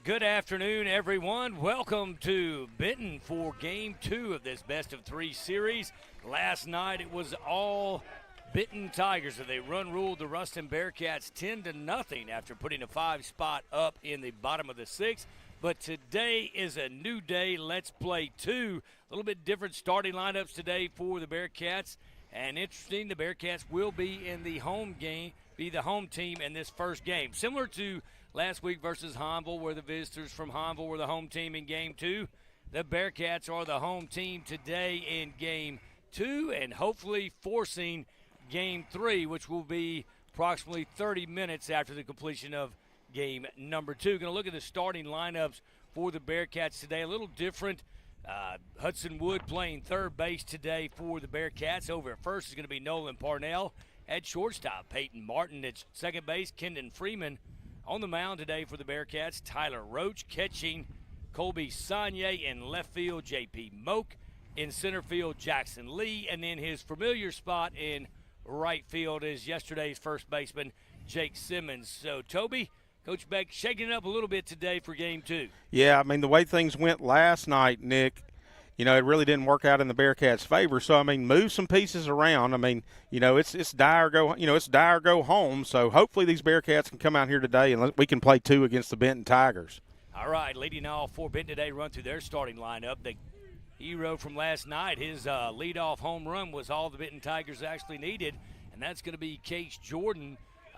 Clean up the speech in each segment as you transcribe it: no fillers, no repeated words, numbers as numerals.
Good afternoon, everyone. Welcome to Benton for Game 2 of this best-of-3 series. Last night it was all Benton Tigers, and they ruled the Ruston Bearcats 10-0 after putting a 5-spot up in the bottom of the 6th. But today is a new day. Let's play 2. A little bit different starting lineups today for the Bearcats. And interesting, the Bearcats will be in the home game, be the home team in this first game. Similar to last week versus Honville, where the visitors from Honville were the home team in Game 2. The Bearcats are the home team today in Game 2 and hopefully forcing Game 3, which will be approximately 30 minutes after the completion of Game number 2. Going to look at the starting lineups for the Bearcats today. A little different. Hudson Wood playing third base today for the Bearcats. Over at first is going to be Nolan Parnell. At shortstop, Peyton Martin. At second base, Kendon Freeman. On the mound today for the Bearcats, Tyler Roach. Catching, Colby Sagne. In left field, J.P. Moak. In center field, Jackson Lee. And then his familiar spot in right field is yesterday's first baseman, Jake Simmons. So, Toby, Coach Beck shaking it up a little bit today for Game 2. Yeah, I mean, the way things went last night, Nick, it really didn't work out in the Bearcats' favor. So, I mean, move some pieces around. I mean, it's dire go home. So, hopefully these Bearcats can come out here today and we can play 2 against the Benton Tigers. All right, leading all for Benton today, run through their starting lineup. The hero from last night, his leadoff home run was all the Benton Tigers actually needed, and that's going to be Case Jordan.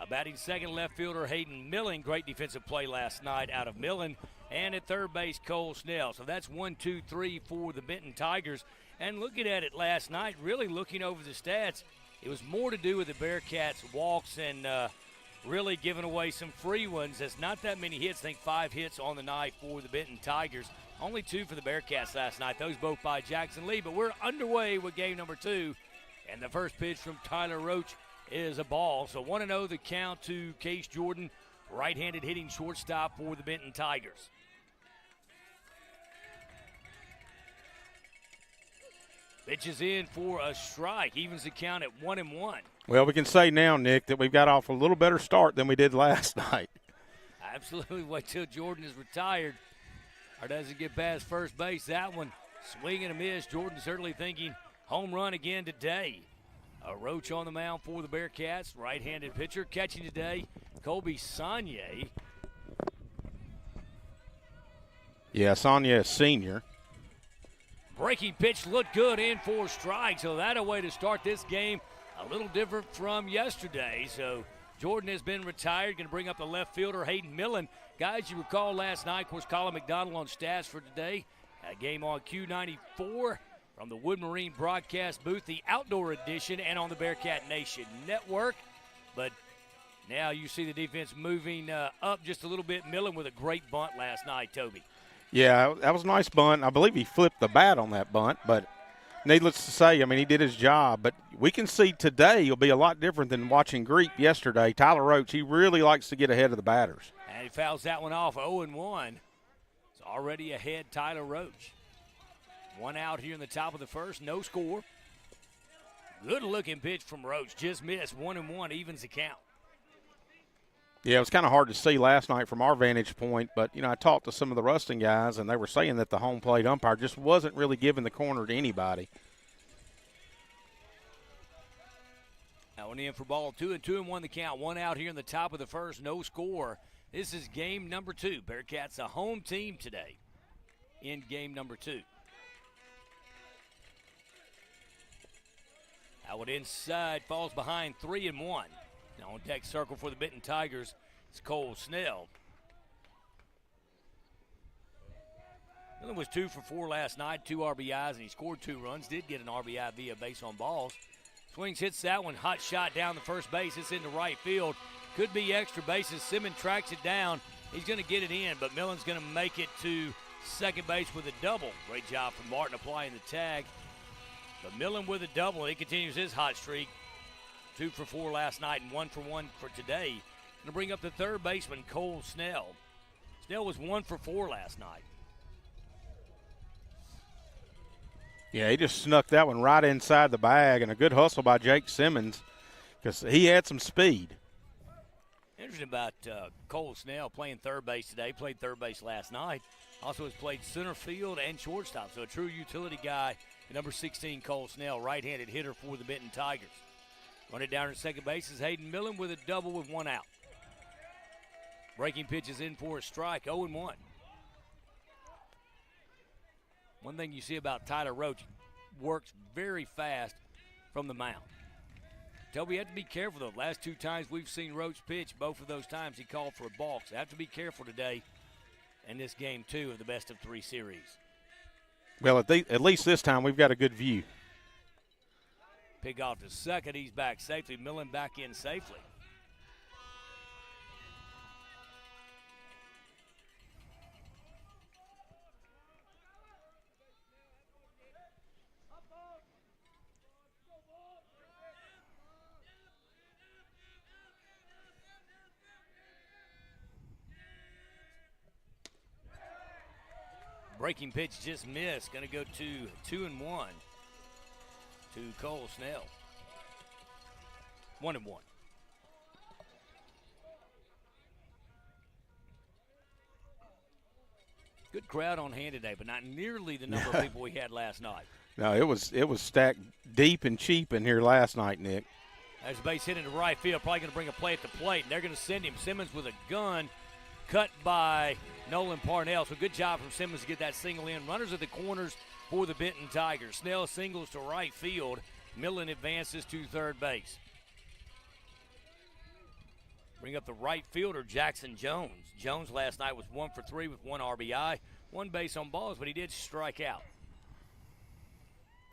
Batting second, left fielder Hayden Millen. Great defensive play last night out of Millen. And at third base, Cole Snell. So that's 1, 2, 3 for the Benton Tigers. And looking at it last night, really looking over the stats, it was more to do with the Bearcats' walks and really giving away some free ones. There's not that many hits. I think 5 hits on the night for the Benton Tigers. Only 2 for the Bearcats last night. Those both by Jackson Lee. But we're underway with game number 2. And the first pitch from Tyler Roach is a ball. So 1-0 the count to Case Jordan, right-handed hitting shortstop for the Benton Tigers. Pitches in for a strike, evens the count at 1-1. Well, we can say now, Nick, that we've got off a little better start than we did last night. Absolutely. Wait till Jordan is retired or doesn't get past first base. That one, swing and a miss. Jordan certainly thinking home run again today. A Roach on the mound for the Bearcats, right-handed pitcher. Catching today, Colby Sagne. Yeah, Sagne is senior. Breaking pitch looked good, in for a strike. So that a way to start this game. A little different from yesterday. So Jordan has been retired. Going to bring up the left fielder, Hayden Millen. Guys, you recall last night, of course, Colin McDonald on stats for today. A game on Q94. From the Wood Marine broadcast booth, the outdoor edition, and on the Bearcat Nation Network. But now you see the defense moving up just a little bit. Millen with a great bunt last night, Toby. Yeah, that was a nice bunt. I believe he flipped the bat on that bunt, but needless to say, I mean, he did his job. But we can see today will be a lot different than watching Greep yesterday. Tyler Roach, he really likes to get ahead of the batters. And he fouls that one off, 0-1. It's already ahead, Tyler Roach. 1 out here in the top of the first, no score. Good-looking pitch from Roach, just missed. 1-1, evens the count. Yeah, it was kind of hard to see last night from our vantage point, but, I talked to some of the Ruston guys, and they were saying that the home plate umpire just wasn't really giving the corner to anybody. Now one in for ball 2, and 2-1 the count. 1 out here in the top of the first, no score. This is game number 2. Bearcats a home team today in game number 2. Out inside, falls behind 3-1. Now on deck circle for the Benton Tigers, it's Cole Snell. Millen was 2 for 4 last night, 2 RBIs, and he scored 2 runs. Did get an RBI via base on balls. Swings, hits that one, hot shot down the first base. It's into right field. Could be extra bases. Simmons tracks it down. He's going to get it in, but Millen's going to make it to second base with a double. Great job from Martin applying the tag. But Millen with a double. He continues his hot streak. 2 for 4 last night and 1 for 1 for today. Going to bring up the third baseman, Cole Snell. Snell was 1 for 4 last night. Yeah, he just snuck that one right inside the bag, and a good hustle by Jake Simmons because he had some speed. Interesting about Cole Snell playing third base today. Played third base last night. Also has played center field and shortstop. So a true utility guy. Number 16, Cole Snell, right-handed hitter for the Benton Tigers. Run it down at second base is Hayden Millen with a double with one out. Breaking pitch is in for a strike, 0-1. One thing you see about Tyler Roach, works very fast from the mound. Toby, you have to be careful, though. Last two times we've seen Roach pitch, both of those times he called for a balk. So have to be careful today in this game 2 of the best-of-3 series. Well, at least this time we've got a good view. Pick off to second. He's back safely. Millen back in safely. Breaking pitch just missed. Going to go to 2-1 to Cole Snell. 1-1. Good crowd on hand today, but not nearly the number of people we had last night. No, it was stacked deep and cheap in here last night, Nick. As base hit into right field, probably going to bring a play at the plate, and they're going to send him. Simmons with a gun, cut by Nolan Parnell. So good job from Simmons to get that single in. Runners at the corners for the Benton Tigers. Snell singles to right field. Millen advances to third base. Bring up the right fielder, Jackson Jones. Jones last night was 1 for 3 with 1 RBI, 1 base on balls, but he did strike out.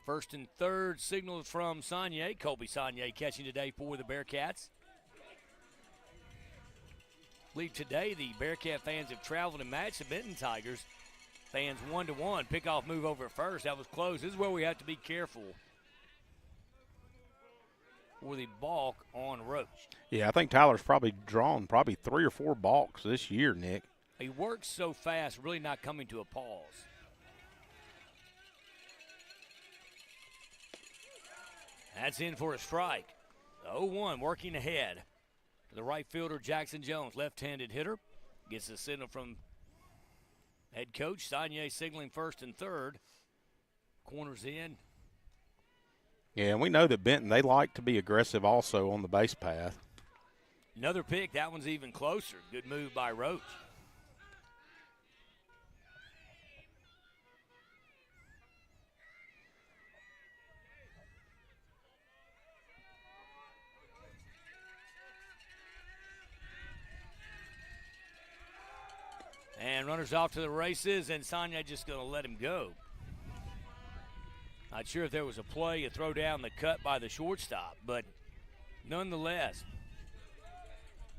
First and third signals from Saunier. Colby Saunier catching today for the Bearcats. I believe today the Bearcat fans have traveled and matched the Benton Tigers. Fans 1-1. Pickoff move over at first. That was close. This is where we have to be careful for the balk on Roach. Yeah, I think Tyler's probably drawn 3 or 4 balks this year, Nick. He works so fast, really not coming to a pause. That's in for a strike. 0-1 working ahead. The right fielder, Jackson Jones, left-handed hitter. Gets the signal from head coach. Saunier signaling first and third. Corners in. Yeah, and we know that Benton, they like to be aggressive also on the base path. Another pick. That one's even closer. Good move by Roach. And runners off to the races, and Saunier just going to let him go. Not sure if there was a play, a throw down the cut by the shortstop, but nonetheless,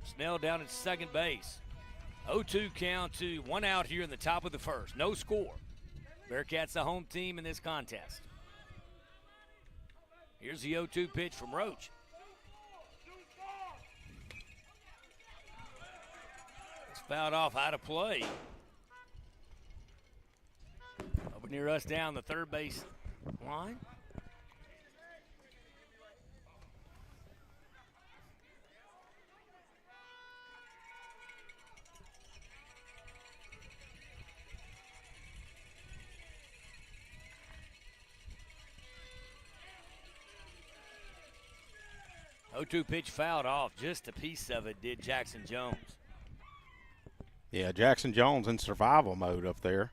Snell down at second base. 0-2 count to 1 out here in the top of the first. No score. Bearcats the home team in this contest. Here's the 0-2 pitch from Roach. It's fouled off out of play. Over near us down the third base line. Oh, 0-2 pitch fouled off. Just a piece of it did Jackson Jones. Yeah, Jackson Jones in survival mode up there.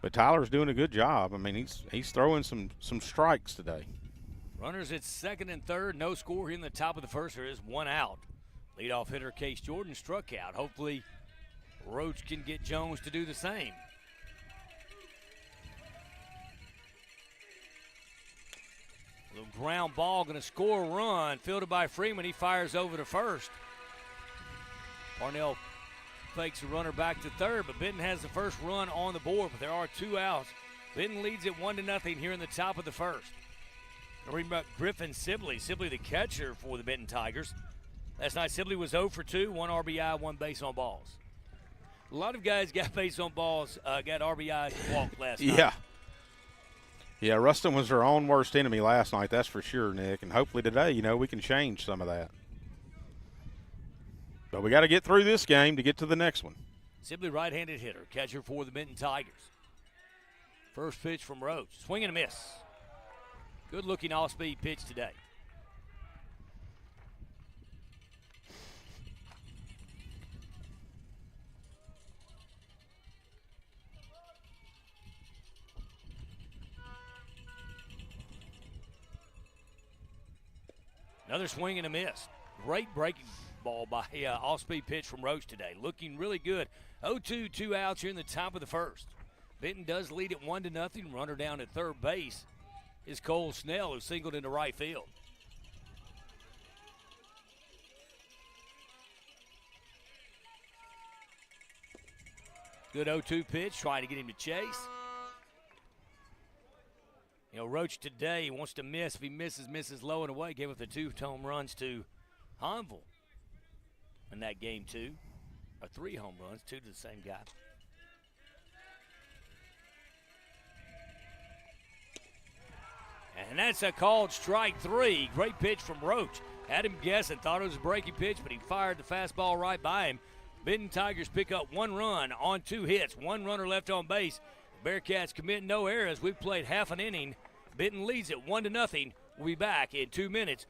But Tyler's doing a good job. I mean, he's throwing some strikes today. Runners at second and third. No score here in the top of the first. There is 1 out. Leadoff hitter Case Jordan struck out. Hopefully Roach can get Jones to do the same. Little ground ball going to score a run. Fielded by Freeman. He fires over to first. Parnell fakes a runner back to third, but Benton has the first run on the board, but there are 2 outs. Benton leads it 1-0 here in the top of the first. Reading about Griffin Sibley. Sibley the catcher for the Benton Tigers. Last night Sibley was 0 for 2, 1 RBI, 1 base on balls. A lot of guys got base on balls, got RBIs walked last night. Yeah, Ruston was their own worst enemy last night, that's for sure, Nick. And hopefully today, we can change some of that. But we got to get through this game to get to the next one. Sibley right-handed hitter, catcher for the Benton Tigers. First pitch from Roach. Swing and a miss. Good-looking off-speed pitch today. Another swing and a miss. Great breaking ball by off-speed pitch from Roach today. Looking really good. 0-2, 2 outs here in the top of the first. Benton does lead it 1-0. Runner down at third base is Cole Snell, who singled into right field. Good 0-2 pitch, trying to get him to chase. You know, Roach today wants to miss. If he misses low and away. Gave up the 2 home runs to Honville in that game, 2. Or 3 home runs, 2 to the same guy. And that's a called strike 3. Great pitch from Roach. Had him guessing, thought it was a breaking pitch, but he fired the fastball right by him. Benton Tigers pick up 1 run on 2 hits. 1 runner left on base. Bearcats commit no errors. We've played half an inning. Benton leads it 1-0. We'll be back in 2 minutes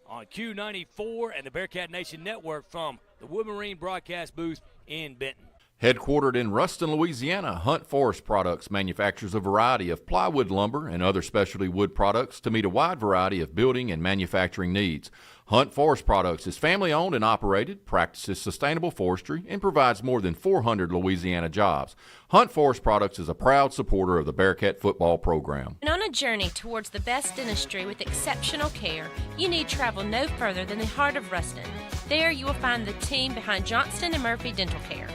on Q94 and the Bearcat Nation Network from the Wood Marine broadcast booth in Benton. Headquartered in Ruston, Louisiana, Hunt Forest Products manufactures a variety of plywood lumber and other specialty wood products to meet a wide variety of building and manufacturing needs. Hunt Forest Products is family-owned and operated, practices sustainable forestry, and provides more than 400 Louisiana jobs. Hunt Forest Products is a proud supporter of the Bearcat football program. And on a journey towards the best dentistry with exceptional care, you need travel no further than the heart of Ruston. There you will find the team behind Johnston & Murphy Dental Care.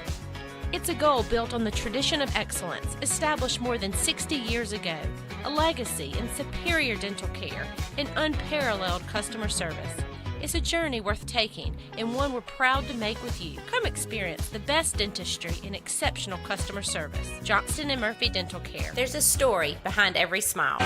It's a goal built on the tradition of excellence established more than 60 years ago, a legacy in superior dental care and unparalleled customer service. It's a journey worth taking and one we're proud to make with you. Come experience the best dentistry and exceptional customer service. Johnston & Murphy Dental Care. There's a story behind every smile.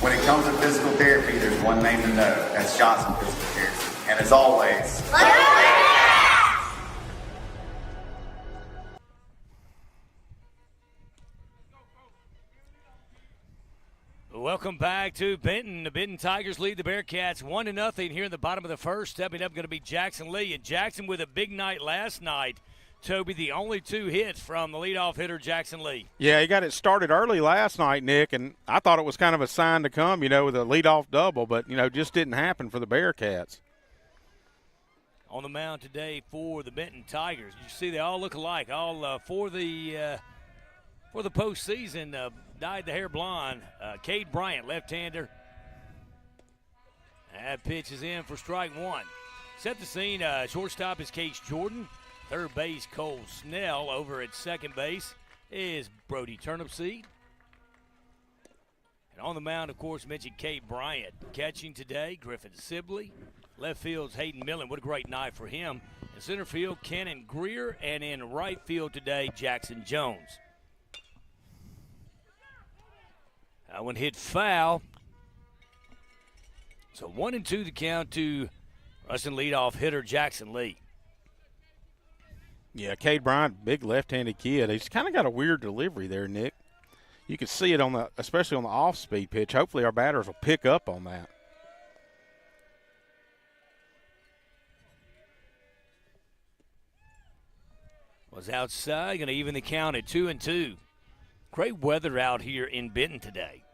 When it comes to physical therapy, there's one name to know. That's Johnson Physical Therapy. And as always, welcome back to Benton. The Benton Tigers lead the Bearcats 1-0 here in the bottom of the first. Stepping up going to be Jackson Lee. And Jackson with a big night last night. Toby, the only 2 hits from the leadoff hitter, Jackson Lee. Yeah, he got it started early last night, Nick, and I thought it was kind of a sign to come, with a leadoff double, but, just didn't happen for the Bearcats. On the mound today for the Benton Tigers. You see they all look alike. All for the postseason, dyed the hair blonde. Cade Bryant, left-hander. That pitch is in for strike 1. Set the scene. Shortstop is Case Jordan. Third base, Cole Snell. Over at second base is Brody Turnipseed. And on the mound, of course, mentioned Cade Bryant. Catching today, Griffin Sibley. Left field's Hayden Millen. What a great night for him. In center field, Cannon Greer. And in right field today, Jackson Jones. That one hit foul. So 1-2 the count to Ruston leadoff hitter Jackson Lee. Yeah, Cade Bryant, big left-handed kid. He's kind of got a weird delivery there, Nick. You can see it especially on the off-speed pitch. Hopefully our batters will pick up on that. Was outside, going to even the count at 2-2. Great weather out here in Benton today.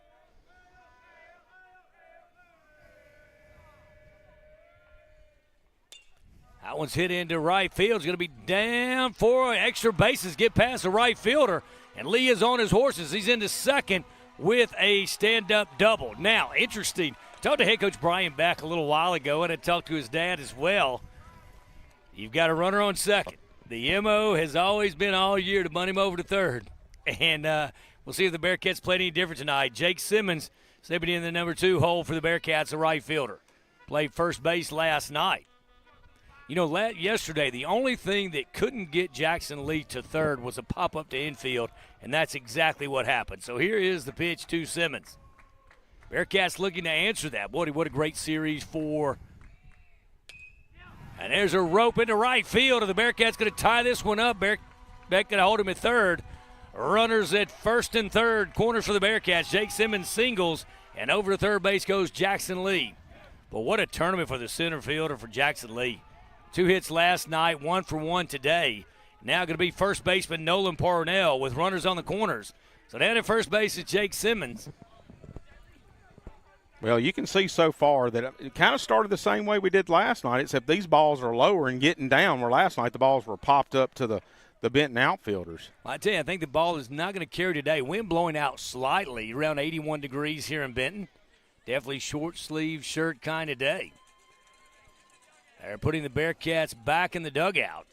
That one's hit into right field. It's going to be down for extra bases. Get past the right fielder. And Lee is on his horses. He's into second with a stand-up double. Now, interesting. Talked to head coach Brian back a little while ago, and I talked to his dad as well. You've got a runner on second. The MO has always been all year to bunt him over to third. And we'll see if the Bearcats play any different tonight. Jake Simmons stepping in the number 2 hole for the Bearcats, the right fielder. played first base last night. You know, yesterday, the only thing that couldn't get Jackson Lee to third was a pop-up to infield, and that's exactly what happened. So here is the pitch to Simmons. Bearcats looking to answer that. Boy, what a great series for. And there's a rope into right field, and the Bearcats going to tie this one up. Beck going to hold him at third. Runners at first and third. Corners for the Bearcats. Jake Simmons singles, and over to third base goes Jackson Lee. But what a tournament for the center fielder for Jackson Lee. 2 hits last night, 1 for 1 today. Now going to be first baseman Nolan Parnell with runners on the corners. So down at first base is Jake Simmons. Well, you can see so far that it kind of started the same way we did last night, except these balls are lower and getting down, where last night the balls were popped up to the Benton outfielders. I tell you, I think the ball is not going to carry today. Wind blowing out slightly, around 81 degrees here in Benton. Definitely short sleeve shirt kind of day. They're putting the Bearcats back in the dugout.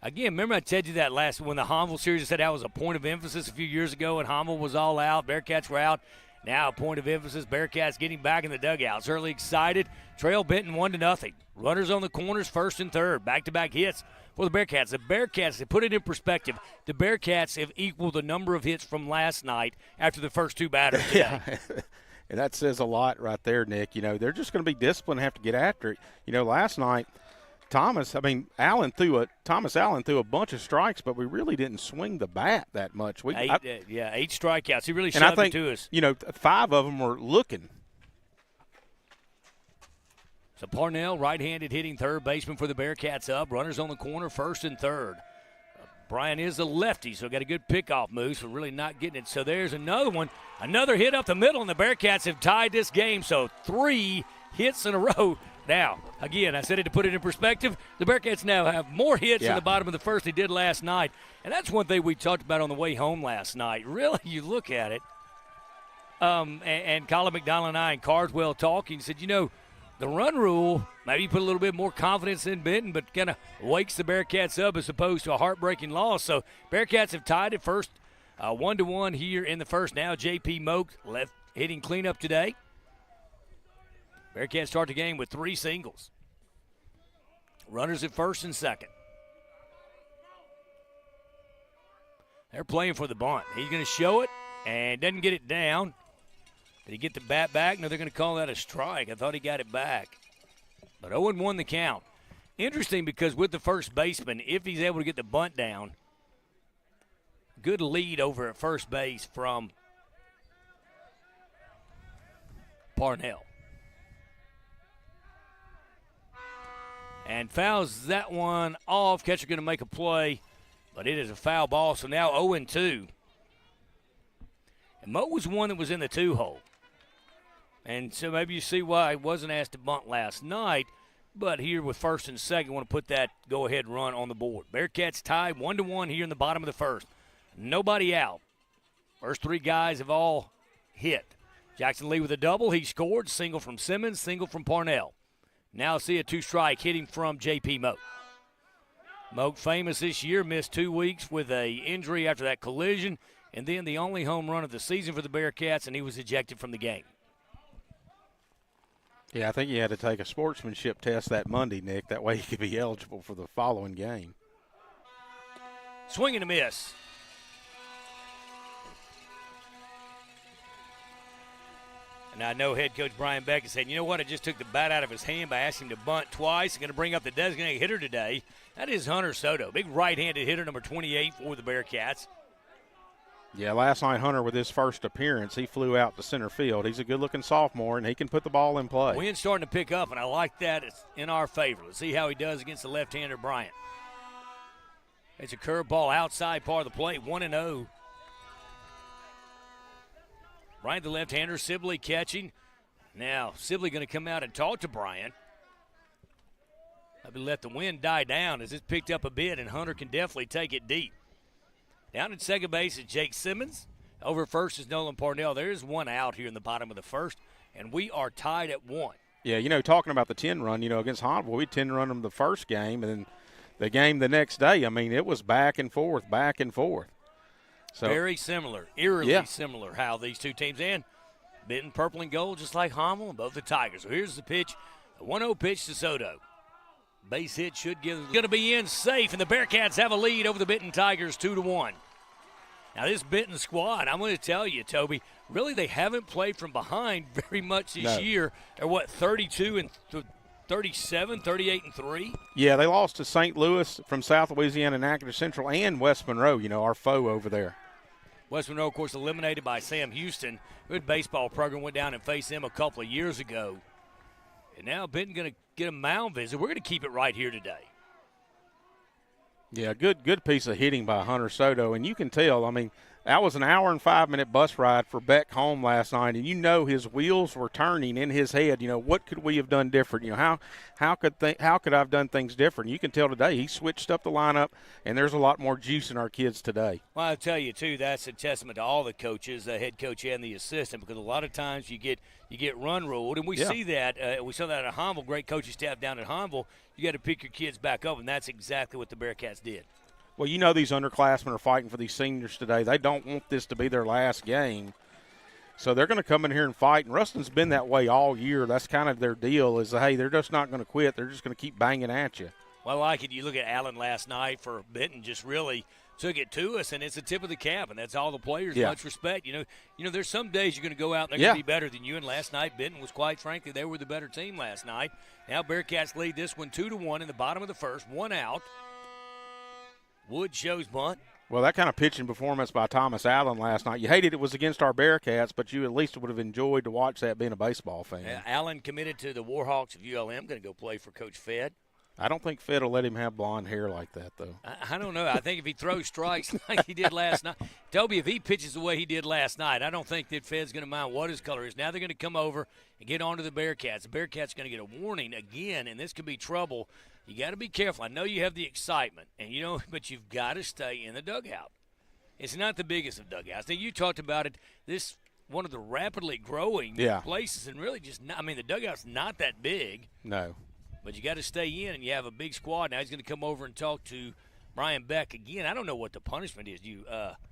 Again, remember I told you that when the Honville series, I said that was a point of emphasis a few years ago, and Honville was all out, Bearcats were out. Now a point of emphasis, Bearcats getting back in the dugout. Certainly excited. Trail Benton 1-0. Runners on the corners, first and third. Back-to-back hits for the Bearcats. The Bearcats, to put it in perspective, the Bearcats have equaled the number of hits from last night after the first 2 batters today. Yeah. And that says a lot right there, Nick. You know, they're just going to be disciplined and have to get after it. You know, last night, Thomas Allen threw a bunch of strikes, but we really didn't swing the bat that much. 8 strikeouts. He really shoved it to us. You know, 5 of them were looking. So Parnell, right-handed hitting third baseman for the Bearcats up. Runners on the corner, first and third. Brian is a lefty, so got a good pickoff move, so really not getting it. So there's another one. Another hit up the middle, and the Bearcats have tied this game. So 3 hits in a row. Now, again, I said it to put it in perspective. The Bearcats now have more hits in the bottom of the first they did last night. And that's one thing we talked about on the way home last night. Really, you look at it. And Colin McDonald and I and Carswell talking, said, you know, the run rule, maybe put a little bit more confidence in Benton, but kind of wakes the Bearcats up as opposed to a heartbreaking loss. So Bearcats have tied it first 1-1 here in the first. Now J.P. Moak left hitting cleanup today. Bearcats start the game with 3 singles. Runners at first and second. They're playing for the bunt. He's going to show it and doesn't get it down. Did he get the bat back? No, they're going to call that a strike. I thought he got it back. But 0-1 the count. Interesting because with the first baseman, if he's able to get the bunt down, good lead over at first base from Parnell. And fouls that one off. Catcher going to make a play, but it is a foul ball. So now 0-2. And Mo was one that was in the 2-hole. And so maybe you see why he wasn't asked to bunt last night. But here with first and second, want to put that go-ahead run on the board. Bearcats tied 1-1 here in the bottom of the first. Nobody out. First 3 guys have all hit. Jackson Lee with a double. He scored. Single from Simmons, single from Parnell. Now see a 2-strike hitting from J.P. Moak. Moak famous this year, missed 2 weeks with a injury after that collision. And then the only home run of the season for the Bearcats, and he was ejected from the game. Yeah, I think he had to take a sportsmanship test that Monday, Nick. That way he could be eligible for the following game. Swing and a miss. And I know head coach Brian Beck is saying, you know what, I just took the bat out of his hand by asking him to bunt twice. I'm going to bring up the designated hitter today. That is Hunter Soto, big right-handed hitter, number 28 for the Bearcats. Yeah, last night Hunter, with his first appearance, he flew out to center field. He's a good-looking sophomore, and he can put the ball in play. Wind's starting to pick up, and I like that. It's in our favor. Let's see how he does against the left-hander Bryant. It's a curveball outside part of the plate, 1-0. Bryant, the left-hander, Sibley catching. Now, Sibley going to come out and talk to Bryant. Maybe let the wind die down as it's picked up a bit, and Hunter can definitely take it deep. Down at second base is Jake Simmons. Over first is Nolan Parnell. There is 1 out here in the bottom of the first, and we are tied at 1. Yeah, you know, talking about the 10 run, you know, against Honville, we 10 run them the first game, and then the game the next day, I mean, it was back and forth. So very similar, eerily similar how these two teams, and Benton purple and gold just like Hommel and both the Tigers. So here's the pitch, a 1-0 pitch to Soto. Base hit should give, going to be in safe, and the Bearcats have a lead over the Benton Tigers 2-1. Now this Benton squad, I'm going to tell you, Toby, really they haven't played from behind very much this year. They're what, 32 and 37, 38 and 3? Yeah, they lost to St. Louis from South Louisiana and Acton Central and West Monroe, our foe over there. West Monroe, of course, eliminated by Sam Houston. Good baseball program, went down and faced them a couple of years ago. And now Benton going to get a mound visit. We're going to keep it right here today. Yeah, good piece of hitting by Hunter Soto. And you can tell, that was an hour and 5-minute bus ride for Beck home last night, and his wheels were turning in his head. What could we have done different? How could I have done things different? You can tell today he switched up the lineup, and there's a lot more juice in our kids today. Well, I'll tell you too, that's a testament to all the coaches, the head coach and the assistant, because a lot of times you get run ruled, and we see that. We saw that at Honville. Great coaching staff down at Honville. You got to pick your kids back up, and that's exactly what the Bearcats did. Well, these underclassmen are fighting for these seniors today. They don't want this to be their last game. So they're going to come in here and fight. And Ruston's been that way all year. That's kind of their deal is, hey, they're just not going to quit. They're just going to keep banging at you. Well, I like it. You look at Allen last night for Benton, just really took it to us, and it's a tip of the cap, and that's all the players. Much respect. There's some days you're going to go out and they're going to be better than you, and last night Benton was, quite frankly, they were the better team last night. Now Bearcats lead this one 2-1 in the bottom of the first, 1 out. Wood shows bunt. Well, that kind of pitching performance by Thomas Allen last night, you hated it was against our Bearcats, but you at least would have enjoyed to watch that being a baseball fan. Allen committed to the Warhawks of ULM, going to go play for Coach Fed. I don't think Fed will let him have blonde hair like that, though. I don't know. I think if he throws strikes like he did last night, Toby, if he pitches the way he did last night, I don't think that Fed's going to mind what his color is. Now they're going to come over and get on to the Bearcats. The Bearcats are going to get a warning again, and this could be trouble. You got to be careful. I know you have the excitement, but you've got to stay in the dugout. It's not the biggest of dugouts. Now, you talked about it. This one of the rapidly growing places, and really just not, the dugout's not that big. No. But you got to stay in, and you have a big squad. Now he's going to come over and talk to Brian Beck again. I don't know what the punishment is.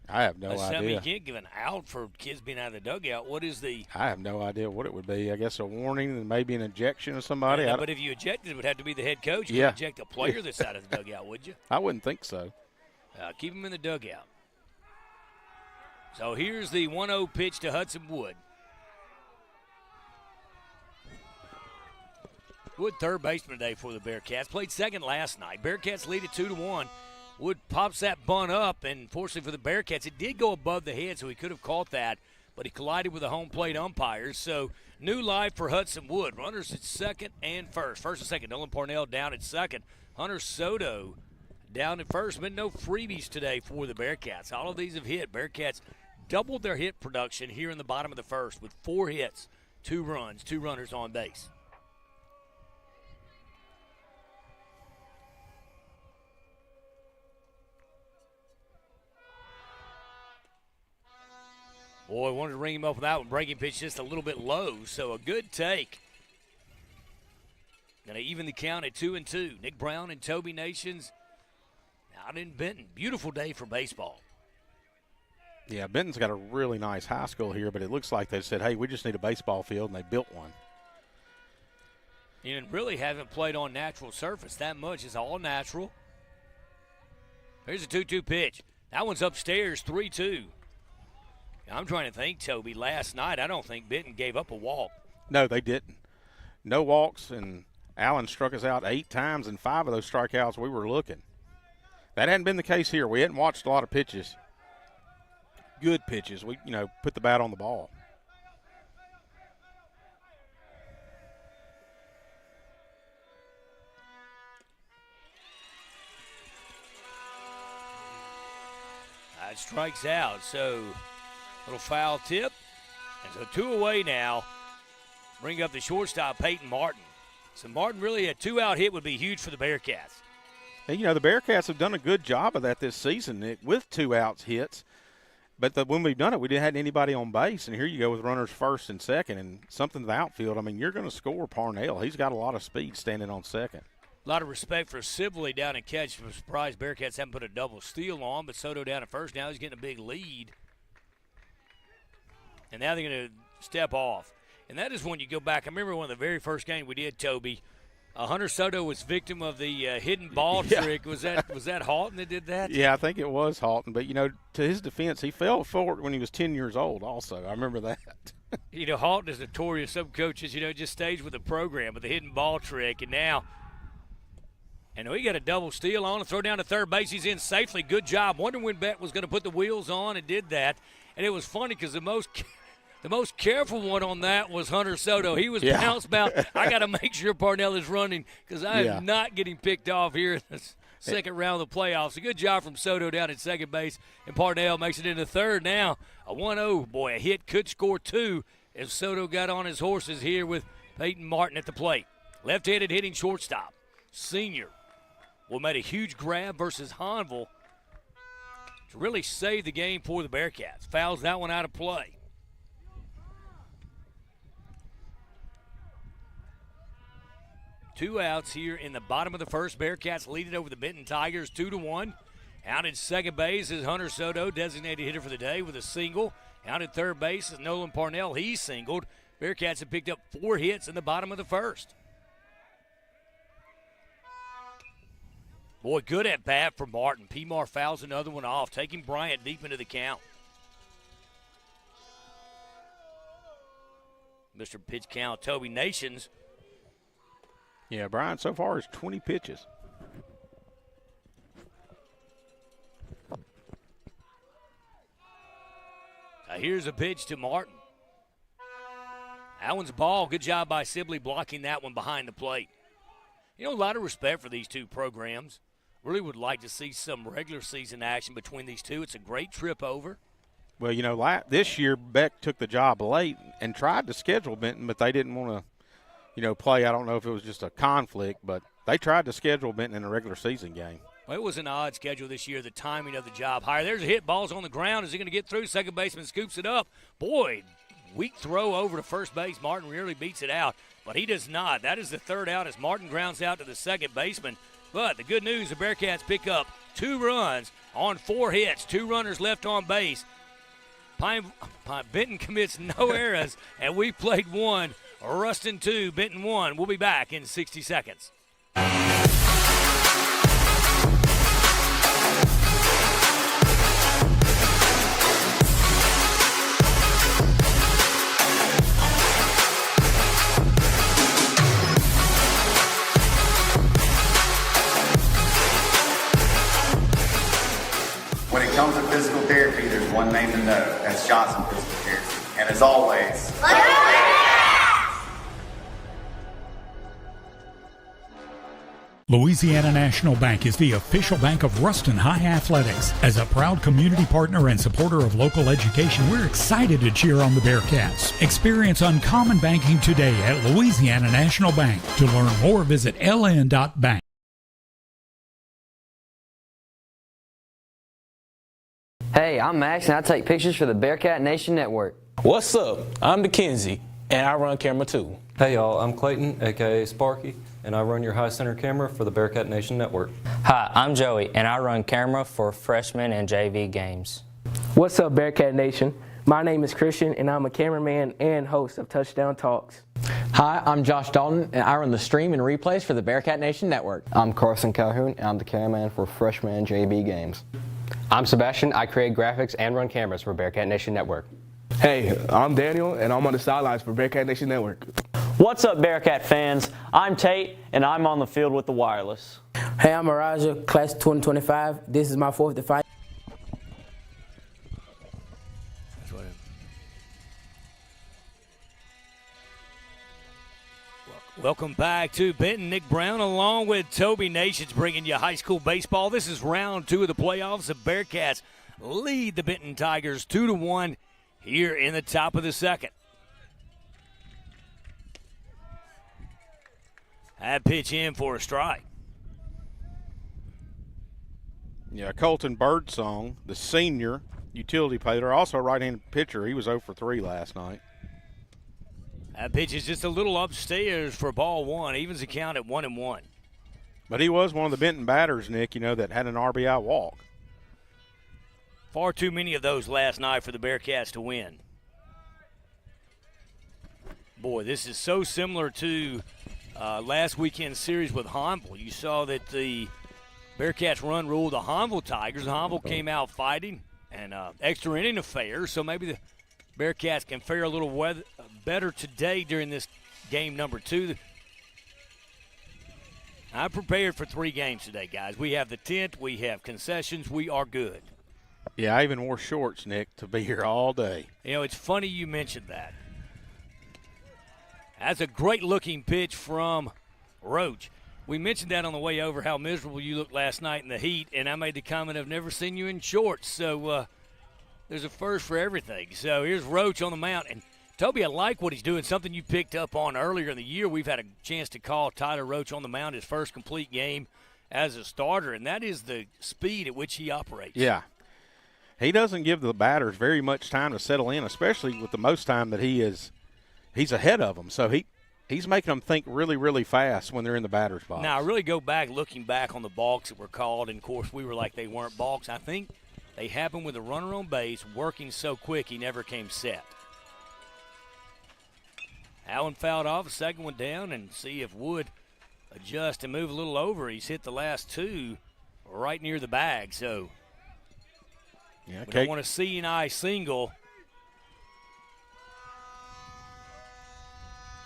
I have no idea. You can't give an out for kids being out of the dugout. What is the? I have no idea what it would be. I guess a warning and maybe an ejection of somebody. Yeah, but if you ejected, it would have to be the head coach. You wouldn't eject a player that's out of the dugout, would you? I wouldn't think so. Keep him in the dugout. So here's the 1-0 pitch to Hudson Wood. Wood, third baseman today for the Bearcats. Played second last night. Bearcats lead it 2-1. Wood pops that bunt up, and fortunately for the Bearcats, it did go above the head, so he could have caught that, but he collided with the home plate umpires. So new life for Hudson Wood. Runners at second and first. First and second, Nolan Parnell down at second. Hunter Soto down at first. Been no freebies today for the Bearcats. All of these have hit. Bearcats doubled their hit production here in the bottom of the first with 4 hits, 2 runs, 2 runners on base. Boy, wanted to ring him up with that one. Breaking pitch just a little bit low, so a good take. Going to even the count at 2-2. Nick Brown and Toby Nations out in Benton. Beautiful day for baseball. Yeah, Benton's got a really nice high school here, but it looks like they said, hey, we just need a baseball field, and they built one. And really haven't played on natural surface that much. It's all natural. Here's a 2-2 pitch. That one's upstairs, 3-2. I'm trying to think, Toby, last night I don't think Benton gave up a walk. No, they didn't. No walks, and Allen struck us out 8 times, and 5 of those strikeouts we were looking. That hadn't been the case here. We hadn't watched a lot of pitches. Good pitches. We, put the bat on the ball. That strikes out, so little foul tip. And so 2 away now. Bring up the shortstop, Peyton Martin. So Martin, really a 2-out hit would be huge for the Bearcats. And, the Bearcats have done a good job of that this season, Nick, with 2-out hits. But when we've done it, we didn't have anybody on base. And here you go with runners first and second and something to the outfield. You're going to score Parnell. He's got a lot of speed standing on second. A lot of respect for Sibley down at catch. I'm surprised Bearcats haven't put a double steal on, but Soto down at first. Now he's getting a big lead. And now they're going to step off. And that is when you go back. I remember one of the very first games we did, Toby. Hunter Soto was victim of the hidden ball trick. Was that Halton that did that? Yeah, I think it was Halton. But, to his defense, he fell for it when he was 10 years old also. I remember that. Halton is notorious. Some coaches, just stays with the program with the hidden ball trick. And now, we got a double steal on and throw down to third base. He's in safely. Good job. Wondering when Beck was going to put the wheels on and did that. And it was funny because the most careful one on that was Hunter Soto. He was bounced about. I got to make sure Parnell is running because I am not getting picked off here in the second round of the playoffs. A good job from Soto down at second base, and Parnell makes it into third now. A 1-0. Boy, a hit could score 2 if Soto got on his horses here with Peyton Martin at the plate. Left-handed hitting shortstop. Senior. Made a huge grab versus Hanville to really save the game for the Bearcats. Fouls that one out of play. Two outs here in the bottom of the first. Bearcats lead it over the Benton Tigers 2-1. Out at second base is Hunter Soto, designated hitter for the day, with a single. Out at third base is Nolan Parnell. He singled. Bearcats have picked up 4 hits in the bottom of the first. Boy, good at bat for Martin. Pemar fouls another one off, taking Bryant deep into the count. Mr. Pitch Count, Toby Nations. Yeah, Brian so far is 20 pitches. Here's a pitch to Martin. That one's a ball. Good job by Sibley blocking that one behind the plate. A lot of respect for these two programs. Really would like to see some regular season action between these two. It's a great trip over. Well, this year Beck took the job late and tried to schedule Benton, but they didn't want to, play. I don't know if it was just a conflict, but they tried to schedule Benton in a regular season game. Well, it was an odd schedule this year, the timing of the job hire. There's a hit. Ball's on the ground. Is he going to get through? Second baseman scoops it up. Boy, weak throw over to first base. Martin really beats it out, but he does not. That is the third out as Martin grounds out to the second baseman. But the good news, the Bearcats pick up 2 runs on 4 hits, 2 runners left on base. Benton commits no errors, and we played 1. Ruston 2, Benton 1. We'll be back in 60 seconds. When it comes to physical therapy, there's one name to know. That's Johnson Physical Therapy. And as always, Louisiana National Bank is the official bank of Ruston High Athletics. As a proud community partner and supporter of local education, we're excited to cheer on the Bearcats. Experience uncommon banking today at Louisiana National Bank. To learn more, visit ln.bank. Hey, I'm Max, and I take pictures for the Bearcat Nation Network. What's up? I'm Dickenzie, and I run camera 2. Hey y'all, I'm Clayton, aka Sparky, and I run your high center camera for the Bearcat Nation Network. Hi, I'm Joey, and I run camera for freshman and JV games. What's up, Bearcat Nation? My name is Christian, and I'm a cameraman and host of Touchdown Talks. Hi, I'm Josh Dalton, and I run the stream and replays for the Bearcat Nation Network. I'm Carson Calhoun, and I'm the cameraman for freshman and JV games. I'm Sebastian. I create graphics and run cameras for Bearcat Nation Network. Hey, I'm Daniel, and I'm on the sidelines for Bearcat Nation Network. What's up, Bearcat fans? I'm Tate, and I'm on the field with the wireless. Hey, I'm Araja, class 2025. This is my 4th defense. Welcome back to Benton. Nick Brown along with Toby Nations bringing you high school baseball. This is round 2 of the playoffs. The Bearcats lead the Benton Tigers 2-1 here in the top of the second. That pitch in for a strike. Yeah, Colton Birdsong, the senior utility player, also a right-handed pitcher. He was 0 for 3 last night. That pitch is just a little upstairs for ball 1. Evens the count at 1-1. But he was one of the Benton batters, Nick, that had an RBI walk. Far too many of those last night for the Bearcats to win. Boy, this is so similar to last weekend's series with Honville. You saw that the Bearcats run ruled the Honville Tigers. Honville came out fighting, and extra inning affair, so maybe the Bearcats can fare a little better today during this game number 2. I'm prepared for 3 games today, guys. We have the tent. We have concessions. We are good. Yeah, I even wore shorts, Nick, to be here all day. You know, it's funny you mentioned that. That's a great-looking pitch from Roach. We mentioned that on the way over, how miserable you looked last night in the heat, and I made the comment, I've never seen you in shorts. So there's a first for everything. So here's Roach on the mound. And, Toby, I like what he's doing, something you picked up on earlier in the year. We've had a chance to call Tyler Roach on the mound his first complete game as a starter, and that is the speed at which he operates. Yeah. He doesn't give the batters very much time to settle in, especially with the most time that he's ahead of them. So he's making them think really, really fast when they're in the batter's box. Now, I really go back, looking back on the balks that were called, and, of course, we were like they weren't balks. I think they happened with a runner on base working so quick he never came set. Allen fouled off, a second one down, and see if Wood adjust and move a little over. He's hit the last 2 right near the bag, so yeah, we don't want to see an eye single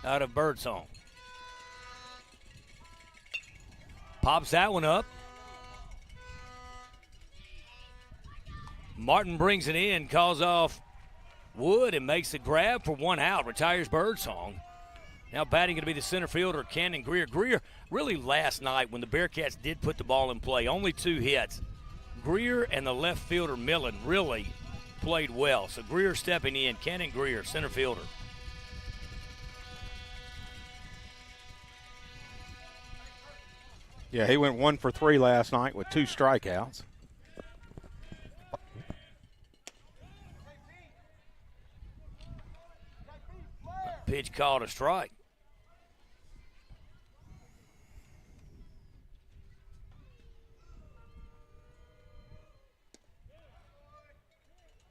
out of Birdsong. Pops that one up. Martin brings it in, calls off Wood, and makes the grab for 1 out, retires Birdsong. Now batting going to be the center fielder, Cannon Greer. Greer, really last night when the Bearcats did put the ball in play, only 2 hits. Greer and the left fielder, Millen, really played well. So Greer stepping in, Cannon Greer, center fielder. Yeah, he went 1 for 3 last night with 2 strikeouts. Pitch called a strike.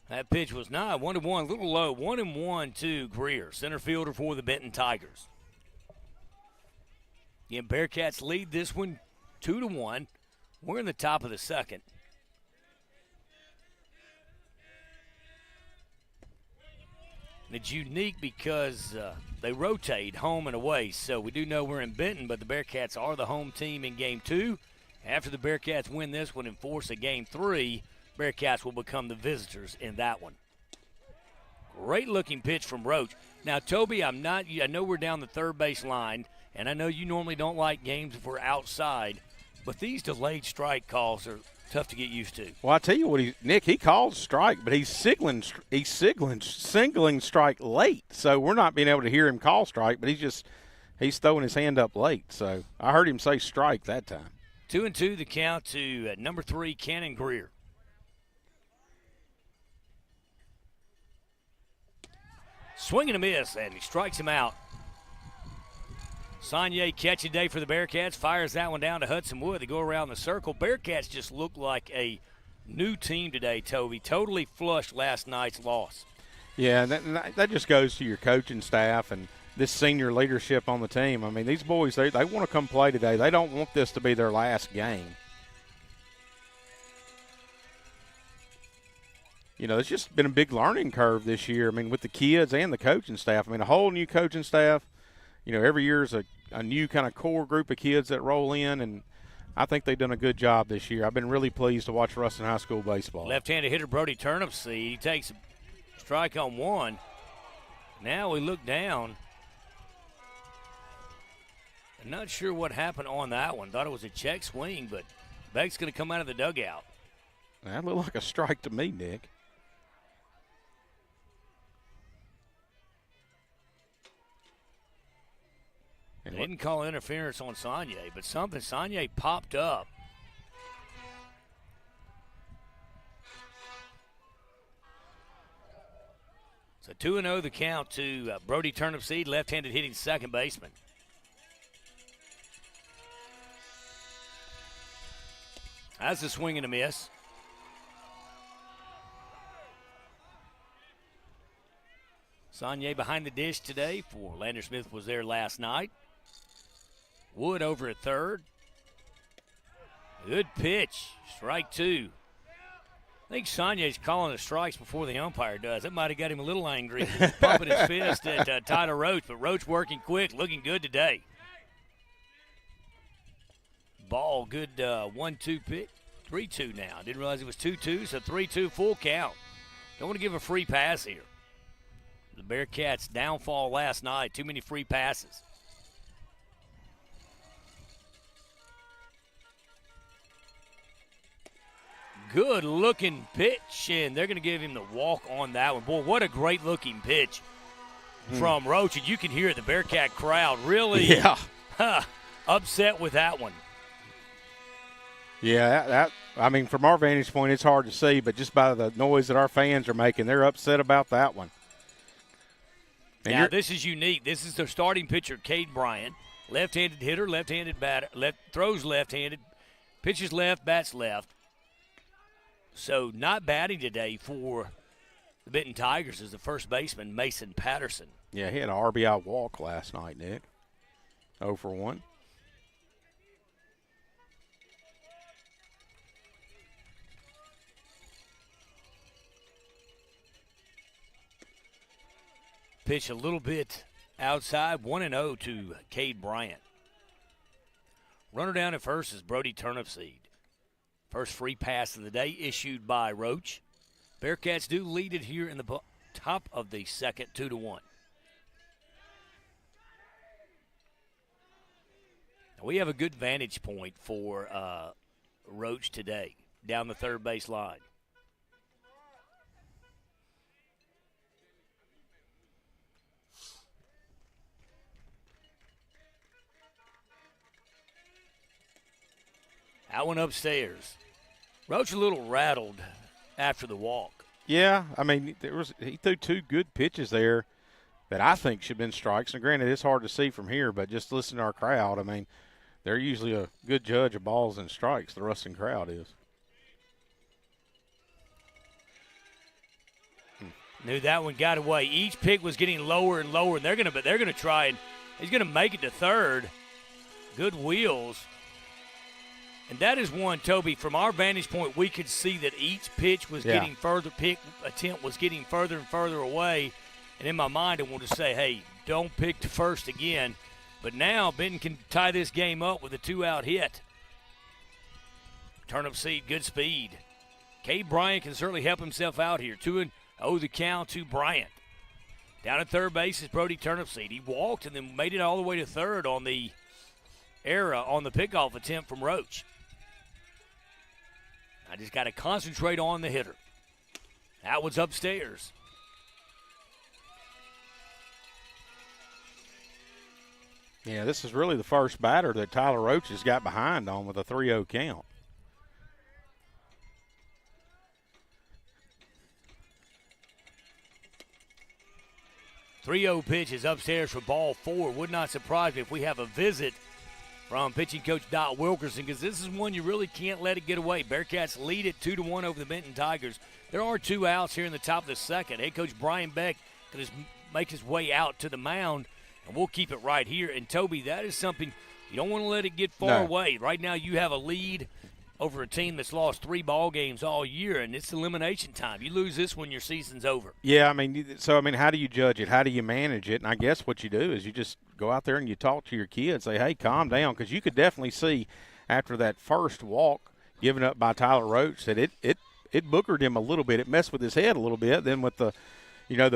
That pitch was not 1-1, a little low. 1-1 to Greer, center fielder for the Benton Tigers. Again, Bearcats lead this one 2-1. We're in the top of the second. And it's unique because they rotate home and away. So we do know we're in Benton, but the Bearcats are the home team in Game 2. After the Bearcats win this one and force a Game 3, Bearcats will become the visitors in that one. Great-looking pitch from Roach. Now, Toby, I know we're down the third base line, and I know you normally don't like games if we're outside, but these delayed strike calls are tough to get used to. Well, I tell you what, Nick, he called strike, but he's singling strike late, so we're not being able to hear him call strike, but he's throwing his hand up late. So I heard him say strike that time. 2-2 the count to number 3, Cannon Greer. Swing and a miss, and he strikes him out. Saunier catch a day for the Bearcats, fires that one down to Hudson Wood. They go around the circle. Bearcats just look like a new team today, Toby. Totally flushed last night's loss. Yeah, that just goes to your coaching staff and this senior leadership on the team. I mean, these boys, they want to come play today. They don't want this to be their last game. You know, it's just been a big learning curve this year. I mean, with the kids and the coaching staff. I mean, a whole new coaching staff. You know, every year is a new kind of core group of kids that roll in, and I think they've done a good job this year. I've been really pleased to watch Ruston High School baseball. Left-handed hitter Brody Turnipseed. He takes a strike on 1. Now we look down. I'm not sure what happened on that one. Thought it was a check swing, but Beck's going to come out of the dugout. That looked like a strike to me, Nick. They didn't call interference on Saunier, but Saunier popped up. So 2-0 the count to Brody Turnipseed, left-handed hitting second baseman. That's a swing and a miss. Saunier behind the dish today for Lander Smith was there last night. Wood over at third. Good pitch. Strike two. I think Saunier's calling the strikes before the umpire does. That might have got him a little angry. He's pumping his fist at Tyler Roach, but Roach working quick, looking good today. Ball, good 1-2 pitch. 3-2 now. Didn't realize it was 2-2, so 3-2 full count. Don't want to give a free pass here. The Bearcats' downfall last night, too many free passes. Good looking pitch, and they're going to give him the walk on that one. Boy, what a great looking pitch from Roach. And you can hear the Bearcat crowd really upset with that one. Yeah, that I mean, from our vantage point, it's hard to see, but just by the noise that our fans are making, they're upset about that one. And now, this is unique. This is their starting pitcher, Cade Bryant. Left-handed hitter, left-handed batter, throws left-handed, pitches left, bats left. So not batting today for the Benton Tigers is the first baseman, Mason Patterson. Yeah, he had an RBI walk last night, Nick. 0 for 1. Pitch a little bit outside, 1-0 to Cade Bryant. Runner down at first is Brody Turnipseed. First free pass of the day issued by Roach. Bearcats do lead it here in the top of the second, 2-1. We have a good vantage point for Roach today down the third base line. That one upstairs. Roach a little rattled after the walk. Yeah, I mean, he threw two good pitches there that I think should have been strikes. And granted, it's hard to see from here, but just listen to our crowd. I mean, they're usually a good judge of balls and strikes, the Ruston crowd is. Knew that one got away. Each pick was getting lower and lower, and they're gonna try, and he's gonna make it to third. Good wheels. And that is one, Toby, from our vantage point, we could see that each pitch was getting further, pick attempt was getting further and further away. And in my mind, I want to say, hey, don't pick to first again. But now Benton can tie this game up with a 2-out hit. Turnipseed, good speed. Cade Bryant can certainly help himself out here. 2-0 the count to Bryant. Down at third base is Brody Turnipseed. He walked and then made it all the way to third on the error on the pickoff attempt from Roach. I just got to concentrate on the hitter. That one's upstairs. Yeah, this is really the first batter that Tyler Roach has got behind on with a 3-0 count. .30 pitch is upstairs for ball 4. Would not surprise me if we have a visit from pitching coach Dot Wilkerson, because this is one you really can't let it get away. Bearcats lead it 2-1 over the Benton Tigers. There are 2 outs here in the top of the second. Head coach Brian Beck can just make his way out to the mound, and we'll keep it right here. And, Toby, that is something you don't want to let it get far away. Right now you have a lead over a team that's lost 3 ball games all year, and it's elimination time. You lose this one, your season's over. Yeah, I mean, how do you judge it? How do you manage it? And I guess what you do is you just go out there and you talk to your kids, say, hey, calm down, because you could definitely see after that first walk given up by Tyler Roach that it boogered him a little bit. It messed with his head a little bit. Then with the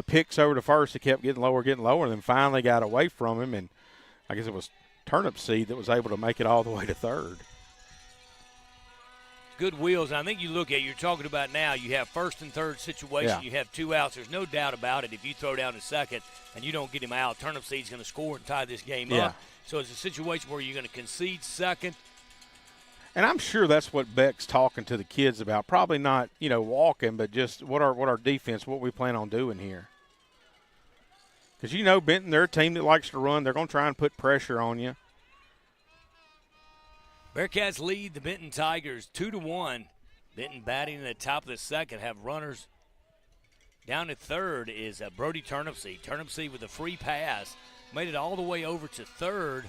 picks over to first, it kept getting lower, and then finally got away from him, and I guess it was Turnipseed that was able to make it all the way to third. Good wheels. And I think you're talking about now, you have first and third situation. You have 2 outs. There's no doubt about it. If you throw down a second and you don't get him out, Turnipseed's going to score and tie this game up. So it's a situation where you're going to concede second. And I'm sure that's what Beck's talking to the kids about. Probably not, walking, but just what our defense, what we plan on doing here. Because Benton, they're a team that likes to run. They're going to try and put pressure on you. Bearcats lead the Benton Tigers 2-1. Benton batting in the top of the second, have runners Down at third is Brody Turnipseed. Turnipseed with a free pass. Made it all the way over to third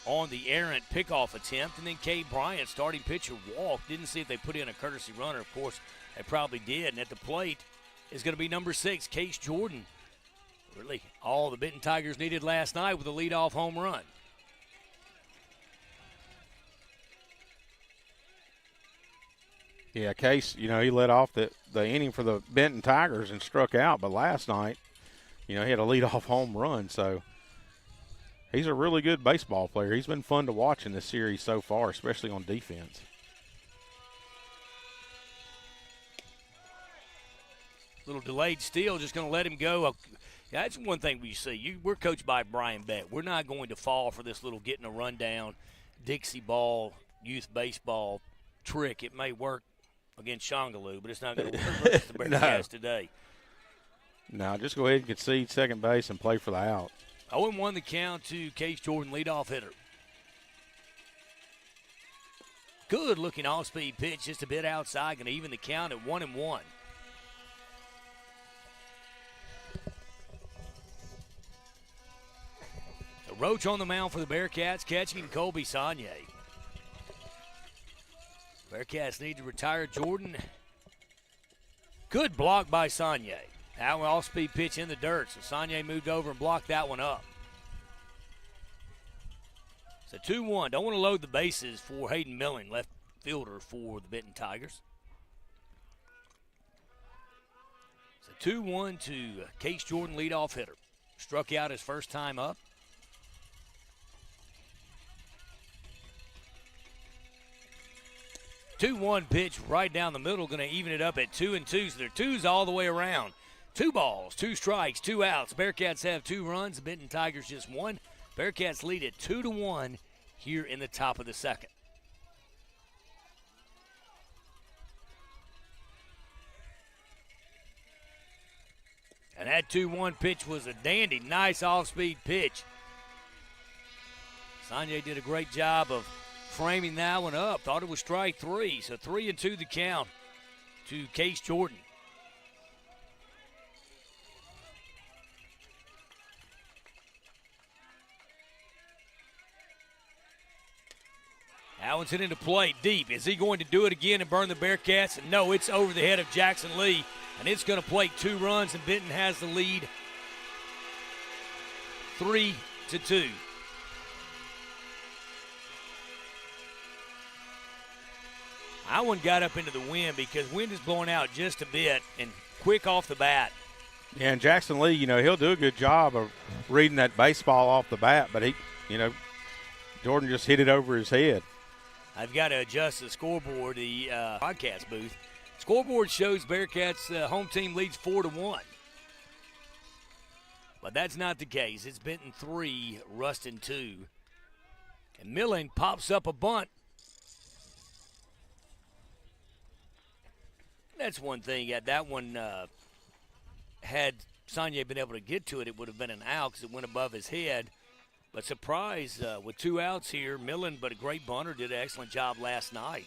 on the errant pickoff attempt. And then Cade Bryant, starting pitcher, walked. Didn't see if they put in a courtesy runner. Of course, they probably did. And at the plate is going to be number 6, Case Jordan. Really all the Benton Tigers needed last night with a leadoff home run. Yeah, Case, he led off the inning for the Benton Tigers and struck out. But last night, he had a leadoff home run. So he's a really good baseball player. He's been fun to watch in this series so far, especially on defense. Little delayed steal, just going to let him go. That's one thing we see. We're coached by Brian Beck. We're not going to fall for this little getting a rundown Dixie ball, youth baseball trick. It may work against Shongaloo, but it's not going to work against the Bearcats today. No, just go ahead and concede second base and play for the out. 0-1 the count to Case Jordan, leadoff hitter. Good looking off-speed pitch, just a bit outside, going to even the count at 1-1. So Roach on the mound for the Bearcats, catching Colby Sagne. Bearcats need to retire Jordan. Good block by Sagne. Now an off-speed pitch in the dirt, so Sagne moved over and blocked that one up. So 2-1. Don't want to load the bases for Hayden Milling, left fielder for the Benton Tigers. So 2-1 to Case Jordan, leadoff hitter. Struck out his first time up. Two-1 pitch right down the middle, going to even it up at 2-2. So they're twos all the way around. 2 balls, 2 strikes, 2 outs. Bearcats have 2 runs. The Benton Tigers just 1. Bearcats lead at 2-1 here in the top of the second. And that 2-1 pitch was a dandy, nice off-speed pitch. Sagne did a great job of framing that one up. Thought it was strike 3. So 3-2 the count to Case Jordan. That one's hit into play deep. Is he going to do it again and burn the Bearcats? No, it's over the head of Jackson Lee, and it's going to play 2 runs, and Benton has the lead 3-2. That one got up into the wind because wind is blowing out just a bit and quick off the bat. Yeah, and Jackson Lee, he'll do a good job of reading that baseball off the bat, but Jordan just hit it over his head. I've got to adjust the scoreboard, the broadcast booth. Scoreboard shows Bearcats' home team leads 4-1. But that's not the case. It's Benton 3, Ruston 2. And Milling pops up a bunt. That's one thing. Yeah, that one, had Sagne been able to get to it, it would have been an out because it went above his head. But surprise, with 2 outs here, Millen, but a great bunter, did an excellent job last night.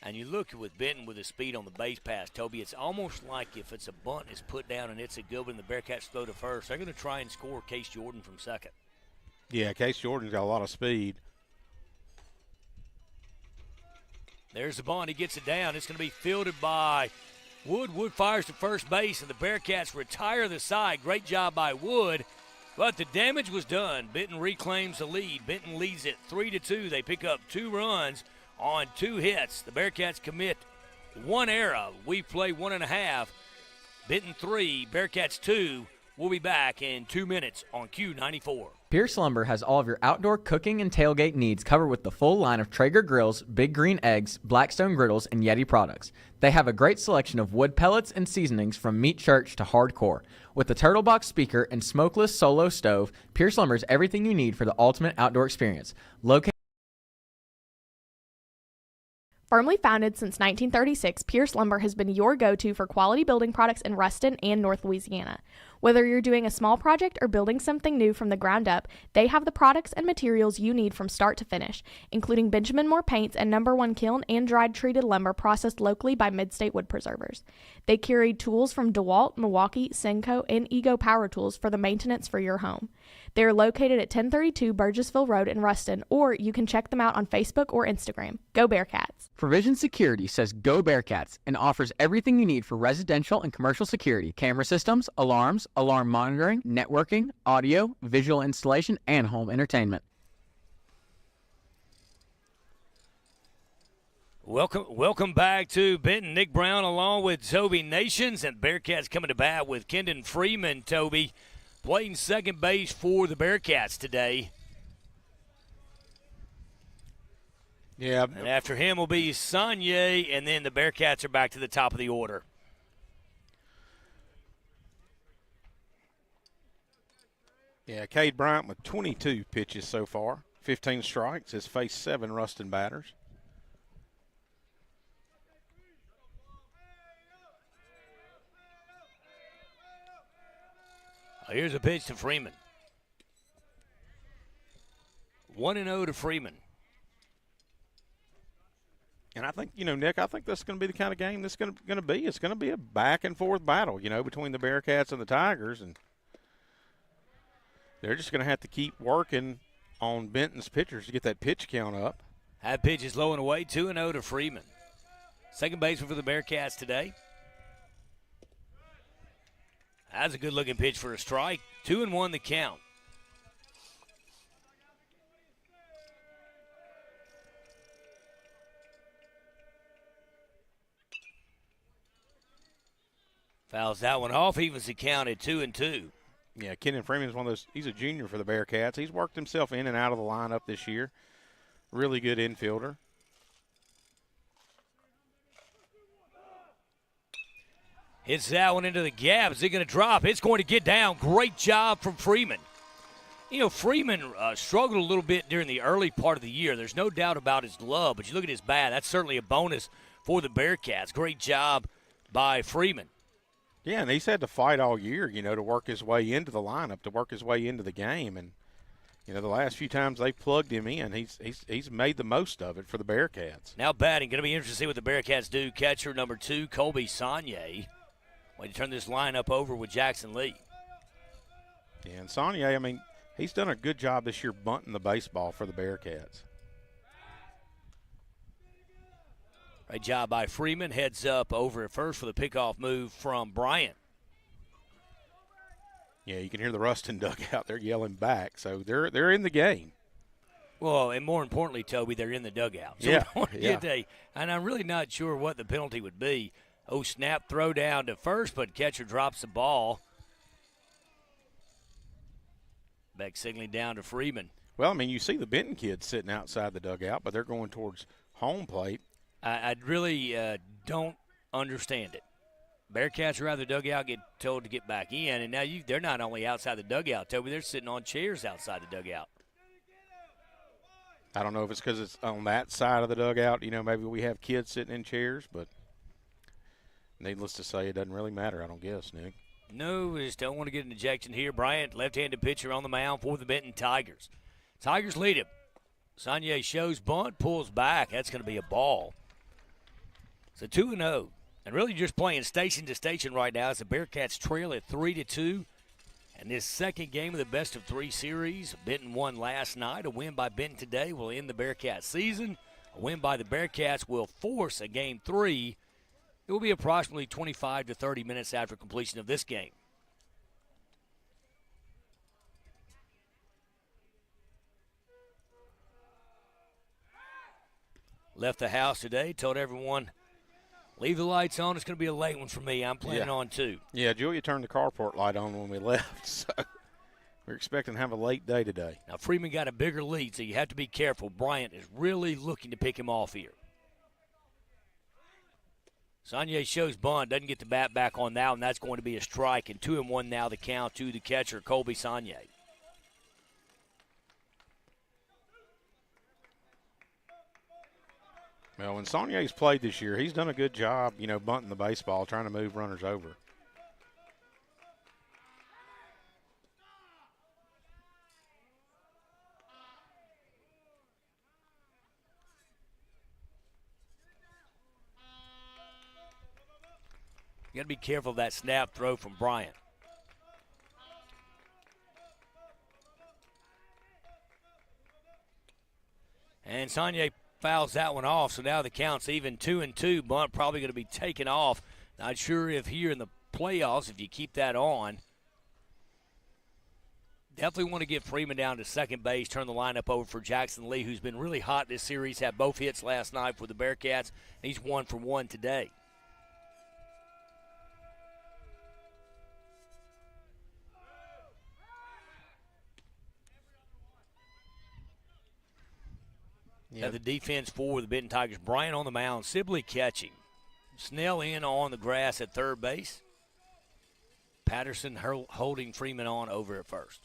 And you look with Benton with his speed on the base pass, Toby, it's almost like if it's a bunt, it's put down and it's a good one, the Bearcats throw to first. They're going to try and score Case Jordan from second. Yeah, Case Jordan's got a lot of speed. There's the bunt. He gets it down. It's going to be fielded by Wood. Wood fires to first base, and the Bearcats retire the side. Great job by Wood, but the damage was done. Benton reclaims the lead. Benton leads it 3-2. They pick up 2 runs on 2 hits. The Bearcats commit 1 error. We play 1.5. Benton 3, Bearcats 2. We'll be back in 2 minutes on Q94. Pierce Lumber has all of your outdoor cooking and tailgate needs covered with the full line of Traeger grills, Big Green eggs, Blackstone griddles, and Yeti products. They have a great selection of wood pellets and seasonings from meat church to hardcore. With the Turtle Box speaker and smokeless solo stove, Pierce Lumber is everything you need for the ultimate outdoor experience. Located Firmly founded since 1936, Pierce Lumber has been your go-to for quality building products in Ruston and North Louisiana. Whether you're doing a small project or building something new from the ground up, they have the products and materials you need from start to finish, including Benjamin Moore paints and #1 kiln and dried treated lumber processed locally by Mid-State Wood Preservers. They carry tools from DeWalt, Milwaukee, Senco, and Ego Power Tools for the maintenance for your home. They are located at 1032 Burgessville Road in Ruston, or you can check them out on Facebook or Instagram. Go Bearcats! Provision Security says Go Bearcats and offers everything you need for residential and commercial security, camera systems, alarms, alarm monitoring, networking, audio, visual installation, and home entertainment. Welcome back to Benton. Nick Brown along with Toby Nations, and Bearcats coming to bat with Kendon Freeman. Toby playing second base for the Bearcats today. Yeah. And after him will be Sonye, and then the Bearcats are back to the top of the order. Yeah, Cade Bryant with 22 pitches so far, 15 strikes, has faced 7 Ruston batters. Here's a pitch to Freeman. 1-0 to Freeman. And I think, Nick, I think that's going to be the kind of game this is going to be. It's going to be a back-and-forth battle, between the Bearcats and the Tigers. And they're just going to have to keep working on Benton's pitchers to get that pitch count up. That pitch is low and away, 2-0 to Freeman. Second baseman for the Bearcats today. That's a good-looking pitch for a strike. 2-1 the count. Fouls that one off, evens the count at 2-2. Yeah, Kendon Freeman's one of those. He's a junior for the Bearcats. He's worked himself in and out of the lineup this year. Really good infielder. Hits that one into the gap. Is it going to drop? It's going to get down. Great job from Freeman. Freeman struggled a little bit during the early part of the year. There's no doubt about his glove, but you look at his bat. That's certainly a bonus for the Bearcats. Great job by Freeman. Yeah, and he's had to fight all year, to work his way into the lineup, to work his way into the game. And, the last few times they've plugged him in, he's made the most of it for the Bearcats. Now batting. Going to be interesting to see what the Bearcats do. Catcher number 2, Colby Sonye. Way to turn this lineup over with Jackson Lee. Yeah, and Sonye, he's done a good job this year bunting the baseball for the Bearcats. Great job by Freeman. Heads up over at first for the pickoff move from Bryant. Yeah, you can hear the Ruston dugout. They're yelling back, so they're in the game. Well, and more importantly, Toby, they're in the dugout. So and I'm really not sure what the penalty would be. Oh, snap, throw down to first, but catcher drops the ball. Beck signaling down to Freeman. Well, you see the Benton kids sitting outside the dugout, but they're going towards home plate. I really don't understand it. Bearcats are out of the dugout, get told to get back in, and now they're not only outside the dugout, Toby, they're sitting on chairs outside the dugout. I don't know if it's because it's on that side of the dugout. Maybe we have kids sitting in chairs, but needless to say, it doesn't really matter, I don't guess, Nick. No, we just don't want to get an ejection here. Bryant, left-handed pitcher on the mound for the Benton Tigers. Tigers lead him. Sonye shows bunt, pulls back. That's going to be a ball. So 2-0. And really just playing station to station right now as the Bearcats trail at 3-2. And this second game of the best-of-3 series, Benton won last night. A win by Benton today will end the Bearcats season. A win by the Bearcats will force a Game 3. It will be approximately 25 to 30 minutes after completion of this game. Left the house today, told everyone, leave the lights on. It's going to be a late one for me. I'm planning on 2. Yeah, Julia turned the carport light on when we left, so we're expecting to have a late day today. Now, Freeman got a bigger lead, so you have to be careful. Bryant is really looking to pick him off here. Sonye shows bunt, doesn't get the bat back on that, and that's going to be a strike. And 2-1 now the count to the catcher, Colby Sonye. Well, when Saulnier's played this year, he's done a good job, bunting the baseball, trying to move runners over. You got to be careful of that snap throw from Bryant. And Saulnier fouls that one off, so now the count's even 2-2. Bunt probably going to be taken off. Not sure if here in the playoffs, if you keep that on. Definitely want to get Freeman down to second base, turn the lineup over for Jackson Lee, who's been really hot this series, had both hits last night for the Bearcats. He's 1 for 1 today. At the defense for the Benton Tigers, Bryant on the mound, Sibley catching. Snell in on the grass at third base. Patterson holding Freeman on over at first.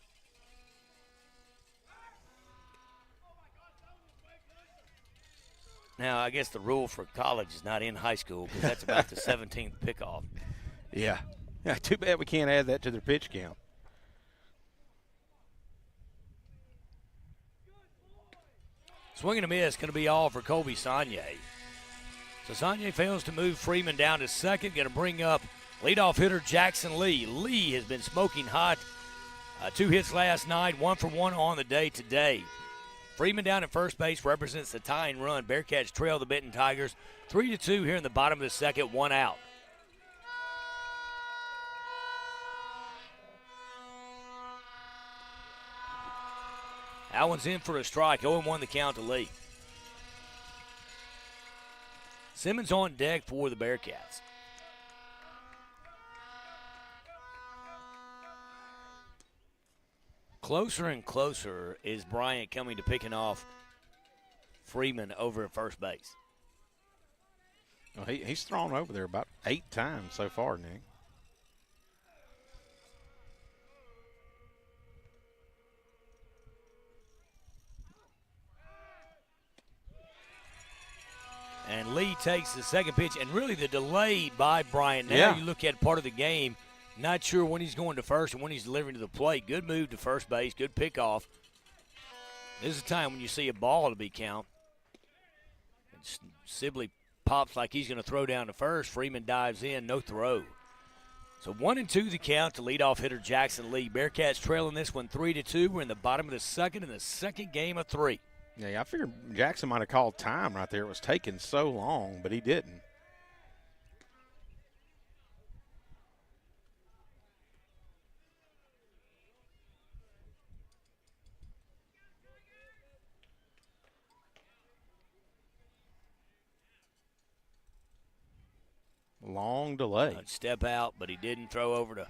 Now, I guess the rule for college is not in high school because that's about the 17th pickoff. Yeah. Too bad we can't add that to their pitch count. Swing and a miss, going to be all for Colby Saulnier. So Saulnier fails to move Freeman down to second. Going to bring up leadoff hitter Jackson Lee. Lee has been smoking hot. 2 hits last night, 1 for 1 on the day today. Freeman down at first base represents the tying run. Bearcats trail the Benton Tigers 3-2 here in the bottom of the second, 1 out. That one's in for a strike. 0-1 the count to Lee. Simmons on deck for the Bearcats. Closer and closer is Bryant coming to picking off Freeman over at first base. Well, he's thrown over there about 8 times so far, Nick. And Lee takes the second pitch, and really the delay by Bryant. Now you look at part of the game, not sure when he's going to first and when he's delivering to the plate. Good move to first base, good pickoff. This is a time when you see a ball to be count. Sibley pops like he's going to throw down to first. Freeman dives in, no throw. So 1-2 the count to leadoff hitter Jackson Lee. Bearcats trailing this one 3-2. We're in the bottom of the second in the second game of 3. Yeah, I figured Jackson might have called time right there. It was taking so long, but he didn't. Long delay. Step out, but he didn't throw over to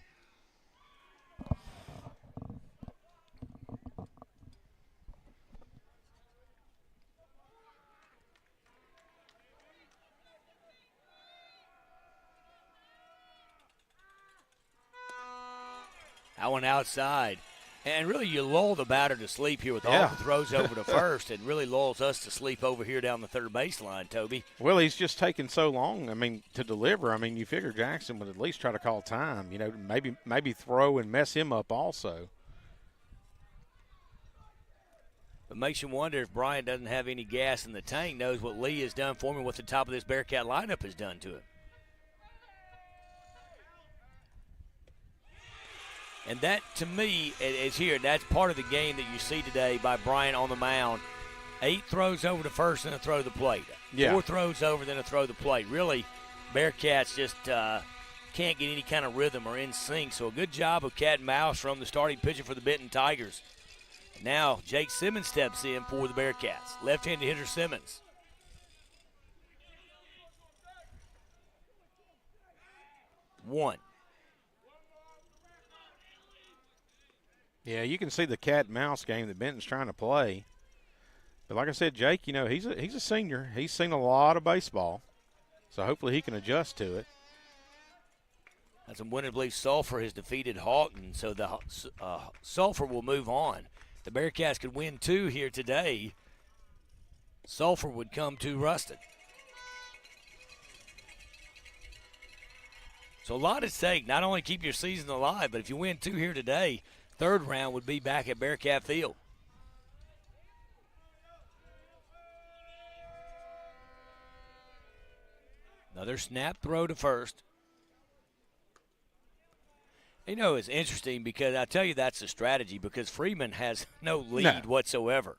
that one outside. And really, you lull the batter to sleep here with all the throws over to first, and really lulls us to sleep over here down the third baseline, Toby. Well, he's just taking so long, to deliver. You figure Jackson would at least try to call time, maybe throw and mess him up also. It makes you wonder if Bryant doesn't have any gas in the tank, knows what Lee has done for him, what the top of this Bearcat lineup has done to him. And that, to me, is here. That's part of the game that you see today by Bryant on the mound. 8 throws over to first and a throw to the plate. 4 throws over, then a throw to the plate. Really, Bearcats just can't get any kind of rhythm or in sync. So a good job of cat and mouse from the starting pitcher for the Benton Tigers. Now Jake Simmons steps in for the Bearcats. Left-handed hitter Simmons. One. Yeah, you can see the cat and mouse game that Benton's trying to play. But like I said, Jake, he's a senior. He's seen a lot of baseball. So hopefully he can adjust to it. That's a win and believe Sulphur has defeated Houghton, so the Sulphur will move on. The Bearcats could win 2 here today. Sulphur would come to Ruston. So a lot at stake. Not only keep your season alive, but if you win 2 here today, third round would be back at Bearcat Field. Another snap throw to first. You know, it's interesting because I tell you that's the strategy because Freeman has no lead whatsoever.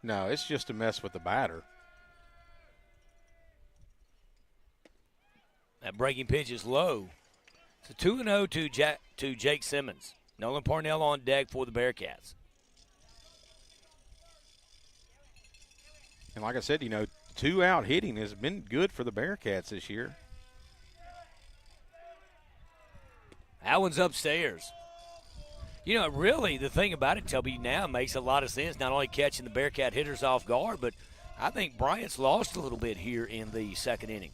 No, it's just to mess with the batter. That breaking pitch is low. It's a 2-0 to Jake Simmons. Nolan Parnell on deck for the Bearcats. And like I said, 2-out hitting has been good for the Bearcats this year. That one's upstairs. Really, the thing about it, Toby, now makes a lot of sense, not only catching the Bearcat hitters off guard, but I think Bryant's lost a little bit here in the second inning.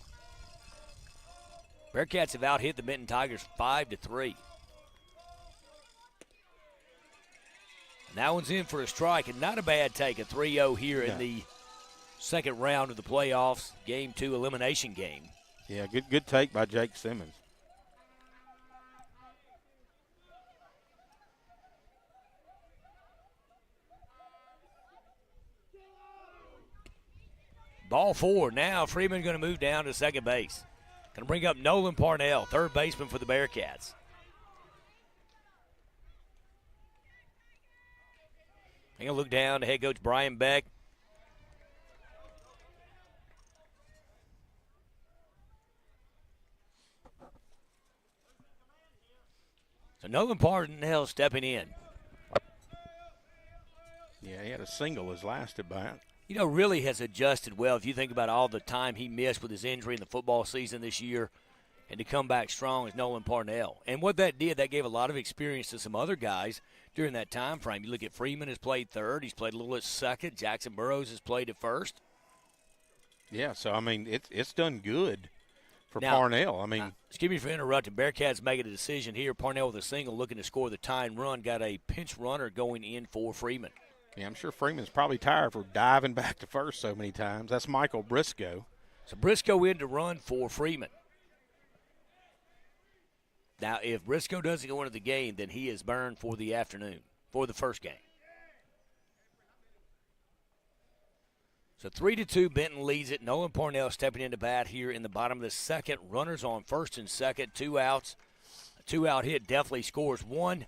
Bearcats have out-hit the Benton Tigers 5-3. And that one's in for a strike, and not a bad take, a 3-0 here in the second round of the playoffs, Game 2 elimination game. Yeah, good take by Jake Simmons. Ball 4. Now Freeman going to move down to second base. Going to bring up Nolan Parnell, third baseman for the Bearcats. Going to look down to head coach Brian Beck. So Nolan Parnell stepping in. Yeah, he had a single his last at bat. Really has adjusted well. If you think about all the time he missed with his injury in the football season this year, and to come back strong is Nolan Parnell. And what that did, that gave a lot of experience to some other guys during that time frame. You look at Freeman has played third. He's played a little at second. Jackson Burroughs has played at first. Yeah, so, it's done good for Parnell. Excuse me for interrupting. Bearcats making a decision here. Parnell with a single looking to score the tying run. Got a pinch runner going in for Freeman. Yeah, I'm sure Freeman's probably tired for diving back to first so many times. That's Michael Briscoe. So Briscoe in to run for Freeman. Now, if Briscoe doesn't go into the game, then he is burned for the afternoon, for the first game. So 3-2, Benton leads it. Nolan Parnell stepping into bat here in the bottom of the second. Runners on first and second, 2 outs. A 2-out hit definitely scores one.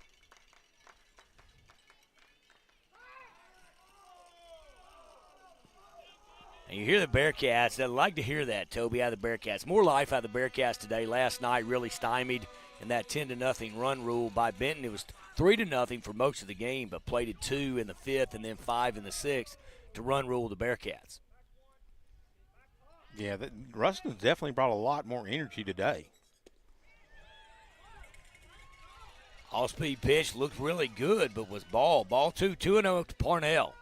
And you hear the Bearcats. I'd like to hear that, Toby, out of the Bearcats. More life out of the Bearcats today. Last night really stymied in that 10-0 run rule by Benton. It was 3-0 for most of the game, but played at 2 in the 5th and then 5 in the 6th to run rule the Bearcats. Yeah, Ruston's definitely brought a lot more energy today. All-speed pitch looked really good, but was ball. Ball 2, 2-0 to Parnell.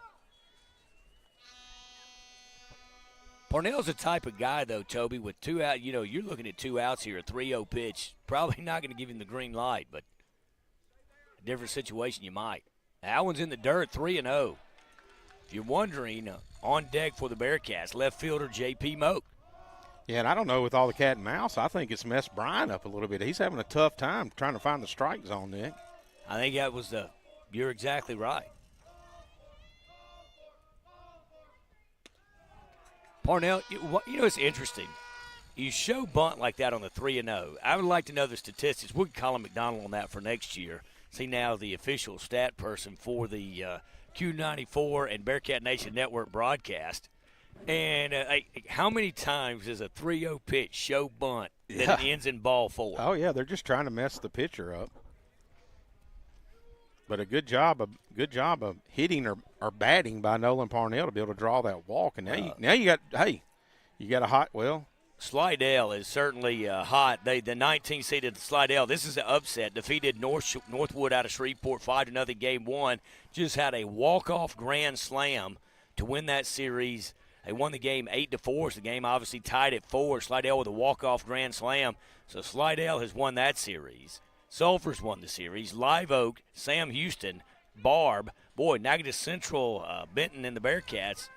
Parnell's the type of guy, though, Toby, with 2 out. You're looking at 2 outs here, a 3-0 pitch. Probably not going to give him the green light, but a different situation you might. That one's in the dirt, 3-0. If you're wondering, on deck for the Bearcats, left fielder J.P. Moak. Yeah, and I don't know, with all the cat and mouse, I think it's messed Brian up a little bit. He's having a tough time trying to find the strike zone, Nick. I think that was you're exactly right. Parnell, it's interesting. You show bunt like that on the 3-0. I would like to know the statistics. We can call McDonald on that for next year. See now the official stat person for the Q94 and Bearcat Nation Network broadcast. And how many times does a 3-0 pitch show bunt that it ends in ball 4? Oh, yeah, they're just trying to mess the pitcher up. But a good job of hitting or batting by Nolan Parnell to be able to draw that walk. And now you got a hot, Slidell is certainly hot. The 19-seeded Slidell, this is an upset. Defeated Northwood out of Shreveport 5-0 game 1. Just had a walk-off grand slam to win that series. They won the game 8-4. So the game obviously tied at 4. Slidell with a walk-off grand slam. So Slidell has won that series. Sulphur's won the series. Live Oak, Sam Houston, Barb. Boy, Natchitoches Central, Benton, and the Bearcats.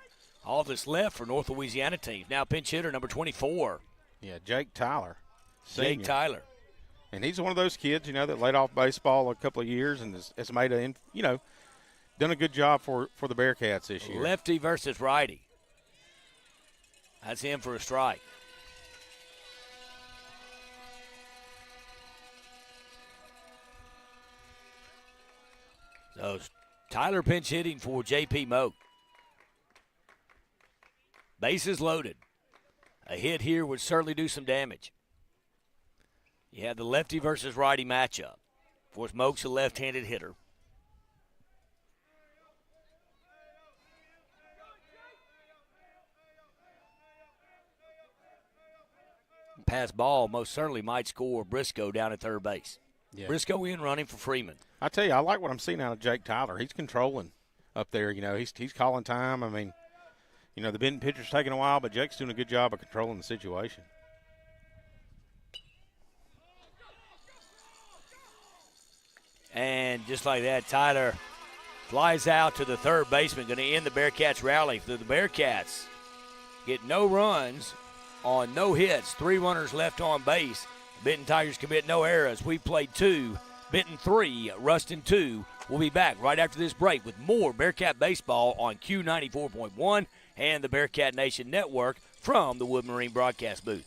All that's left for North Louisiana teams. Now pinch hitter number 24, Yeah, Jake Tyler. Jake Tyler. And he's one of those kids, that laid off baseball a couple of years and has made done a good job for the Bearcats this year. Lefty versus righty. That's him for a strike. So Tyler pinch hitting for J.P. Moak. Bases loaded. A hit here would certainly do some damage. You have the lefty versus righty matchup. Of course, Moak's a left-handed hitter. Pass ball most certainly might score Briscoe down at third base. Yeah. Briscoe in running for Freeman. I tell you, I like what I'm seeing out of Jake Tyler. He's controlling up there. He's calling time. I mean, the Benton pitcher's taking a while, but Jake's doing a good job of controlling the situation. And just like that, Tyler flies out to the third baseman, going to end the Bearcats' rally. The Bearcats get no runs on no hits, 3 runners left on base. Benton Tigers commit no errors. We played 2, Benton 3, Ruston 2. We'll be back right after this break with more Bearcat baseball on Q94.1 and the Bearcat Nation Network from the Wood Marine broadcast booth.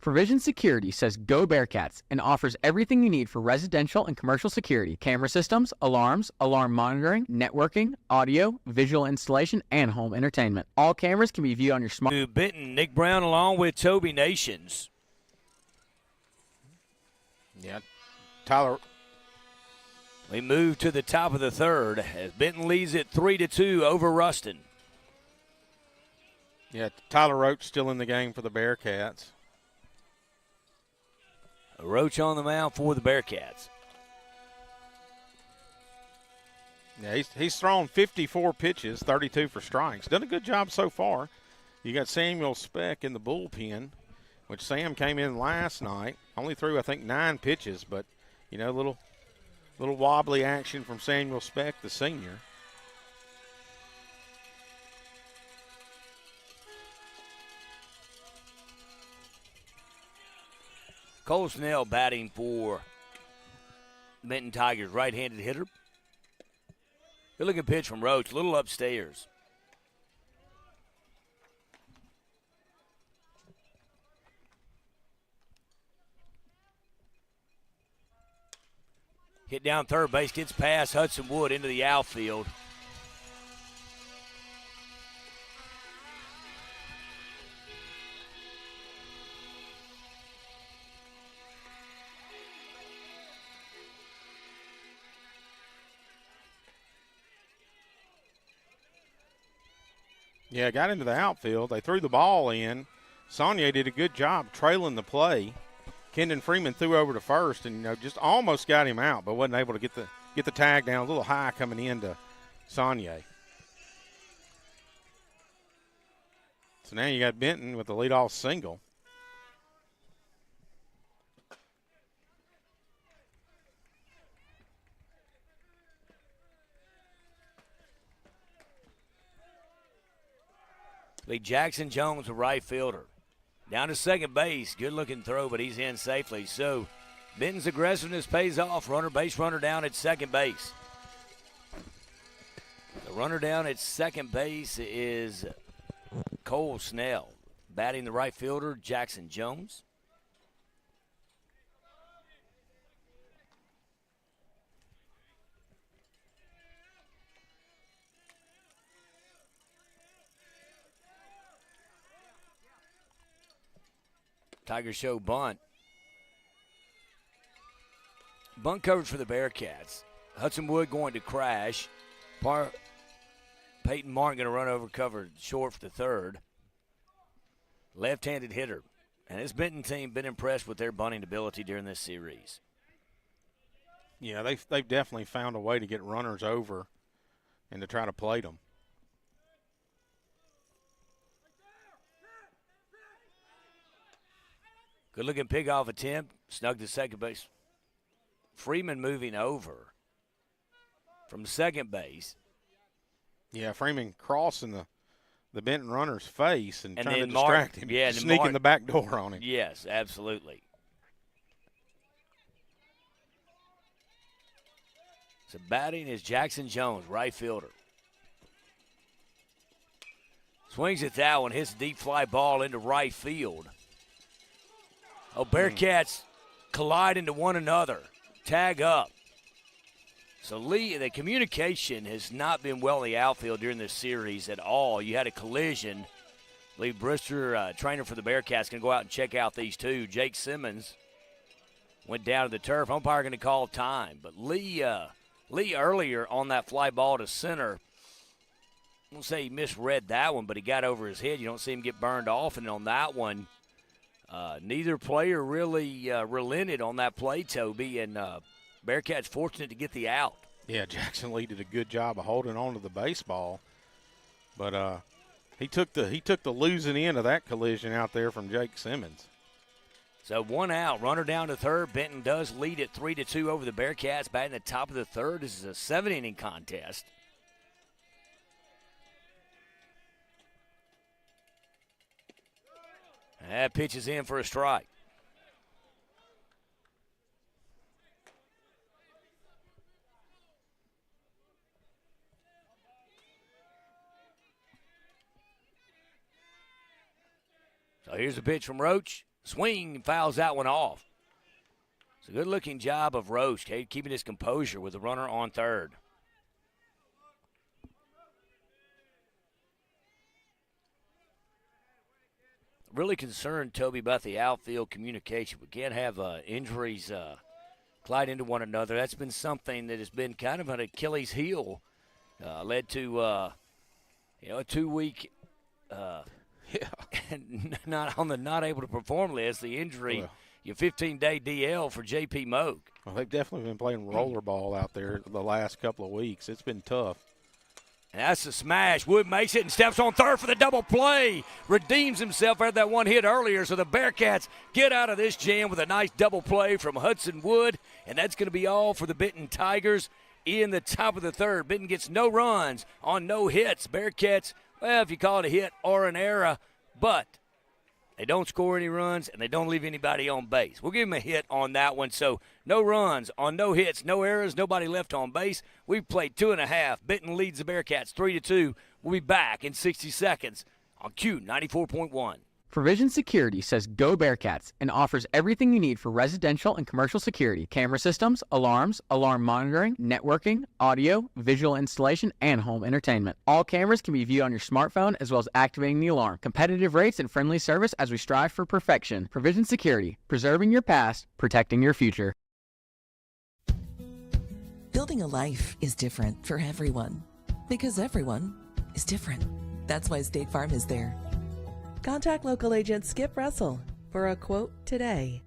Provision Security says go Bearcats and offers everything you need for residential and commercial security, camera systems, alarms, alarm monitoring, networking, audio, visual installation, and home entertainment. All cameras can be viewed on your smart. To Benton, Nick Brown along with Toby Nations. Yeah, Tyler. We move to the top of the third as Benton leads it 3-2 over Ruston. Yeah, Tyler Roach still in the game for the Bearcats. Roach on the mound for the Bearcats. Yeah, he's thrown 54 pitches, 32 for strikes. Done a good job so far. You got Samuel Speck in the bullpen, which Sam came in last night. Only threw, I think, 9 pitches, but, little wobbly action from Samuel Speck, the senior. Cole Snell batting for Benton Tigers, right-handed hitter. Good-looking pitch from Roach, a little upstairs. Hit down third base, gets past Hudson Wood into the outfield. Yeah, got into the outfield. They threw the ball in. Saunier did a good job trailing the play. Kendon Freeman threw over to first and, just almost got him out, but wasn't able to get the tag down. A little high coming into Saunier. So now you got Benton with the leadoff single. Lee Jackson Jones, a right fielder. Down to second base. Good-looking throw, but he's in safely. So Benton's aggressiveness pays off. Base runner down at second base. The runner down at second base is Cole Snell. Batting the right fielder, Jackson Jones. Tigers show bunt. Bunt coverage for the Bearcats. Hudson Wood going to crash. Peyton Martin going to run over cover short for the third. Left-handed hitter. And this Benton team been impressed with their bunting ability during this series. Yeah, they've definitely found a way to get runners over and to try to plate them. Good-looking pick-off attempt. Snug to second base. Freeman moving over from second base. Yeah, Freeman crossing the Benton runner's face and trying to then distract him. Yeah, sneaking the back door on him. Yes, absolutely. So batting is Jackson Jones, right fielder. Swings at that one, hits a deep fly ball into right field. Oh, Bearcats collide into one another. Tag up. So Lee, the communication has not been well in the outfield during this series at all. You had a collision. Lee Brister, trainer for the Bearcats, going to go out and check out these two. Jake Simmons went down to the turf. Umpire going to call time. But Lee earlier on that fly ball to center, I won't say he misread that one, but he got over his head. You don't see him get burned off. And on that one, neither player really relented on that play, Toby, and Bearcats fortunate to get the out. Yeah, Jackson Lee did a good job of holding on to the baseball, but he took the losing end of that collision out there from Jake Simmons. So one out, runner down to third. Benton does lead it 3-2 over the Bearcats. Batting at the top of the third. This is a 7-inning contest. That pitch is in for a strike. So here's a pitch from Roach. Swing, fouls that one off. It's a good-looking job of Roach, keeping his composure with the runner on third. Really concerned, Toby, about the outfield communication. We can't have injuries collide into one another. That's been something that has been kind of an Achilles heel. Led to a 2-week not able to perform list. The injury, your 15-day DL for J.P. Moak. Well, they've definitely been playing rollerball out there the last couple of weeks. It's been tough. And that's a smash. Wood makes it and steps on third for the double play. Redeems himself after that one hit earlier. So the Bearcats get out of this jam with a nice double play from Hudson Wood. And that's going to be all for the Benton Tigers in the top of the third. Benton gets no runs on no hits. Bearcats, well, if you call it a hit or an error, but they don't score any runs and they don't leave anybody on base. We'll give them a hit on that one. So no runs on no hits, no errors, nobody left on base. We've played 2.5. Benton leads the Bearcats 3-2. We'll be back in 60 seconds on Q94.1. Provision Security says go Bearcats and offers everything you need for residential and commercial security, camera systems, alarms, alarm monitoring, networking, audio, visual installation, and home entertainment. All cameras can be viewed on your smartphone as well as activating the alarm. Competitive rates and friendly service as we strive for perfection. Provision Security, preserving your past, protecting your future. Building a life is different for everyone because everyone is different. That's why State Farm is there. Contact local agent Skip Russell for a quote today.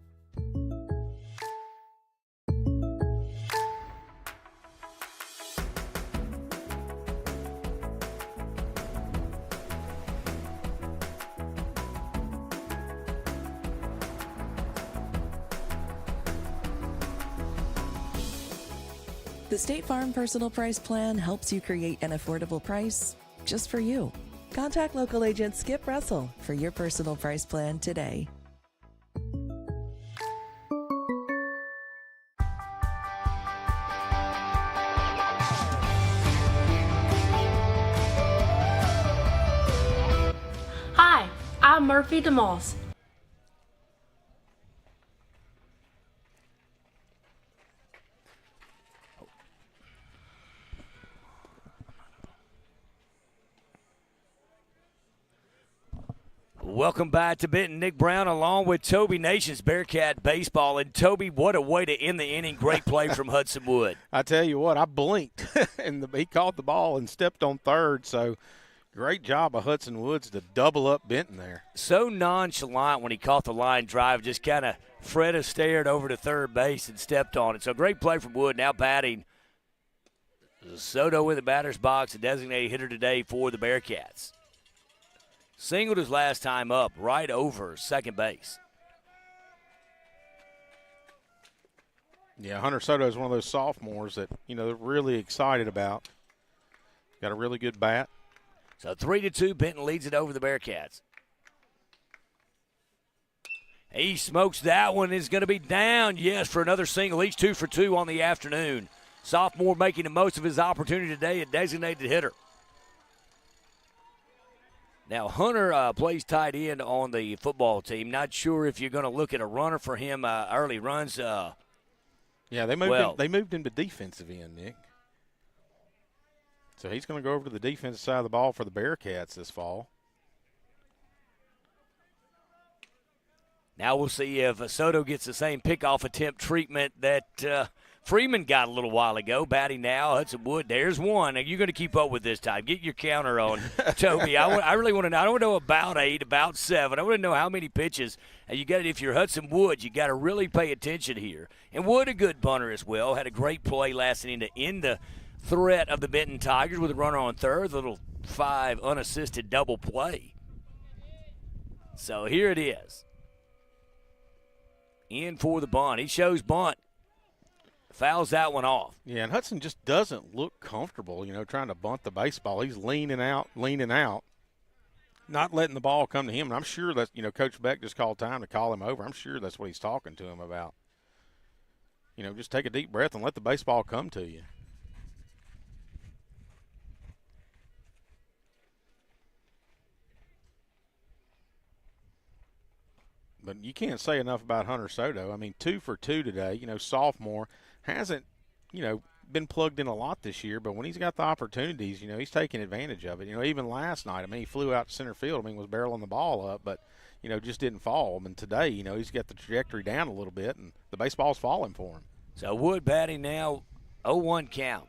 The State Farm Personal Price Plan helps you create an affordable price just for you. Contact local agent Skip Russell for your personal price plan today. Hi, I'm Murphy DeMoss. Welcome back to Benton. Nick Brown along with Toby Nations, Bearcat Baseball. And, Toby, what a way to end the inning. Great play from Hudson Wood. I tell you what, I blinked, and he caught the ball and stepped on third. So, great job of Hudson Woods to double up Benton there. So nonchalant when he caught the line drive, just kind of Fred stared over to third base and stepped on it. So, great play from Wood. Now batting. Soto in the batter's box, a designated hitter today for the Bearcats. Singled his last time up, right over second base. Yeah, Hunter Soto is one of those sophomores that, they're really excited about. Got a really good bat. So 3-2, Benton leads it over the Bearcats. He smokes that one. Is going to be down, yes, for another single. Each 2 for 2 on the afternoon. Sophomore making the most of his opportunity today, a designated hitter. Now, Hunter plays tight end on the football team. Not sure if you're going to look at a runner for him early runs. Yeah, they moved him to defensive end, Nick. So he's going to go over to the defensive side of the ball for the Bearcats this fall. Now we'll see if Soto gets the same pickoff attempt treatment that Freeman got a little while ago. Batting now, Hudson Wood. There's one. Now, you're going to keep up with this time. Get your counter on, Toby. I really want to know. I don't want to know about 8, about 7. I want to know how many pitches. And you got, if you're Hudson Wood, you got to really pay attention here. And Wood, a good bunter as well. Had a great play last inning to end the threat of the Benton Tigers with a runner on third. The little 5 unassisted double play. So here it is. In for the bunt. He shows bunt. Fouls that one off. Yeah, and Hudson just doesn't look comfortable, trying to bunt the baseball. He's leaning out, not letting the ball come to him. And I'm sure that, Coach Beck just called time to call him over. I'm sure that's what he's talking to him about. Just take a deep breath and let the baseball come to you. But you can't say enough about Hunter Soto. I mean, 2 for 2 today. Sophomore hasn't, been plugged in a lot this year, but when he's got the opportunities, he's taking advantage of it. Even last night, he flew out to center field. Was barreling the ball up, but, just didn't fall. And today, he's got the trajectory down a little bit, and the baseball's falling for him. So Wood batting now, 0-1 count.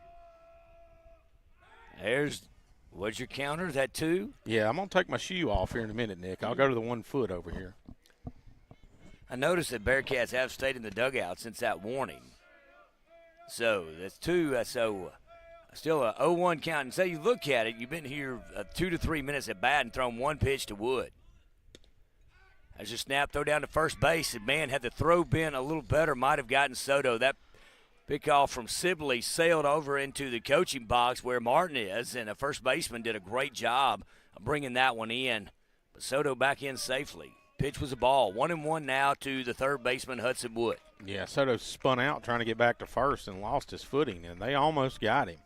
What's your counter? Is that 2? Yeah, I'm going to take my shoe off here in a minute, Nick. I'll go to the 1 foot over here. I noticed that Bearcats have stayed in the dugout since that warning. So that's 2. Still a 0-1 count. And say you look at it, you've been here 2 to 3 minutes at bat and thrown 1 pitch to Wood. As a snap, throw down to first base. And, man, had the throw been a little better, might have gotten Soto. That pickoff from Sibley sailed over into the coaching box where Martin is, and a first baseman did a great job of bringing that one in. But Soto back in safely. Pitch was a ball. 1-1 now to the third baseman, Hudson Wood. Yeah, Soto spun out trying to get back to first and lost his footing, and they almost got him.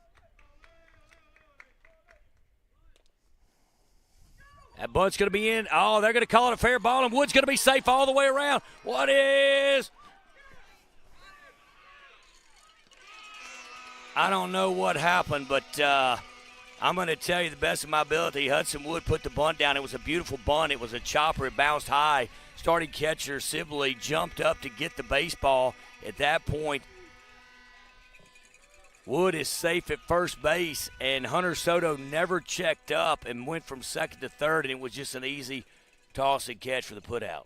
That bunt's going to be in. Oh, they're going to call it a fair ball, and Wood's going to be safe all the way around. What is? I don't know what happened, but I'm going to tell you the best of my ability. Hudson Wood put the bunt down. It was a beautiful bunt. It was a chopper. It bounced high. Starting catcher Sibley jumped up to get the baseball. At that point, Wood is safe at first base, and Hunter Soto never checked up and went from second to third, and it was just an easy toss and catch for the putout.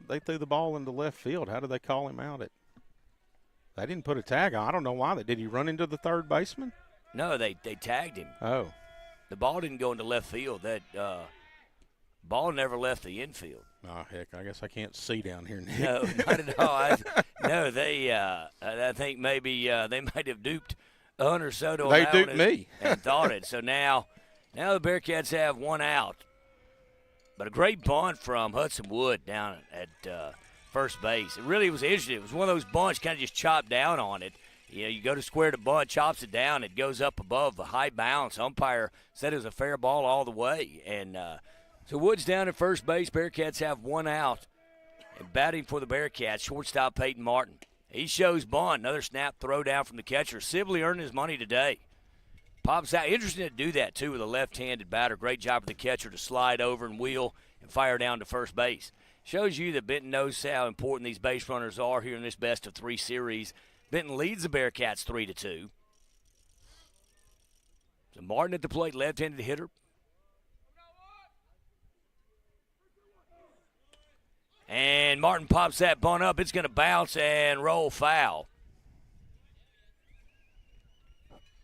They threw the ball into left field. How did they call him out? They didn't put a tag on. I don't know why. Did he run into the third baseman? No, they tagged him. Oh. The ball didn't go into left field. That ball never left the infield. Oh, heck, I guess I can't see down here, Nick. No, not at all. I think maybe they might have duped Hunter Soto. They duped me. And thought it. So now the Bearcats have 1 out. But a great bunt from Hudson Wood down at first base. It really was interesting. It was one of those bunts kind of just chopped down on it. You go to square the bunt, chops it down, it goes up above the high bounce. Umpire said it was a fair ball all the way. And so Wood's down at first base. Bearcats have 1 out. And batting for the Bearcats, shortstop Peyton Martin. He shows bunt. Another snap throw down from the catcher. Sibley earned his money today. Pops out. Interesting to do that, too, with a left-handed batter. Great job of the catcher to slide over and wheel and fire down to first base. Shows you that Benton knows how important these base runners are here in this best-of-3 series. Benton leads the Bearcats 3-2. So Martin at the plate, left-handed hitter. And Martin pops that bunt up. It's going to bounce and roll foul.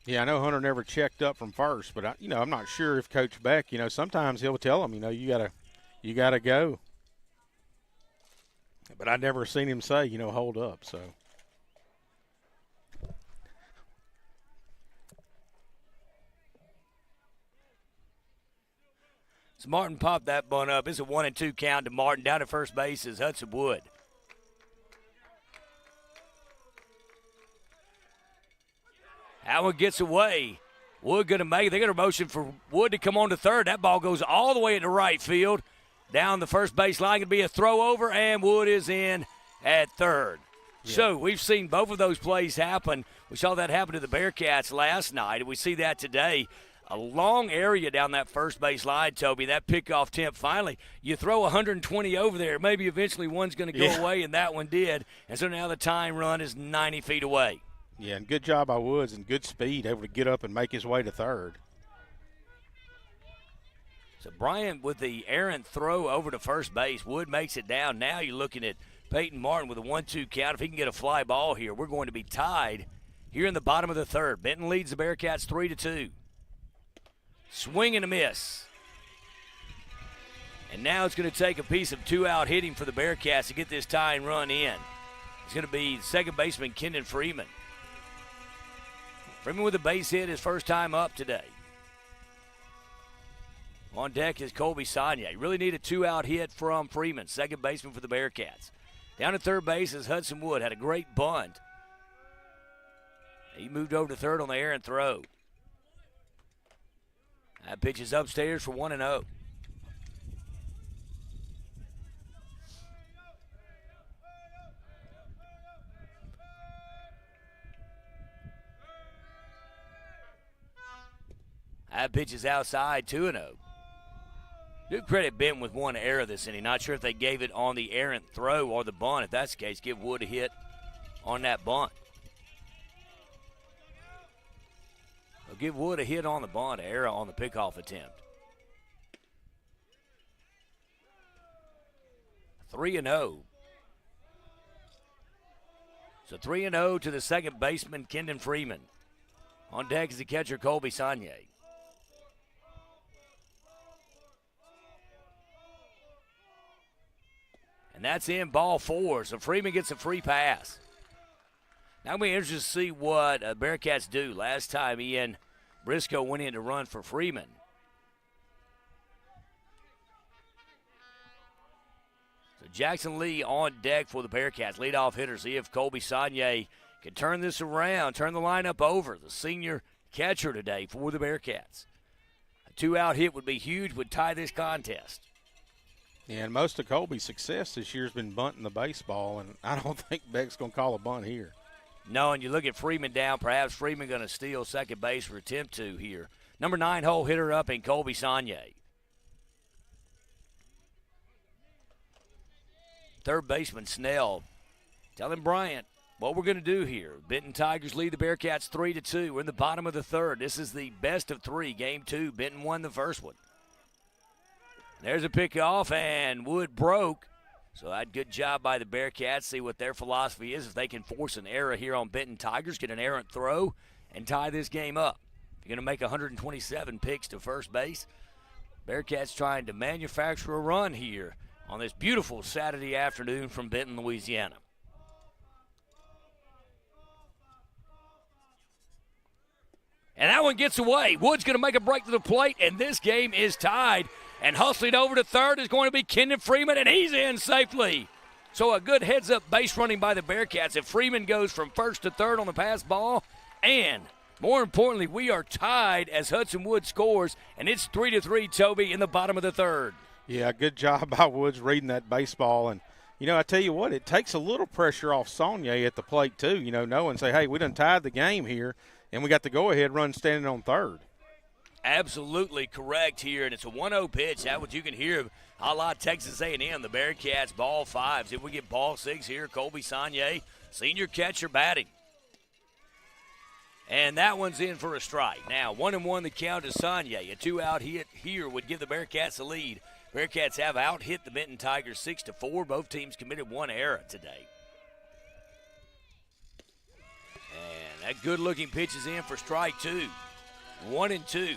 Yeah, I know Hunter never checked up from first, but I'm not sure if Coach Beck, sometimes he'll tell him, you gotta go. But I never seen him say, hold up. So. So Martin popped that bunt up. It's a 1-2 count to Martin. Down at first base is Hudson Wood. That one gets away. Wood going to make it. They're going to motion for Wood to come on to third. That ball goes all the way into right field. Down the first base line. Going to be a throw over, and Wood is in at third. Yeah. So we've seen both of those plays happen. We saw that happen to the Bearcats last night, and we see that today. A long area down that first base line, Toby. That pickoff attempt, finally, you throw 120 over there. Maybe eventually one's going to go away, and that one did. And so now the tying run is 90 feet away. Yeah, and good job by Woods and good speed, able to get up and make his way to third. So Bryant with the errant throw over to first base. Wood makes it down. Now you're looking at Peyton Martin with a 1-2 count. If he can get a fly ball here, we're going to be tied here in the bottom of the third. Benton leads the Bearcats 3-2. Swing and a miss. And now it's going to take a piece of two-out hitting for the Bearcats to get this tying run in. It's going to be second baseman Kendon Freeman. Freeman with a base hit his first time up today. On deck is Colby Sagne. Really need a two-out hit from Freeman, second baseman for the Bearcats. Down at third base is Hudson Wood. Had a great bunt. He moved over to third on the errant throw. That pitch is upstairs for 1-0. That pitch is outside, 2-0. Do credit Benton with one error this inning. Not sure if they gave it on the errant throw or the bunt. If that's the case, give Wood a hit on that bunt. They'll give Wood a hit on the bunt, error on the pickoff attempt. 3-0. So 3-0 to the second baseman, Kendon Freeman. On deck is the catcher, Colby Sagne. And that's in ball four, so Freeman gets a free pass. Now I'm interested to see what Bearcats do. Last time Ian Briscoe went in to run for Freeman. So Jackson Lee on deck for the Bearcats. Leadoff hitter. See if Colby Sagne can turn this around, turn the lineup over. The senior catcher today for the Bearcats. A two-out hit would be huge, would tie this contest. Yeah, and most of Colby's success this year has been bunting the baseball, and I don't think Beck's going to call a bunt here. No, and you look at Freeman down. Perhaps Freeman going to steal second base or attempt to here. Number 9 hole hitter up in Colby Sagne. Third baseman Snell telling Bryant what we're going to do here. Benton Tigers lead the Bearcats 3-2. We're in the bottom of the third. This is the best of three. Game 2, Benton won the first one. There's a pickoff, and Wood broke. So that good job by the Bearcats. See what their philosophy is. If they can force an error here on Benton Tigers, get an errant throw, and tie this game up. If you're going to make 127 picks to first base, Bearcats trying to manufacture a run here on this beautiful Saturday afternoon from Benton, Louisiana. And that one gets away. Wood's going to make a break to the plate, and this game is tied. And hustling over to third is going to be Kendon Freeman, and he's in safely. So a good heads-up base running by the Bearcats if Freeman goes from first to third on the pass ball. And more importantly, we are tied as Hudson Wood scores, and it's 3-3, Toby, in the bottom of the third. Yeah, good job by Woods reading that baseball. And, I tell you what, it takes a little pressure off Sagne at the plate, too, knowing, say, hey, we done tied the game here. and we got the go-ahead run standing on third. Absolutely correct here, and it's a 1-0 pitch. That's what you can hear a la Texas A&M. The Bearcats ball 5. If we get ball 6 here, Colby Saunier, senior catcher, batting. And that one's in for a strike. Now, 1-1 the count to Saunier. A 2-out hit here would give the Bearcats the lead. Bearcats have out-hit the Benton Tigers 6-4. Both teams committed 1 error today. And that good-looking pitch is in for strike 2. 1-2.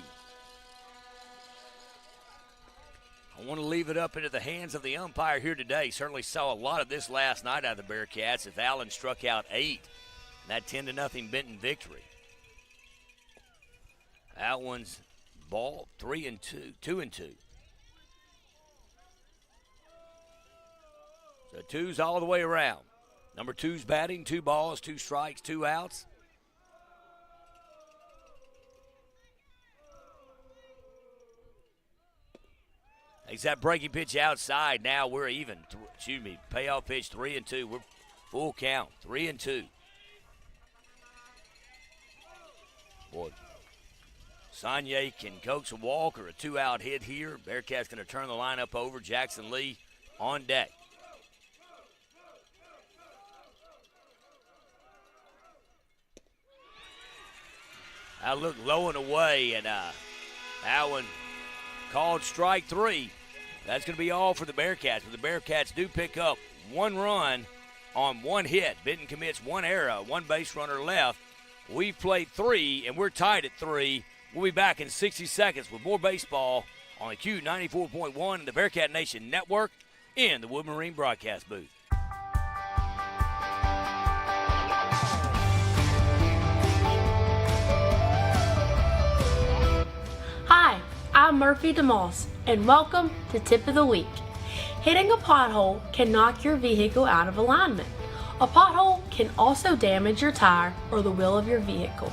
I want to leave it up into the hands of the umpire here today. Certainly saw a lot of this last night out of the Bearcats as Allen struck out 8. And that 10-0 Benton victory. That one's ball 3-2, 2-2. So 2's all the way around. Number 2's batting, 2 balls, 2 strikes, 2 outs. Takes that breaking pitch outside. Now we're even. Payoff pitch 3-2. We're full count, 3-2. Boy, Saunier can coax a walk or a 2-out hit here. Bearcats going to turn the lineup over. Jackson Lee on deck. I look low and away, and that one called strike 3. That's going to be all for the Bearcats. But the Bearcats do pick up 1 run on 1 hit. Benton commits 1 error, 1 base runner left. We've played 3, and we're tied at 3. We'll be back in 60 seconds with more baseball on the Q94.1 and the Bearcat Nation Network in the Wood Marine broadcast booth. Hi, I'm Murphy DeMoss, and welcome to Tip of the Week. Hitting a pothole can knock your vehicle out of alignment. A pothole can also damage your tire or the wheel of your vehicle.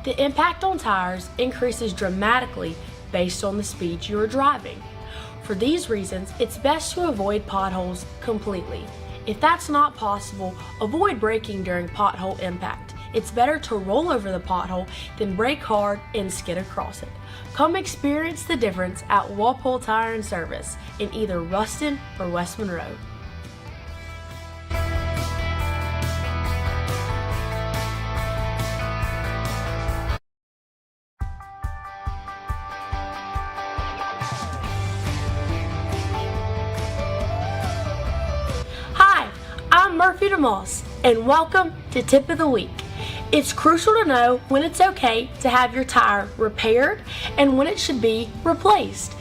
The impact on tires increases dramatically based on the speed you are driving. For these reasons, it's best to avoid potholes completely. If that's not possible, avoid braking during pothole impact. It's better to roll over the pothole than brake hard and skid across it. Come experience the difference at Walpole Tire and Service in either Ruston or West Monroe. Hi, I'm Murphy DeMoss, and welcome to Tip of the Week. It's crucial to know when it's okay to have your tire repaired and when it should be replaced.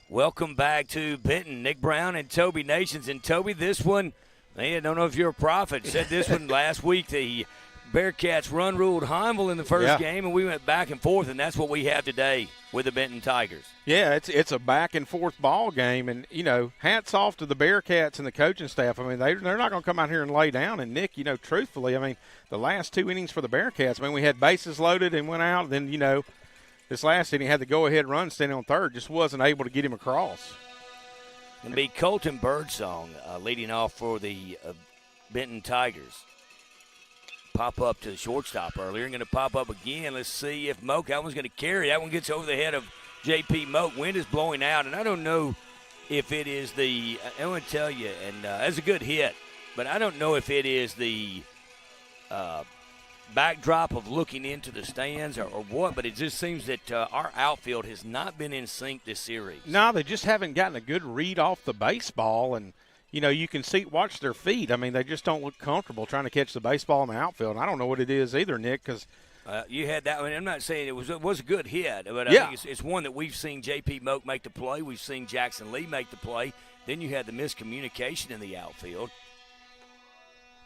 Welcome back to Benton. Nick Brown and Toby Nations. And Toby, this one, man, I don't know if you're a prophet, said this one last week. The Bearcats run ruled Hineville in the first game, and we went back and forth, and that's what we have today with the Benton Tigers. Yeah, it's a back-and-forth ball game, and, you know, hats off to the Bearcats and the coaching staff. I mean, they're not going to come out here and lay down. And, Nick, you know, truthfully, I mean, the last 2 innings for the Bearcats, I mean, we had bases loaded and went out. Then, you know, this last inning had the go-ahead run standing on third, just wasn't able to get him across. Going to be Colton Birdsong leading off for the Benton Tigers. Pop up to the shortstop earlier. Going to pop up again. Let's see if Moak, that one's going to carry. That one gets over the head of J.P. Moak. Wind is blowing out, and I don't know if it is the – I want to tell you, and that's a good hit, but I don't know if it is the backdrop of looking into the stands or what, but it just seems that our outfield has not been in sync this series. No, they just haven't gotten a good read off the baseball, and – you know, you can watch their feet. I mean, they just don't look comfortable trying to catch the baseball in the outfield. And I don't know what it is either, Nick, because you had that. I mean, I'm not saying it was a good hit, but I think it's one that we've seen J.P. Moak make the play. We've seen Jackson Lee make the play. Then you had the miscommunication in the outfield.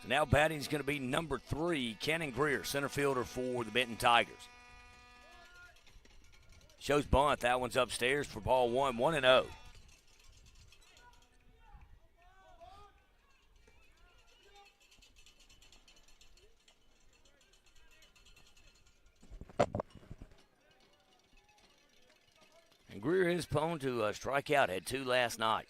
So now batting is going to be number 3, Cannon Greer, center fielder for the Benton Tigers. Shows bunt. That one's upstairs for ball 1, 1-0. And Greer is prone to strike out. Had 2 last night.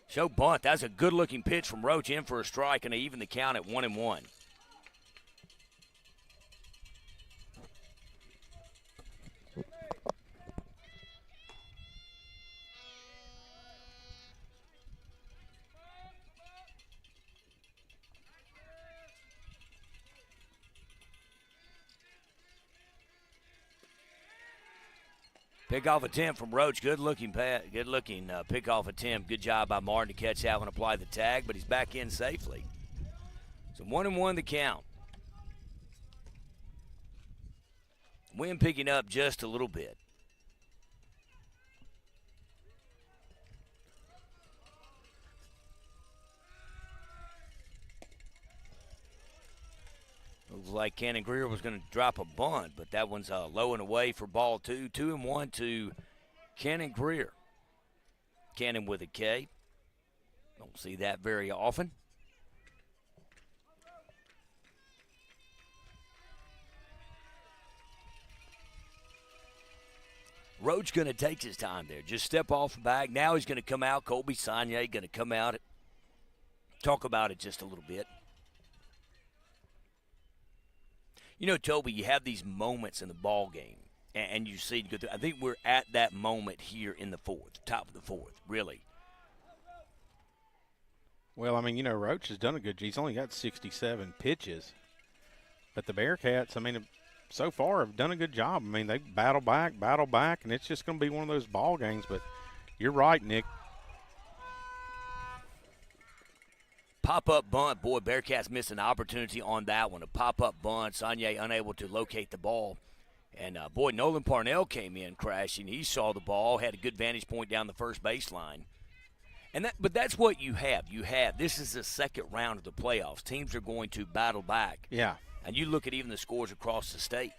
Show bunt. That's a good-looking pitch from Roach in for a strike, and they even the count at 1-1. Pick-off attempt from Roach. Good-looking pick-off attempt. Good job by Martin to catch that one, apply the tag, but he's back in safely. So 1-1 the count. Wind picking up just a little bit. Looks like Cannon Greer was going to drop a bunt, but that one's low and away for ball 2. 2-1 to Cannon Greer. Cannon with a K. Don't see that very often. Roach going to take his time there. Just step off the bag. Now he's going to come out. Colby Sagne going to come out. Talk about it just a little bit. You know, Toby, you have these moments in the ball game, and you see it go through. I think we're at that moment here in the fourth, top of the fourth, really. Well, I mean, you know, Roach has done a good job. He's only got 67 pitches. But the Bearcats, I mean, so far have done a good job. I mean, they battle back, and it's just going to be one of those ball games. But you're right, Nick. Pop-up bunt. Boy, Bearcats missed an opportunity on that one. A pop-up bunt. Sagne unable to locate the ball. And, boy, Nolan Parnell came in crashing. He saw the ball, had a good vantage point down the first baseline. But that's what you have. This is the second round of the playoffs. Teams are going to battle back. Yeah. And you look at even the scores across the state.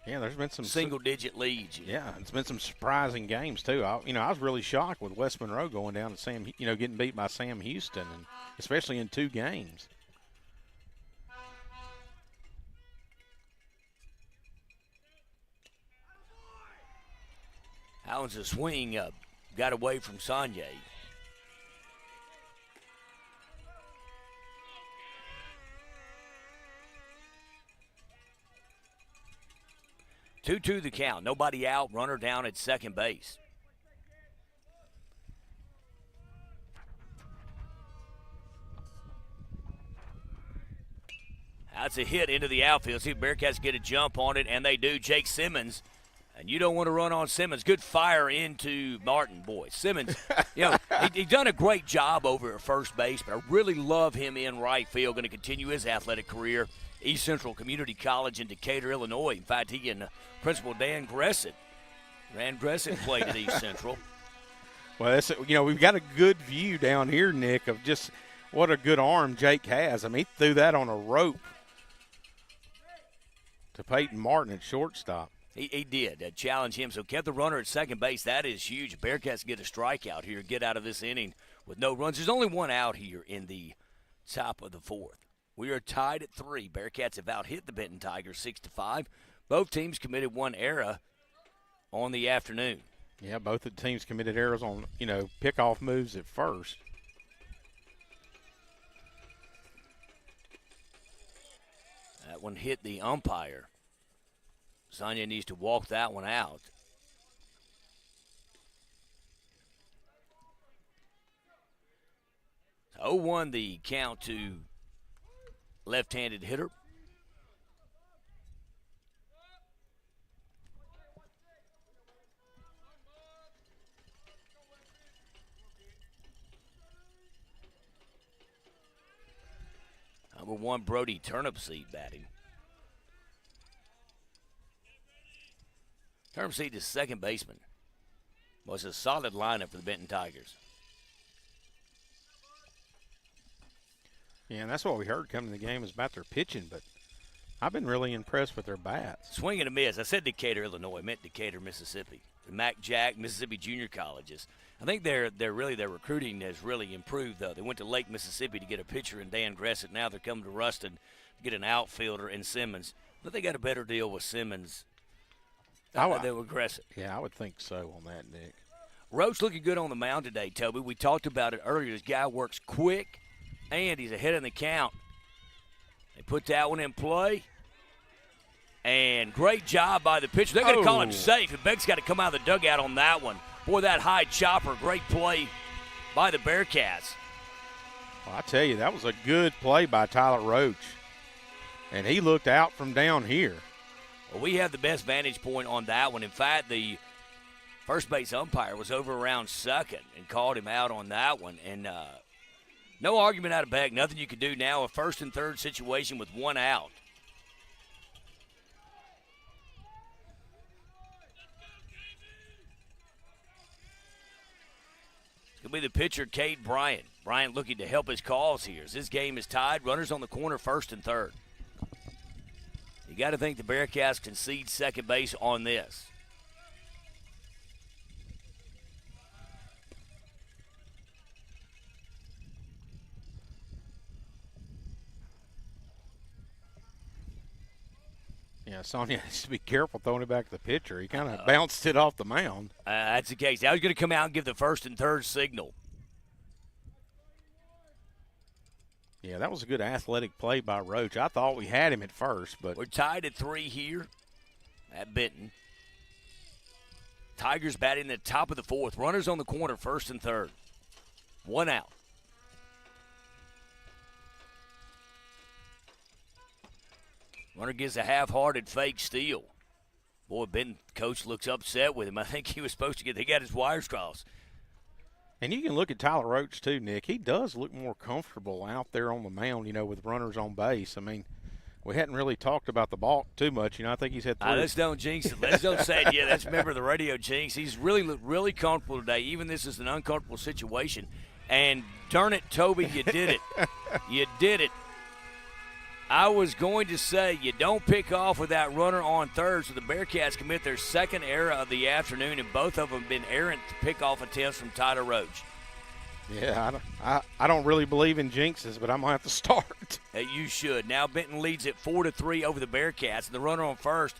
Yeah, there's been some single-digit leads. Yeah, it's been some surprising games too. I was really shocked with West Monroe going down to getting beat by Sam Houston, and especially in 2 games. Allen's a swing got away from Sagne. Two the count. Nobody out. Runner down at second base. That's a hit into the outfield. See if Bearcats get a jump on it, and they do. Jake Simmons. And you don't want to run on Simmons. Good fire into Martin, boy. Simmons, he's done a great job over at first base, but I really love him in right field. Going to continue his athletic career. East Central Community College in Decatur, Illinois. In fact, he and Principal Dan Gressett. Dan Gressett played at East Central. Well, we've got a good view down here, Nick, of just what a good arm Jake has. I mean, he threw that on a rope to Peyton Martin at shortstop. He did challenge him, so kept the runner at second base. That is huge. Bearcats get a strikeout here, get out of this inning with no runs. There's only one out here in the top of the fourth. We are tied at 3. Bearcats have out-hit the Benton Tigers 6-5. Both teams committed one error on the afternoon. Yeah, both the teams committed errors on, pick-off moves at first. That one hit the umpire. Sagne needs to walk that one out. So 0-1 the count to left-handed hitter. Number 1, Brody Turnipseed batting. Turnipseed is second baseman. Was a solid lineup for the Benton Tigers. Yeah, and that's what we heard coming to the game is about their pitching, but I've been really impressed with their bats. Swing and a miss. I said Decatur, Illinois. I meant Decatur, Mississippi. The Mac Jack, Mississippi Junior Colleges. I think their recruiting has really improved, though. They went to Lake, Mississippi to get a pitcher in Dan Gressett. Now they're coming to Ruston to get an outfielder in Simmons. But they got a better deal with Simmons than with Gressett. Yeah, I would think so on that, Nick. Roach looking good on the mound today, Toby. We talked about it earlier. This guy works quick, and he's ahead in the count. They put that one in play. And great job by the pitcher. They're going to call him safe, and Beck's got to come out of the dugout on that one. Boy, that high chopper, great play by the Bearcats. Well, I tell you, that was a good play by Tyler Roach. And he looked out from down here. Well, we have the best vantage point on that one. In fact, the first base umpire was over around second and called him out on that one. And no argument out of Beck. Nothing you can do now. A first and third situation with one out. It'll be the pitcher, Cade Bryant. Bryant looking to help his cause here as this game is tied. Runners on the corner, first and third. You got to think the Bearcats concede second base on this. Yeah, Sonia has to be careful throwing it back to the pitcher. He kind of bounced it off the mound. That's the case. I was going to come out and give the first and third signal. Yeah, that was a good athletic play by Roach. I thought we had him at first, but we're tied at 3 here at Benton. Tigers batting the top of the fourth. Runners on the corner, first and third. One out. Runner gives a half-hearted fake steal. Boy, Benton coach looks upset with him. I think he was supposed to they got his wires crossed. And you can look at Tyler Roach too, Nick. He does look more comfortable out there on the mound, with runners on base. I mean, we hadn't really talked about the balk too much. I think he's had 3. Let's don't jinx it. Let's don't say it. Yeah, that's a member of the radio jinx. He's really looked really comfortable today. Even this is an uncomfortable situation. And darn it, Toby, you did it. You did it. I was going to say you don't pick off with that runner on third, so the Bearcats commit their second error of the afternoon, and both of them have been errant pickoff attempts from Tyler Roach. Yeah, I don't really believe in jinxes, but I'm going to have to start. You should. Now Benton leads it 4-3 over the Bearcats, and the runner on first,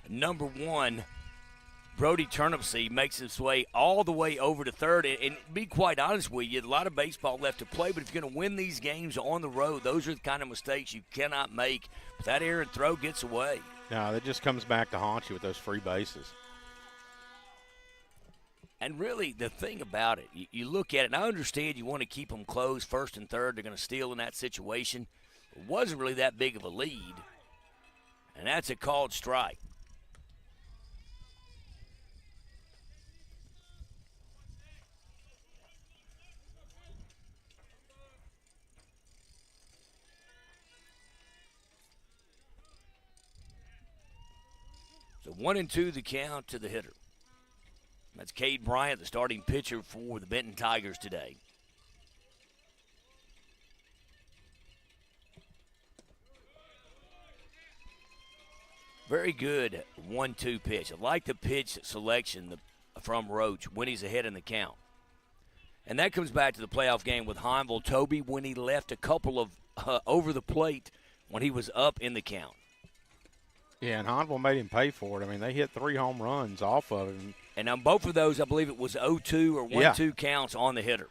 number 1, Brody Turnipseed, makes his way all the way over to third. And be quite honest with you, a lot of baseball left to play, but if you're going to win these games on the road, those are the kind of mistakes you cannot make. If that errant throw gets away. No, that just comes back to haunt you with those free bases. And really, the thing about it, you look at it, and I understand you want to keep them close, first and third. They're going to steal in that situation. It wasn't really that big of a lead, and that's a called strike. So 1-2 the count to the hitter. That's Cade Bryant, the starting pitcher for the Benton Tigers today. Very good 1-2 pitch. I like the pitch selection from Roach when he's ahead in the count. And that comes back to the playoff game with Hineville. Toby, when he left a couple of over the plate when he was up in the count. Yeah, and Hineville made him pay for it. I mean, they hit 3 home runs off of him. And on both of those, I believe it was 0-2 or 1-2 counts on the hitter.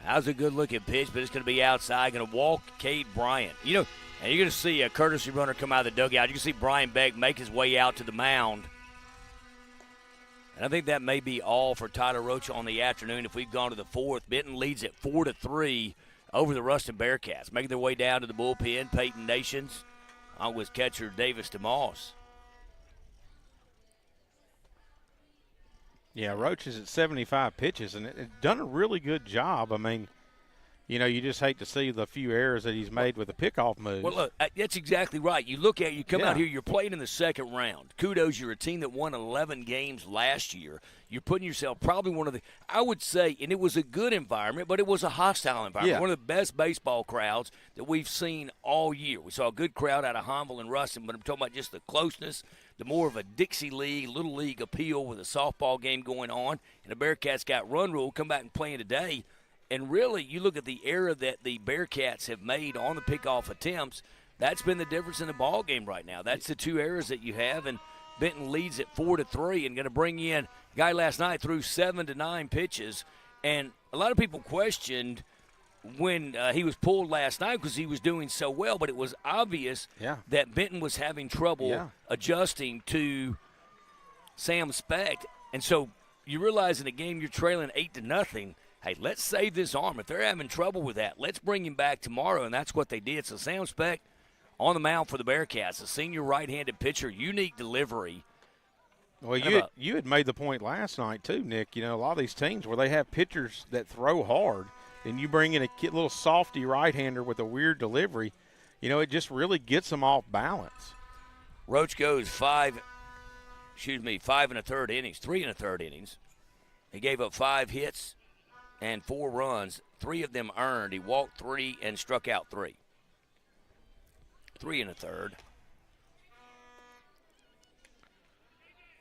That was a good-looking pitch, but it's going to be outside. Going to walk Cade Bryant. And you're going to see a courtesy runner come out of the dugout. You can see Brian Beck make his way out to the mound. And I think that may be all for Tyler Roach on the afternoon. If we've gone to the fourth, Benton leads at 4-3 over the Ruston Bearcats. Making their way down to the bullpen, Peyton Nations with catcher Davis DeMoss. Yeah, Roach is at 75 pitches, and it's done a really good job. I mean, you just hate to see the few errors that he's made with the pickoff moves. Well, look, that's exactly right. You look at you come Yeah. out here, you're playing in the second round. Kudos, you're a team that won 11 games last year. You're putting yourself probably one of the, I would say, and it was a good environment, but it was a hostile environment. Yeah. One of the best baseball crowds that we've seen all year. We saw a good crowd out of Honville and Ruston, but I'm talking about just the closeness, the more of a Dixie League, Little League appeal with a softball game going on, and the Bearcats got run rule, come back and playing today. And really, you look at the error that the Bearcats have made on the pickoff attempts, that's been the difference in the ball game right now. That's the two errors that you have, and Benton leads at 4-3 and going to bring in a guy last night threw 7 to 9 pitches. And a lot of people questioned when he was pulled last night because he was doing so well, but it was obvious that Benton was having trouble adjusting to Sam Specht. And so you realize in a game you're trailing 8 to nothing. Hey, let's save this arm. If they're having trouble with that, let's bring him back tomorrow, and that's what they did. So Sam Specht on the mound for the Bearcats, a senior right-handed pitcher, unique delivery. Well, you had made the point last night too, Nick. A lot of these teams where they have pitchers that throw hard, and you bring in a little softy right-hander with a weird delivery, it just really gets them off balance. Roach goes 5 1/3 innings, 3 1/3 innings. He gave up 5 hits and 4 runs, 3 of them earned. He walked 3 and struck out 3. 3 1/3.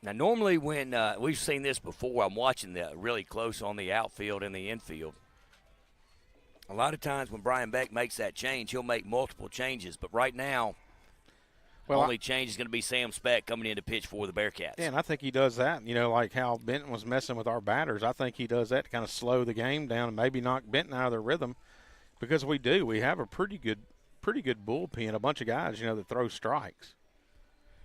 Now, normally when we've seen this before, I'm watching that really close on the outfield and the infield. A lot of times when Brian Beck makes that change, he'll make multiple changes. But right now, only change is going to be Sam Specht coming in to pitch for the Bearcats. Yeah, and I think he does that. Like how Benton was messing with our batters. I think he does that to kind of slow the game down and maybe knock Benton out of their rhythm, because we do. We have a pretty good bullpen, a bunch of guys, that throw strikes.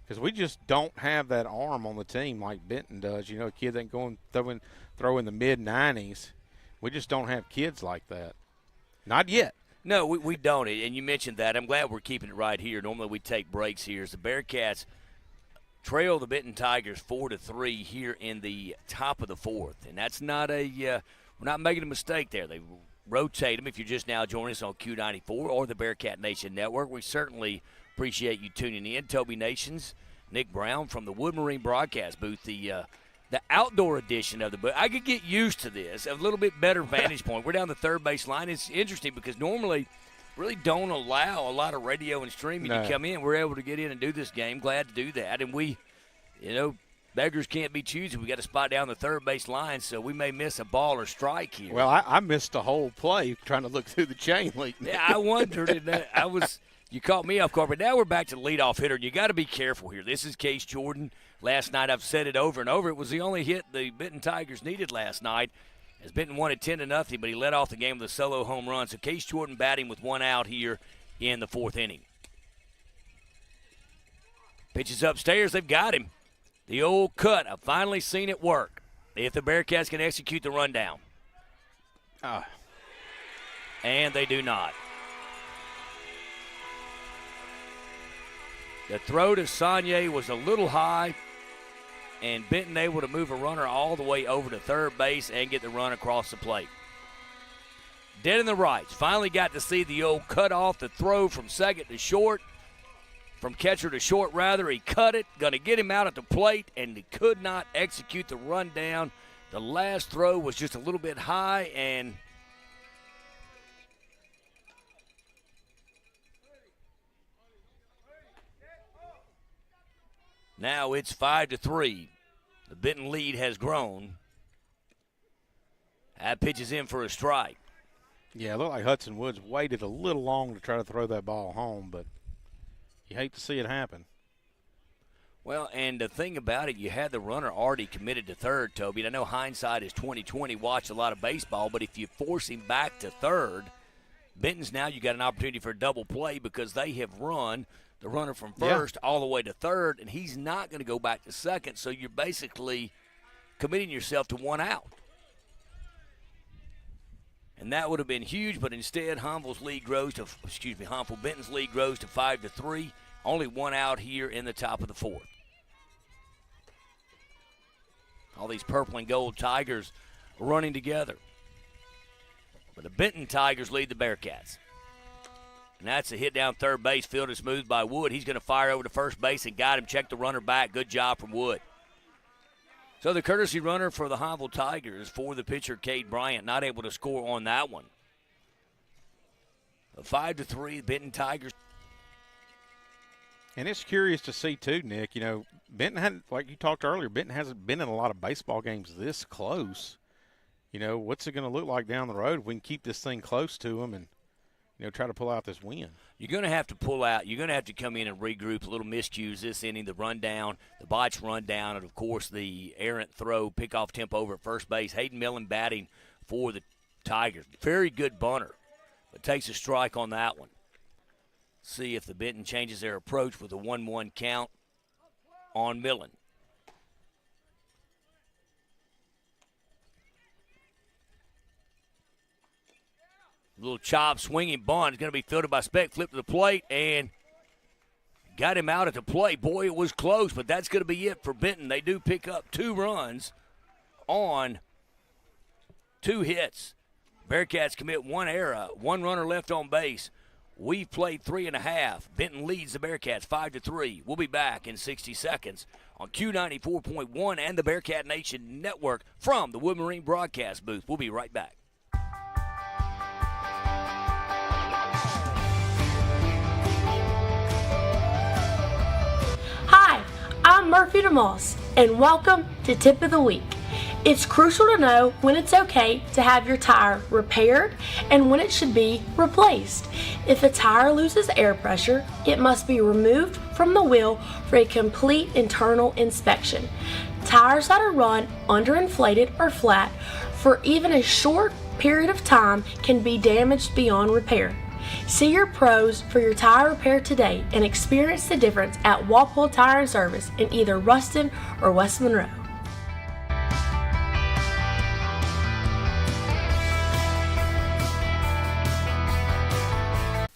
Because we just don't have that arm on the team like Benton does. A kid that can go and throw in the mid-90s. We just don't have kids like that. Not yet. No, we don't, and you mentioned that. I'm glad we're keeping it right here. Normally we take breaks here. As the Bearcats trail the Benton Tigers 4-3 here in the top of the 4th, and that's not we're not making a mistake there. They rotate them if you're just now joining us on Q94 or the Bearcat Nation Network. We certainly appreciate you tuning in. Toby Nations, Nick Brown from the Wood Marine broadcast booth, the outdoor edition of the book. I could get used to this, a little bit better vantage point. We're down the third base line. It's interesting because normally really don't allow a lot of radio and streaming to come in. We're able to get in and do this game. Glad to do that. And we, beggars can't be choosy. We got a spot down the third base line, so we may miss a ball or strike here. Well, I missed a whole play trying to look through the chain link. Yeah, I wondered. And you caught me off guard. But now we're back to the leadoff hitter, and you got to be careful here. This is Case Jordan. Last night, I've said it over and over. It was the only hit the Benton Tigers needed last night, as Benton won it 10-0, but he led off the game with a solo home run. So Case Jordan batting with 1 out here in the 4th inning. Pitches upstairs. They've got him. The old cut. I've finally seen it work. If the Bearcats can execute the rundown. And they do not. The throw to Saunier was a little high, and Benton able to move a runner all the way over to third base and get the run across the plate. Dead in the rights. Finally got to see the old cut off the throw from second to short. From catcher to short, rather. He cut it, going to get him out at the plate, and he could not execute the run down. The last throw was just a little bit high, and now it's 5-3. The Benton lead has grown. That pitch is in for a strike. Yeah, it looked like Hudson Woods waited a little long to try to throw that ball home, but you hate to see it happen. Well, and the thing about it, you had the runner already committed to third, Toby. And I know hindsight is 20/20. Watch a lot of baseball, but if you force him back to third, Benton's now you got an opportunity for a double play because they have run the runner from first all the way to third, and he's not going to go back to second. So you're basically committing yourself to 1 out. And that would have been huge, but instead Benton's lead grows to 5-3. Only 1 out here in the top of the 4th. All these purple and gold Tigers running together. But the Benton Tigers lead the Bearcats. And that's a hit down third base. Fielded smooth by Wood. He's going to fire over to first base and got him. Check the runner back. Good job from Wood. So the courtesy runner for the Highville Tigers for the pitcher, Cade Bryant, not able to score on that one. A 5-3 Benton Tigers. And it's curious to see, too, Nick. You know, Benton hadn't, like you talked earlier, Benton hasn't been in a lot of baseball games this close. You know, what's it going to look like down the road if we can keep this thing close to them and, you know, try to pull out this win? You're going to have to pull out. You're going to have to come in and regroup. A little miscues this inning, the rundown, the botch rundown, and, of course, the errant throw, pickoff tempo over at first base. Hayden Millen batting for the Tigers. Very good bunter, but takes a strike on that one. See if the Benton changes their approach with a 1-1 count on Millen. Little chop, swinging bunt is going to be fielded by Speck. Flip to the plate and got him out at the plate. Boy, it was close, but that's going to be it for Benton. They do pick up 2 runs on 2 hits. Bearcats commit 1 error, 1 runner left on base. We've played 3.5. Benton leads the Bearcats 5-3. We'll be back in 60 seconds on Q94.1 and the Bearcat Nation Network from the Wood Marine broadcast booth. We'll be right back. Hi, I'm Murphy DeMoss, and welcome to Tip of the Week. It's crucial to know when it's okay to have your tire repaired and when it should be replaced. If a tire loses air pressure, it must be removed from the wheel for a complete internal inspection. Tires that are run underinflated or flat for even a short period of time can be damaged beyond repair. See your pros for your tire repair today and experience the difference at Walpole Tire and Service in either Ruston or West Monroe.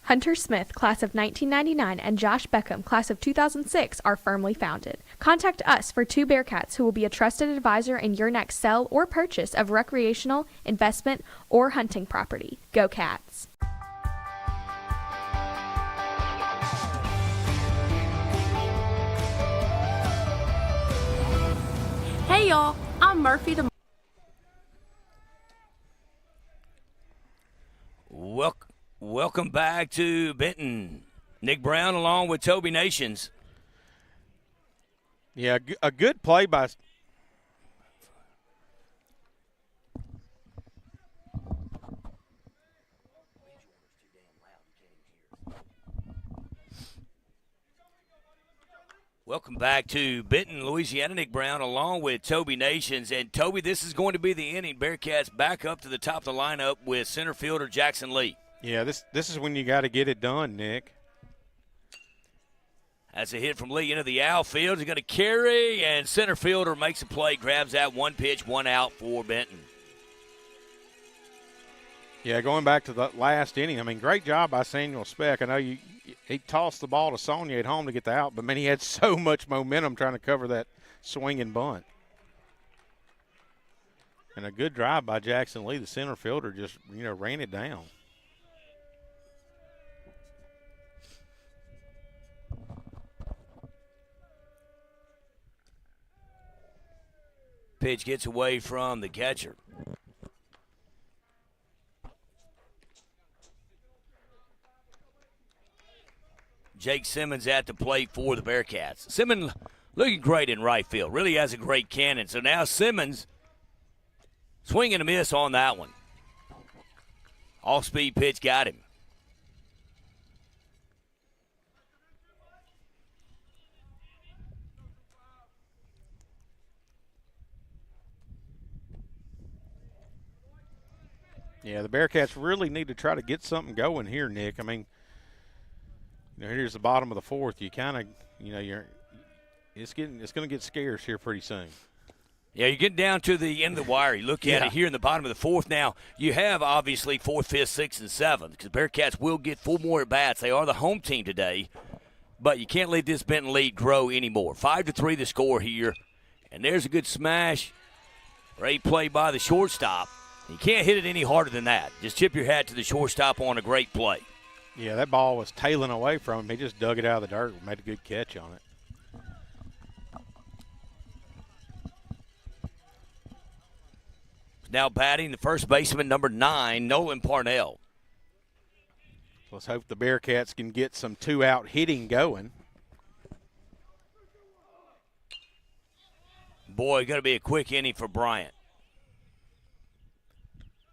Hunter Smith, class of 1999, and Josh Beckham, class of 2006, are firmly founded. Contact us for 2 Bearcats who will be a trusted advisor in your next sell or purchase of recreational, investment, or hunting property. Go Cats! Hey y'all, I'm Murphy DeMoss. Welcome back to Benton. Nick Brown along with Toby Nations. Yeah, a good play by – Welcome back to Benton, Louisiana. Nick Brown along with Toby Nations. And, Toby, this is going to be the inning. Bearcats back up to the top of the lineup with center fielder Jackson Lee. Yeah, this is when you got to get it done, Nick. That's a hit from Lee into the outfield. He's going to carry, and center fielder makes a play, grabs that 1 pitch, 1 out for Benton. Yeah, going back to the last inning, I mean, great job by Samuel Speck. I know he tossed the ball to Sonia at home to get the out, but, man, he had so much momentum trying to cover that swinging bunt. And a good drive by Jackson Lee. The center fielder just, ran it down. Pitch gets away from the catcher. Jake Simmons at the plate for the Bearcats. Simmons looking great in right field. Really has a great cannon. So now Simmons swing and a miss on that one. Off-speed pitch got him. Yeah, the Bearcats really need to try to get something going here, Nick. I mean, here's the bottom of the fourth. You kind of, it's going to get scarce here pretty soon. Yeah, you're getting down to the end of the wire. You look at it here in the bottom of the fourth. Now, you have obviously 4th, 5th, 6th, and 7th because Bearcats will get 4 more at-bats. They are the home team today, but you can't let this Benton lead grow anymore. 5-3 the score here, and there's a good smash. Great play by the shortstop. You can't hit it any harder than that. Just tip your hat to the shortstop on a great play. Yeah, that ball was tailing away from him. He just dug it out of the dirt and made a good catch on it. Now batting the first baseman, number 9, Nolan Parnell. Let's hope the Bearcats can get some two-out hitting going. Boy, going to be a quick inning for Bryant.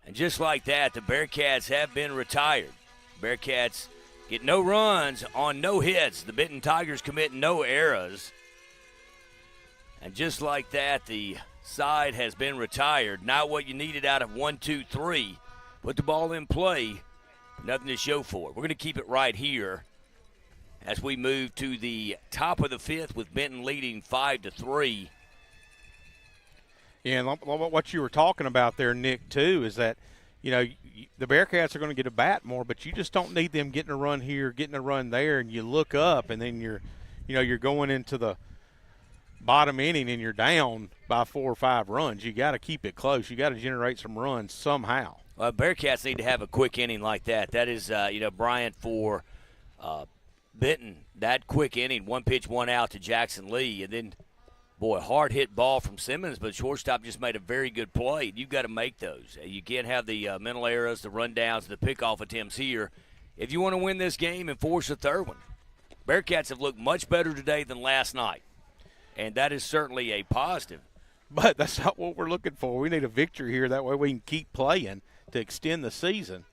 And just like that, the Bearcats have been retired. Bearcats get no runs on no hits. The Benton Tigers commit no errors. And just like that, the side has been retired. Not what you needed out of 1, 2, 3. Put the ball in play. Nothing to show for it. We're going to keep it right here as we move to the top of the 5th with Benton leading 5-3. Yeah, and what you were talking about there, Nick, too, is that, you know, the Bearcats are going to get a bat more, but you just don't need them getting a run here, getting a run there, and you look up, and then you're going into the bottom inning and you're down by 4 or 5 runs. You got to keep it close. You got to generate some runs somehow. Well, Bearcats need to have a quick inning like that. That is, Bryant for Benton. That quick inning, 1 pitch, 1 out to Jackson Lee, and then. Boy, hard hit ball from Simmons, but shortstop just made a very good play. You've got to make those. You can't have the mental errors, the rundowns, the pickoff attempts here if you want to win this game and force a third one. Bearcats have looked much better today than last night, and that is certainly a positive. But that's not what we're looking for. We need a victory here. That way we can keep playing to extend the season.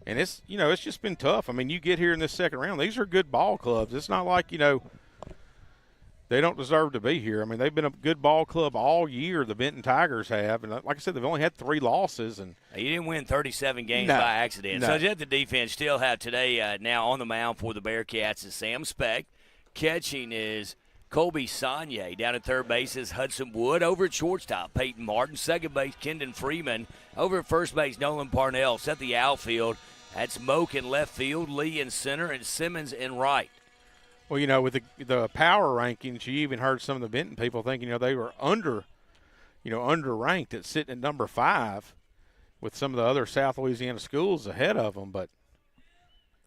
And it's just been tough. I mean, you get here in this second round, these are good ball clubs. It's not like, they don't deserve to be here. I mean, they've been a good ball club all year, the Benton Tigers have. And like I said, they've only had 3 losses. And you didn't win 37 games by accident. No. So just the defense still have today now on the mound for the Bearcats is Sam Speck. Catching is Colby Sagne. Down at third base is Hudson Wood. Over at shortstop, Peyton Martin. Second base, Kendon Freeman. Over at first base, Nolan Parnell. Set the outfield. That's Moak in left field, Lee in center, and Simmons in right. Well, with the power rankings, you even heard some of the Benton people thinking, they were underranked at sitting at number 5 with some of the other South Louisiana schools ahead of them. But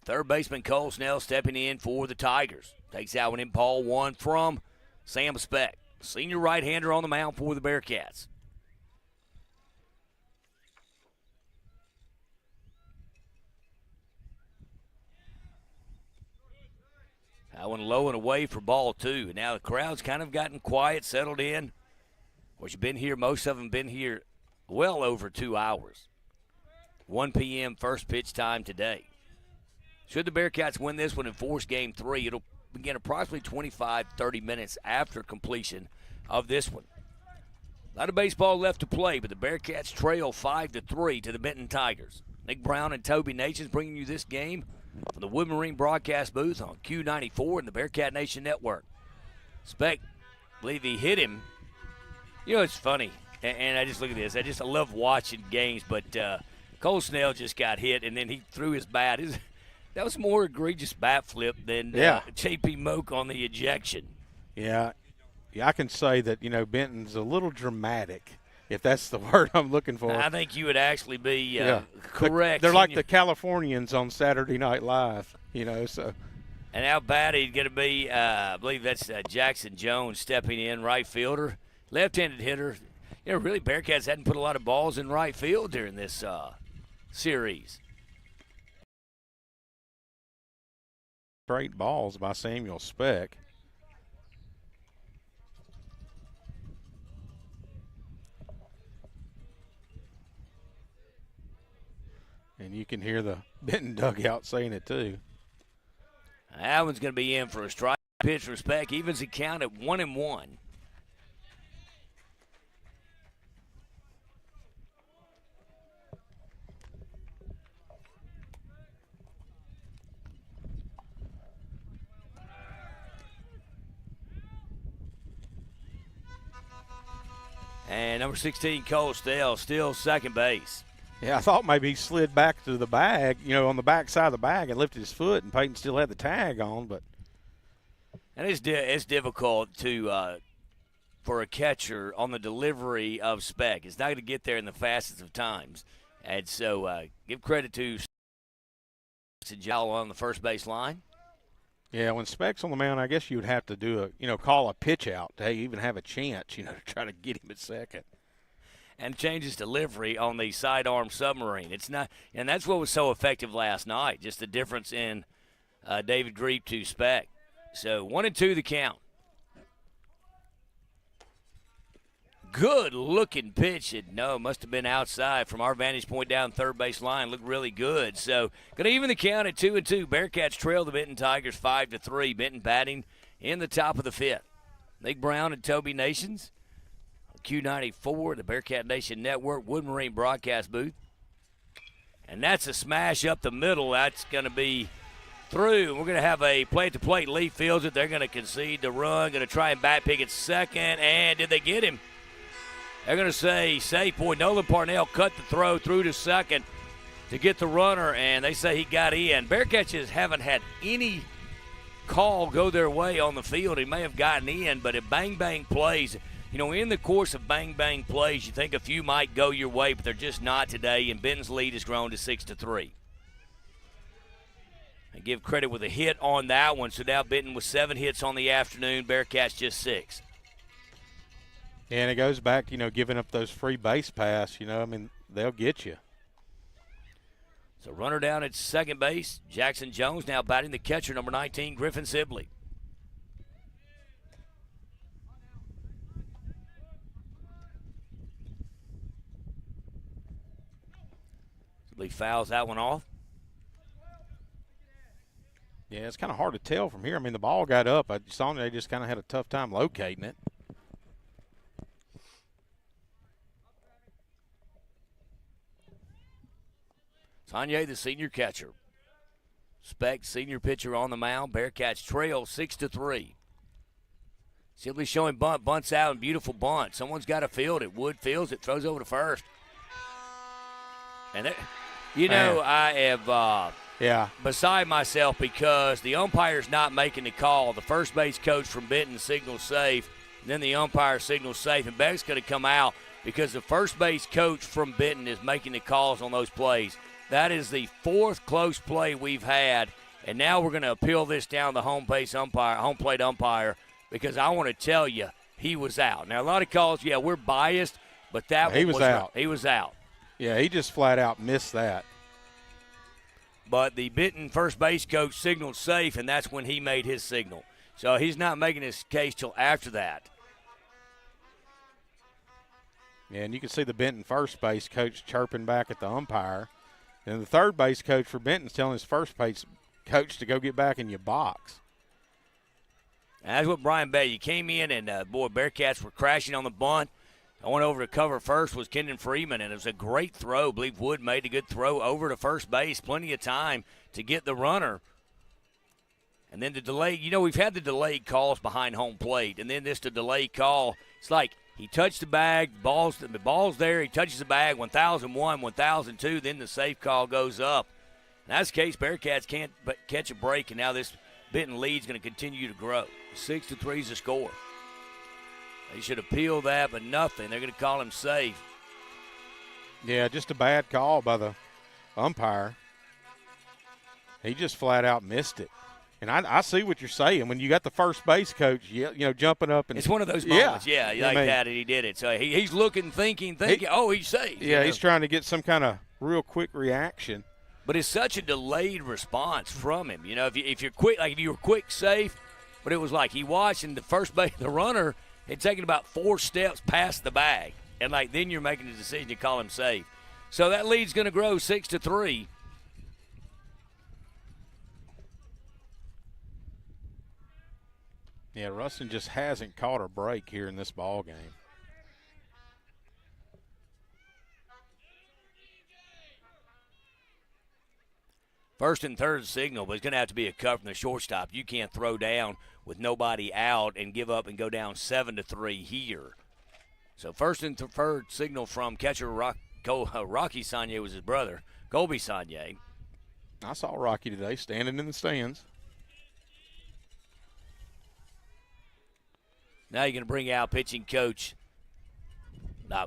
third baseman Cole Snell stepping in for the Tigers. Takes that one in, ball 1 from Sam Speck. Senior right-hander on the mound for the Bearcats. That one low and away for ball 2. Now the crowd's kind of gotten quiet, settled in. Of course, you've been here, most of them been here well over 2 hours. 1 p.m. first pitch time today. Should the Bearcats win this one and force game 3, it'll begin approximately 25-30 minutes after completion of this one. A lot of baseball left to play, but the Bearcats trail 5-3 to the Benton Tigers. Nick Brown and Toby Nations bringing you this game from the Wood Marine broadcast booth on Q94 and the Bearcat Nation Network. Speck, I believe he hit him. It's funny, and I just look at this. I love watching games, but Cole Snell just got hit, and then he threw his bat. That was a more egregious bat flip than J.P. Moak on the ejection. Yeah, I can say that, Benton's a little dramatic, if that's the word I'm looking for. I think you would actually be correct. They're like the Californians on Saturday Night Live, so. And how bad he's going to be, I believe that's Jackson Jones stepping in, right fielder, left-handed hitter. Really, Bearcats hadn't put a lot of balls in right field during this series. Straight balls by Samuel Speck. And you can hear the Benton dugout saying it too. That one's going to be in for a strike. Pitch for Speck. Evens the count at 1-1. And number 16, Cole Snell, still second base. Yeah, I thought maybe he slid back to the bag, on the back side of the bag and lifted his foot, and Peyton still had the tag on. But and it's difficult to for a catcher on the delivery of Speck. It's not going to get there in the fastest of times. And so give credit to Jowell on the first base line. Yeah, when Speck's on the mound, I guess you would have to do call a pitch out to even have a chance, to try to get him at second. And change his delivery on the sidearm submarine. It's not, and that's what was so effective last night, just the difference in David Griep to Speck. So 1-2 the count. Good looking pitch. It must have been outside from our vantage point down third base line. Looked really good. So going to even the count at 2-2. Bearcats trail the Benton Tigers 5-3. Benton batting in the top of the fifth. Nick Brown and Toby Nations. Q94, the Bearcat Nation Network, Wood Marine broadcast booth. And that's a smash up the middle. That's going to be through. We're going to have a plate-to-plate. Lee fields it. They're going to concede the run. Going to try and bat pick at second. And did they get him? They're going to say safe. Boy, Nolan Parnell cut the throw through to second to get the runner, and they say he got in. Bearcats just haven't had any call go their way on the field. He may have gotten in, but if bang-bang plays – in the course of bang-bang plays, you think a few might go your way, but they're just not today, and Benton's lead has grown to 6-3. I give credit with a hit on that one, so now Benton with 7 hits on the afternoon, Bearcats just 6. And it goes back, giving up those free base pass, they'll get you. So runner down at second base, Jackson Jones now batting the catcher, number 19, Griffin Sibley. Lee fouls that one off. Yeah, it's kind of hard to tell from here. The ball got up. I saw they just kind of had a tough time locating it. Sonye, the senior catcher. Speck, senior pitcher on the mound. Bearcats trail 6-3. Sibley showing bunts out, and beautiful bunt. Someone's got to field it. Wood fields it, throws over to first. And I have beside myself because the umpire's not making the call. The first base coach from Benton signals safe, and then the umpire signals safe, and Beck's going to come out because the first base coach from Benton is making the calls on those plays. That is the 4th close play we've had, and now we're going to appeal this down the home plate umpire, because I want to tell you he was out. Now, a lot of calls, we're biased, but that he was out. He was out. Yeah, he just flat out missed that. But the Benton first base coach signaled safe, and that's when he made his signal. So he's not making his case till after that. Yeah, and you can see the Benton first base coach chirping back at the umpire. And the third base coach for Benton's telling his first base coach to go get back in your box. And that's what Brian Bay came in, and, Bearcats were crashing on the bunt. I went over to cover first was Kendon Freeman, and it was a great throw. I believe Wood made a good throw over to first base. Plenty of time to get the runner. And then the delay, we've had the delayed calls behind home plate, and then the delayed call. It's like he touched the bag, the ball's there, he touches the bag, 1,001, 1,002, then the safe call goes up. In that case, Bearcats can't but catch a break, and now this Benton lead's going to continue to grow. 6-3 is the score. They should appeal that, but nothing. They're going to call him safe. Yeah, just a bad call by the umpire. He just flat out missed it. And I see what you're saying. When you got the first base coach, jumping up. And it's one of those moments, that, and he did it. So he's looking, thinking, he's safe. Yeah, he's trying to get some kind of real quick reaction. But it's such a delayed response from him. If you're quick, like if you were quick, safe, but it was like he watched and the runner – had taken about 4 steps past the bag, and then you're making a decision to call him safe. So that lead's going to grow 6-3. Yeah, Ruston just hasn't caught a break here in this ball game. First and third signal, but it's going to have to be a cut from the shortstop. You can't throw down with nobody out and give up and go down 7-3 here. So first and third signal from catcher Rocky Sonye was his brother, Colby Sonye. I saw Rocky today standing in the stands. Now you're going to bring out pitching coach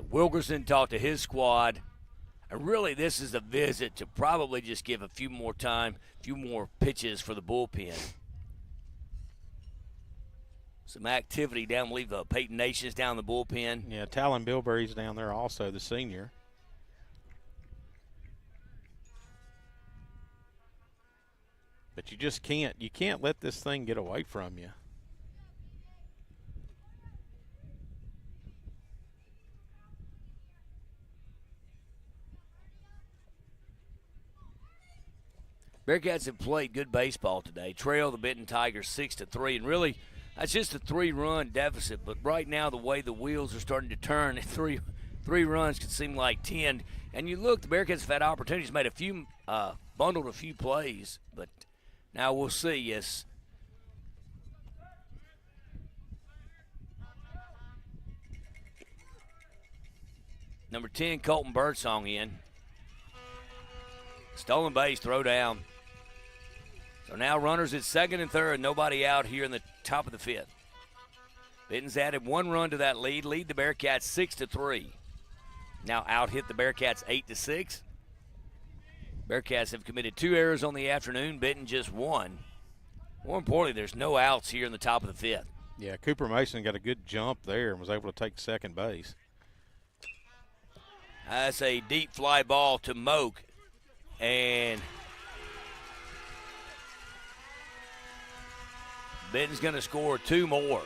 Wilkerson, talk to his squad. And really, this is a visit to probably just give a few more pitches for the bullpen. Some activity down, I believe Peyton Nation's down the bullpen. Yeah, Talon Bilberry's down there also, the senior. But you just can't let this thing get away from you. Bearcats have played good baseball today. Trail the Benton Tigers 6-3, and really that's just a 3-run deficit. But right now, the way the wheels are starting to turn, three runs could seem like 10. And you look, the Bearcats have had opportunities, made a few, bundled a few plays, but now we'll see. Yes. Number 10, Colton Birdsong in. Stolen base, throw down. So now runners at second and third, nobody out here in the top of the fifth. Benton's added 1 run to that lead the Bearcats 6-3. Now out hit the Bearcats 8-6. Bearcats have committed 2 errors on the afternoon. Benton just 1. More importantly, there's no outs here in the top of the fifth. Yeah, Cooper Mason got a good jump there and was able to take second base. That's a deep fly ball to Moak. And Benton's going to score 2 more.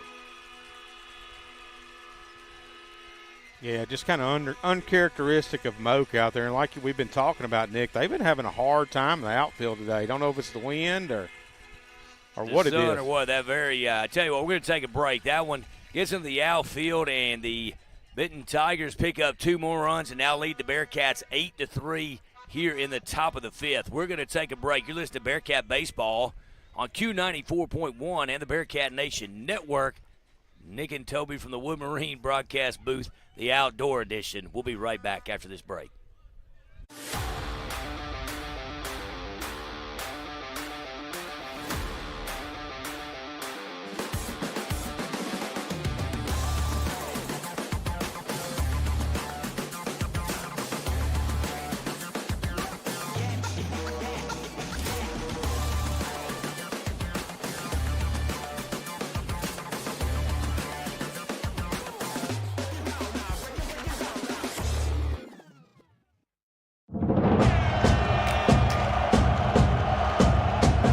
Yeah, just kind of uncharacteristic of Moak out there. And like we've been talking about, Nick, they've been having a hard time in the outfield today. Don't know if it's the wind or what it is. Or what, that very, I tell you what, we're going to take a break. That one gets into the outfield, and the Benton Tigers pick up 2 more runs and now lead the Bearcats 8-3 here in the top of the fifth. We're going to take a break. You're listening to Bearcat Baseball on Q94.1 and the Bearcat Nation Network. Nick and Toby from the Wood Marine broadcast booth, the outdoor edition. We'll be right back after this break.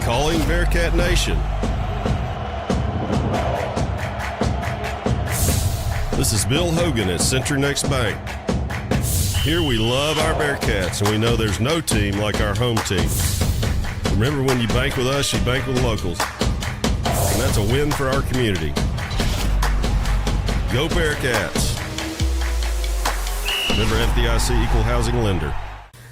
Calling Bearcat Nation. This is Bill Hogan at CenturyNext Bank. Here we love our Bearcats, and we know there's no team like our home team. Remember, when you bank with us, you bank with locals. And that's a win for our community. Go Bearcats. Member FDIC Equal Housing Lender.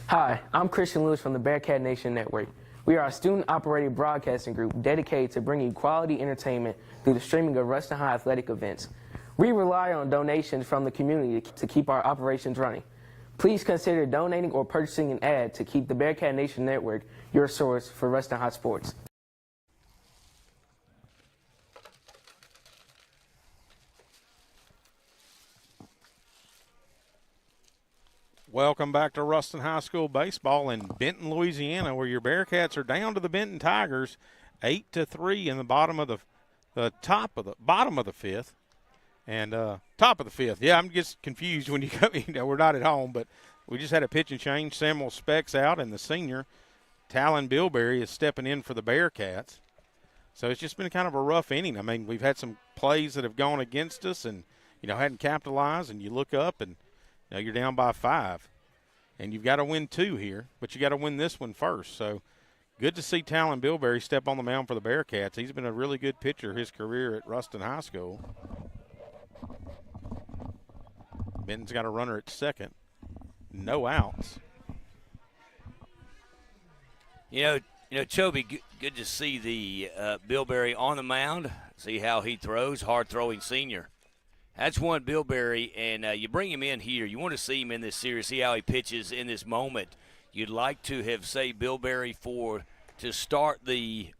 Hi, I'm Christian Lewis from the Bearcat Nation Network. We are a student-operated broadcasting group dedicated to bringing quality entertainment through the streaming of Ruston High athletic events. We rely on donations from the community to keep our operations running. Please consider donating or purchasing an ad to keep the Bearcat Nation Network your source for Ruston High sports. Welcome back to Ruston High School baseball in Benton, Louisiana, where your Bearcats are down to the Benton Tigers, 8-3 in the bottom of the bottom of the fifth, and top of the fifth. Yeah, I'm just confused when you go. We're not at home, but we just had a pitching change. Samuel Speck's out, and the senior Talon Bilberry is stepping in for the Bearcats. So it's just been kind of a rough inning. I mean, we've had some plays that have gone against us, and hadn't capitalized. And you look up and. Now you're down by 5, and you've got to win 2 here, but you got to win this one first. So good to see Talon Bilberry step on the mound for the Bearcats. He's been a really good pitcher his career at Ruston High School. Benton's got a runner at second. No outs. Toby, good to see the Bilberry on the mound, see how he throws, hard-throwing senior. That's one Bilberry, and you bring him in here. You want to see him in this series, see how he pitches in this moment. You'd like to have, say, Bilberry to start the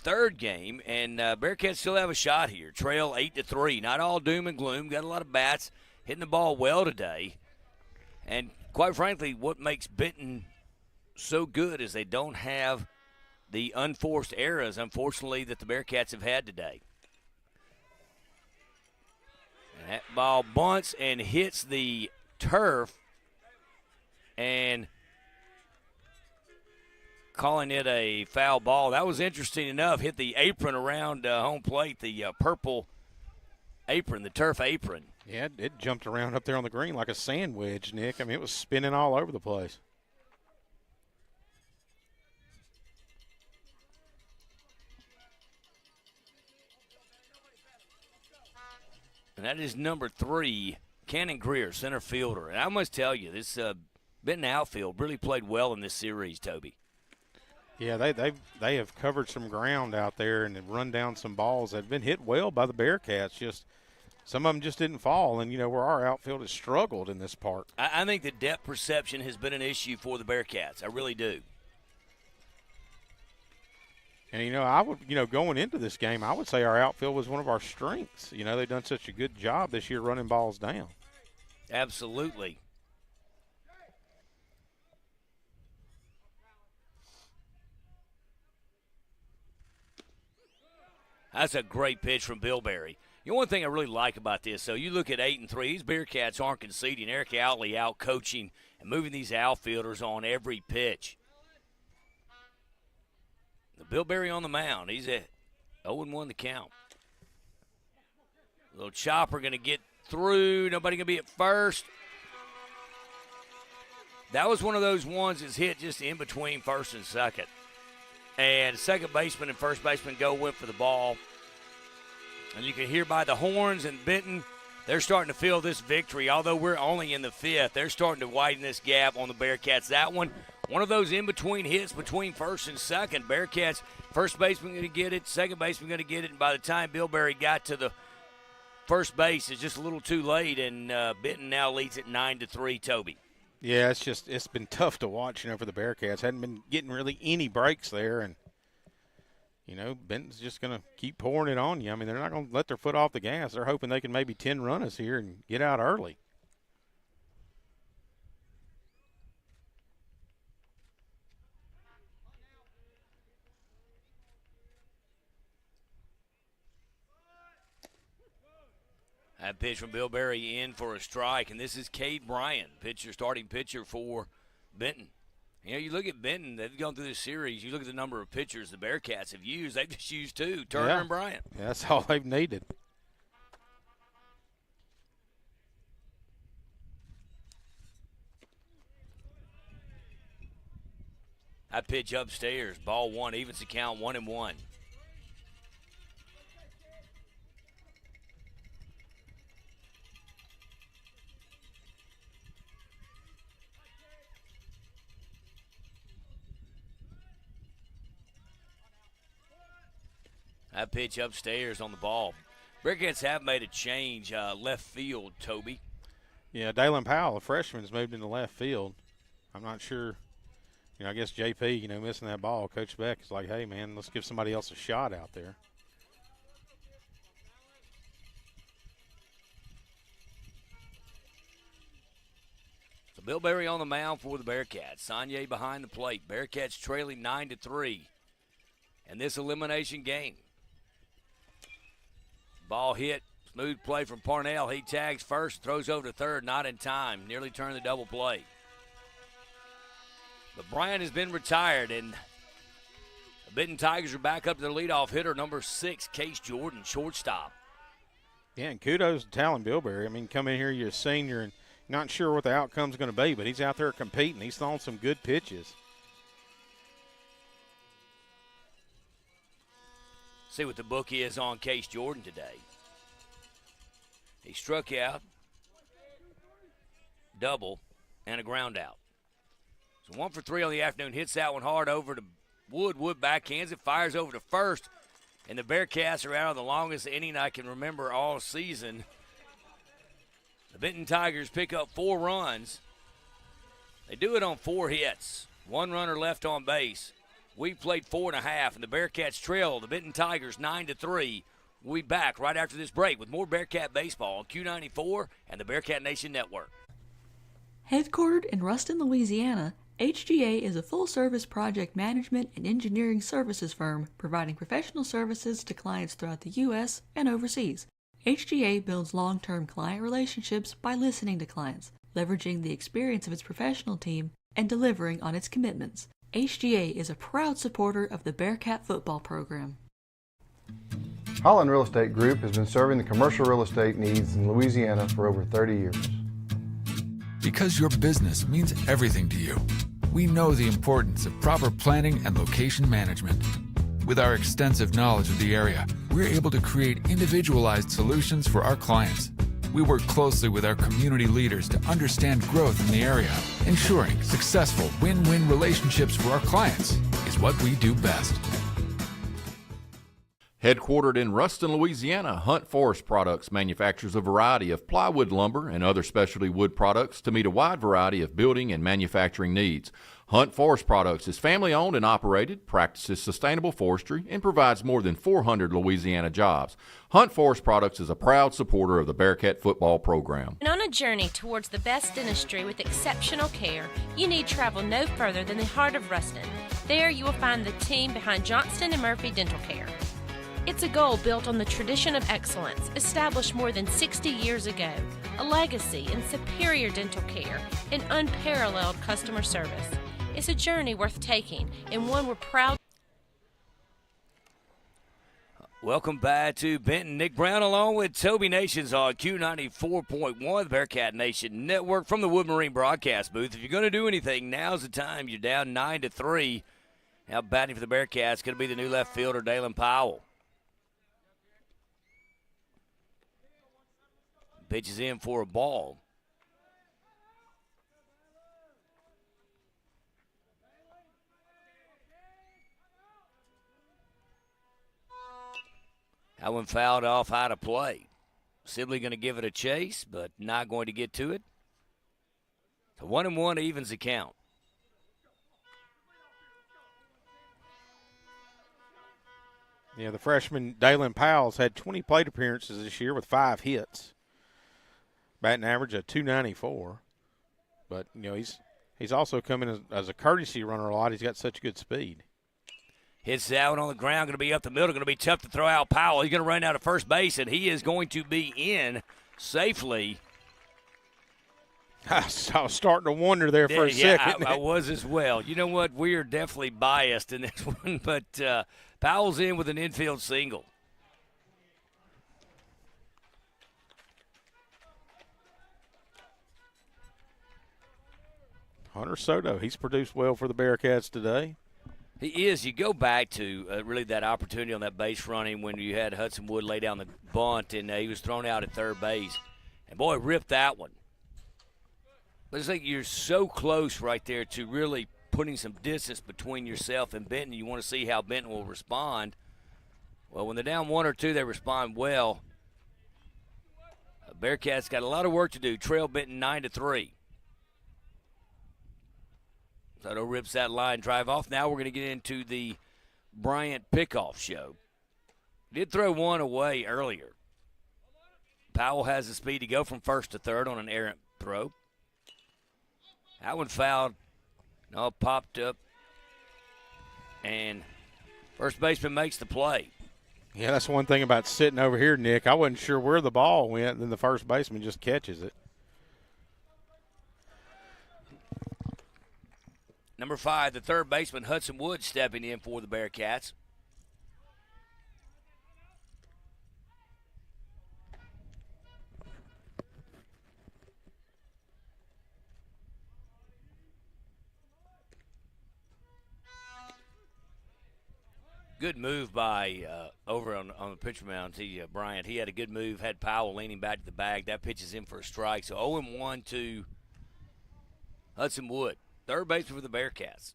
third game, and Bearcats still have a shot here. Trail 8-3. Not all doom and gloom. Got a lot of bats hitting the ball well today. And quite frankly, what makes Benton so good is they don't have the unforced errors, unfortunately, that the Bearcats have had today. And that ball bunts and hits the turf, and calling it a foul ball. That was interesting enough. Hit the apron around home plate, the purple apron, the turf apron. Yeah, it jumped around up there on the green like a sandwich, Nick. I mean, it was spinning all over the place. And that is number 3, Cannon Greer, center fielder. And I must tell you, this Benton outfield really played well in this series, Toby. Yeah, they have covered some ground out there and have run down some balls that have been hit well by the Bearcats. Just some of them just didn't fall, and, where our outfield has struggled in this park. I think the depth perception has been an issue for the Bearcats. I really do. And, I would, going into this game, I would say our outfield was one of our strengths. They've done such a good job this year running balls down. Absolutely. That's a great pitch from Bilberry. One thing I really like about this, so you look at 8-3, these Bearcats aren't conceding. Eric Outley out coaching and moving these outfielders on every pitch. The Bilberry on the mound. He's at 0-1 the count. Little chopper going to get through. Nobody going to be at first. That was one of those ones that's hit just in between first and second. And second baseman and first baseman went for the ball. And you can hear by the horns and Benton, they're starting to feel this victory. Although we're only in the 5th, they're starting to widen this gap on the Bearcats. That one of those in-between hits between first and second. Bearcats, first baseman going to get it, second baseman going to get it, and by the time Bilberry got to the first base, it's just a little too late, and Benton now leads at 9-3, Toby. Yeah, it's been tough to watch, for the Bearcats. Hadn't been getting really any breaks there, and Benton's just going to keep pouring it on you. I mean, they're not going to let their foot off the gas. They're hoping they can maybe 10 run us here and get out early. That pitch from Bilberry in for a strike, and this is Cade Bryan, starting pitcher for Benton. You look at Benton, they've gone through this series, you look at the number of pitchers the Bearcats have used, they've just used 2, Turner and Bryant. Yeah, that's all they've needed. That pitch upstairs, ball 1, evens the count 1-1. That pitch upstairs on the ball. Bearcats have made a change left field, Toby. Yeah, Dalen Powell, a freshman, has moved into left field. I'm not sure. I guess JP, missing that ball. Coach Beck is like, hey, man, let's give somebody else a shot out there. So Bilberry on the mound for the Bearcats. Sagne behind the plate. Bearcats trailing 9-3 in this elimination game. Ball hit, smooth play from Parnell. He tags first, throws over to third, not in time. Nearly turned the double play. But Bryant has been retired, and the Benton Tigers are back up to their leadoff hitter, number 6, Case Jordan, shortstop. Yeah, and kudos to Talon Bilberry. I mean, come in here, you're a senior, and not sure what the outcome's going to be, but he's out there competing. He's throwing some good pitches. See what the book is on Case Jordan today. He struck out, double, and a ground out. So 1 for 3 on the afternoon. Hits that one hard over to Wood. Wood backhands it, fires over to first. And the Bearcats are out of the longest inning I can remember all season. The Benton Tigers pick up 4 runs. They do it on 4 hits. 1 runner left on base. We've played 4.5, and the Bearcats trail the Benton Tigers 9-3. We'll be back right after this break with more Bearcat baseball on Q94 and the Bearcat Nation Network. Headquartered in Ruston, Louisiana, HGA is a full-service project management and engineering services firm providing professional services to clients throughout the U.S. and overseas. HGA builds long-term client relationships by listening to clients, leveraging the experience of its professional team, and delivering on its commitments. HGA is a proud supporter of the Bearcat football program. Holland Real Estate Group has been serving the commercial real estate needs in Louisiana for over 30 years. Because your business means everything to you, we know the importance of proper planning and location management. With our extensive knowledge of the area, we're able to create individualized solutions for our clients. We work closely with our community leaders to understand growth in the area. Ensuring successful win-win relationships for our clients is what we do best. Headquartered in Ruston, Louisiana, Hunt Forest Products manufactures a variety of plywood lumber and other specialty wood products to meet a wide variety of building and manufacturing needs. Hunt Forest Products is family-owned and operated, practices sustainable forestry, and provides more than 400 Louisiana jobs. Hunt Forest Products is a proud supporter of the Bearcat football program. And on a journey towards the best dentistry with exceptional care, you need travel no further than the heart of Ruston. There you will find the team behind Johnston & Murphy Dental Care. It's a goal built on the tradition of excellence established more than 60 years ago, a legacy in superior dental care and unparalleled customer service. It's a journey worth taking and one we're proud. Welcome back to Benton. Nick Brown along with Toby Nations on Q94.1, the Bearcat Nation Network from the Wood Marine broadcast booth. If you're going to do anything, now's the time. You're down 9-3. Now batting for the Bearcats going to be the new left fielder, Dalen Powell. Pitches in for a ball. That one fouled off out of play. Sibley going to give it a chase, but not going to get to it. So 1-1 evens the count. Yeah, the freshman Dalen Powell's had 20 plate appearances this year with 5 hits. Batting average of .294, but you know he's also coming as a courtesy runner a lot. He's got such good speed. Hits that one on the ground, going to be up the middle, going to be tough to throw out. Powell, he's going to run out of first base, and he is going to be in safely. I was starting to wonder there for a second. I was as well. You know what? We are definitely biased in this one, but Powell's in with an infield single. Hunter Soto, he's produced well for the Bearcats today. He is. You go back to really that opportunity on that base running when you had Hudson Wood lay down the bunt and he was thrown out at third base. And, boy, ripped that one. But it's like you're so close right there to really putting some distance between yourself and Benton. You want to see how Benton will respond. Well, when they're down 1 or 2, they respond well. Bearcats got a lot of work to do. Trail Benton 9-3. Soto rips that line drive off. Now we're going to get into the Bryant pickoff show. Did throw one away earlier. Powell has the speed to go from first to third on an errant throw. That one fouled. No, popped up. And first baseman makes the play. Yeah, that's one thing about sitting over here, Nick. I wasn't sure where the ball went, and then the first baseman just catches it. Number 5, the third baseman, Hudson Wood, stepping in for the Bearcats. Good move by over on the pitcher mound, Bryant. He had a good move, had Powell leaning back to the bag. That pitch is in for a strike. So 0-1 to Hudson Wood. Third baseman for the Bearcats.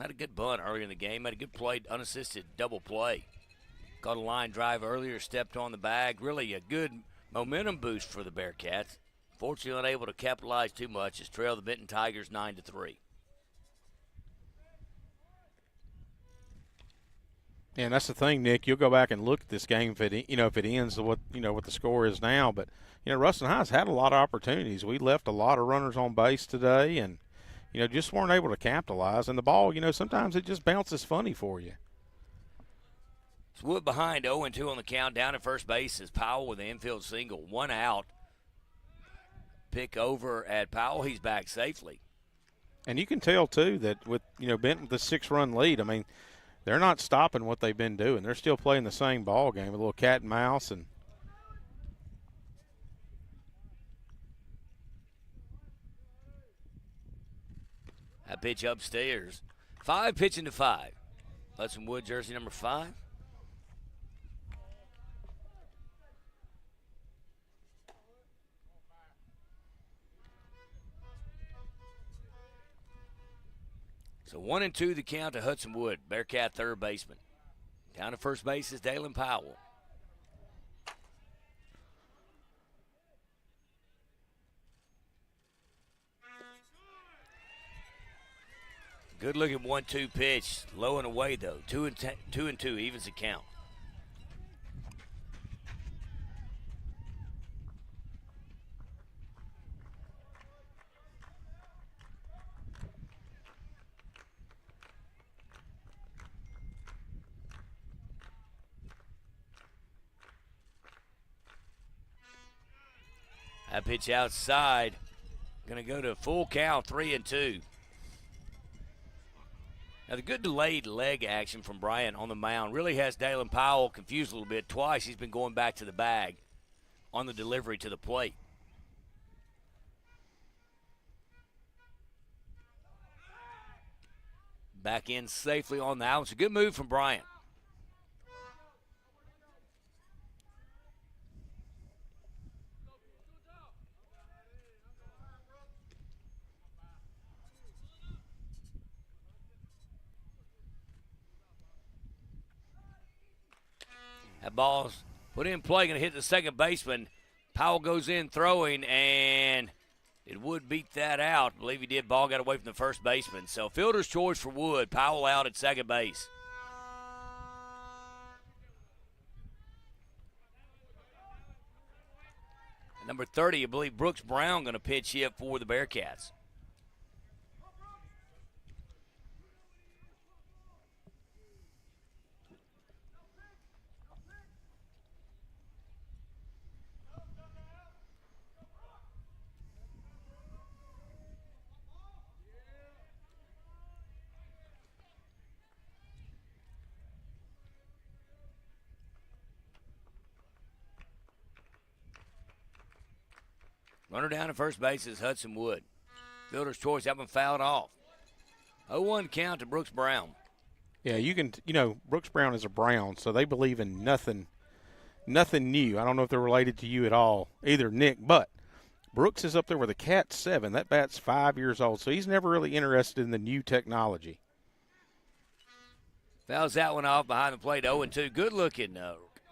Had a good bunt earlier in the game. Had a good play, unassisted double play. Got a line drive earlier, stepped on the bag. Really a good momentum boost for the Bearcats. Fortunately unable to capitalize too much as trail the Benton Tigers 9-3. And that's the thing, Nick. You'll go back and look at this game if it ends what the score is now. But Ruston High's had a lot of opportunities. We left a lot of runners on base today, and just weren't able to capitalize. And the ball, sometimes it just bounces funny for you. It's Wood behind 0-2 on the count. Down at first base is Powell with an infield single. 1 out. Pick over at Powell. He's back safely. And you can tell too that with Benton with the 6-run lead. I mean, they're not stopping what they've been doing. They're still playing the same ball game, a little cat and mouse. And that pitch upstairs. 5 pitching to 5. Hudson Wood, jersey number 5. So 1-2 the count to Hudson Wood, Bearcat third baseman. Down to first base is Dalen Powell. Good looking 1-2 pitch, low and away though. 2-2 evens the count. That pitch outside, going to go to full count, 3-2. Now the good delayed leg action from Bryant on the mound really has Dalen Powell confused a little bit. Twice he's been going back to the bag on the delivery to the plate. Back in safely on the out. It's a good move from Bryant. That ball's put in play, going to hit the second baseman. Powell goes in throwing, and it would beat that out. I believe he did. Ball got away from the first baseman. So fielder's choice for Wood. Powell out at second base. At number 30, I believe Brooks Brown going to pitch hit for the Bearcats. Runner down at first base is Hudson Wood. Fielder's choice, that one fouled off. 0-1 count to Brooks Brown. Yeah, Brooks Brown is a Brown, so they believe in nothing new. I don't know if they're related to you at all, either, Nick, but Brooks is up there with a Cat 7. That bat's 5 years old, so he's never really interested in the new technology. Fouls that one off behind the plate, 0-2. Good-looking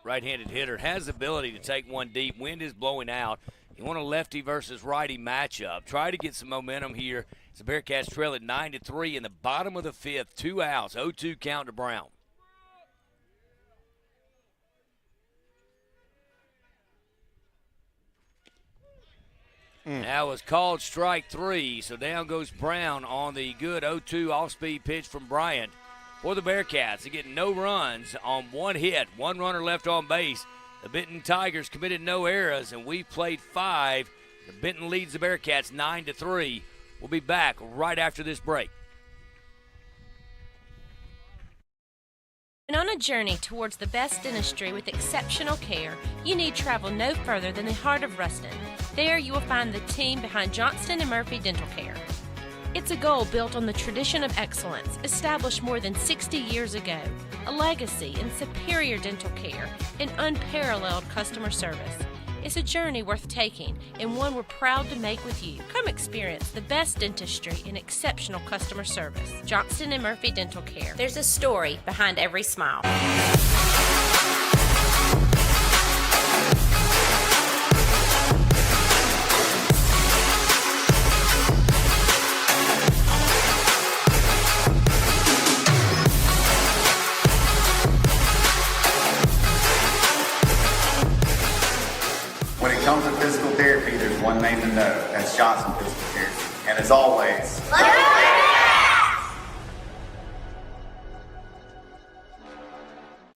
right-handed hitter. Has the ability to take one deep. Wind is blowing out. You want a lefty versus righty matchup. Try to get some momentum here. The Bearcats trail at 9-3 in the bottom of the fifth. 2 outs, 0-2 count to Brown. That was called strike 3, so down goes Brown on the good 0-2 off-speed pitch from Bryant for the Bearcats. They get no runs on 1 hit, 1 runner left on base. The Benton Tigers committed no errors, and we've played 5. The Benton leads the Bearcats 9-3. We'll be back right after this break. And on a journey towards the best dentistry with exceptional care, you need travel no further than the heart of Ruston. There you will find the team behind Johnston & Murphy Dental Care. It's a goal built on the tradition of excellence established more than 60 years ago, a legacy in superior dental care and unparalleled customer service. It's a journey worth taking and one we're proud to make with you. Come experience the best dentistry and exceptional customer service. Johnston & Murphy Dental Care. There's a story behind every smile. one name to know. That's Johnson Physical Care. And as always,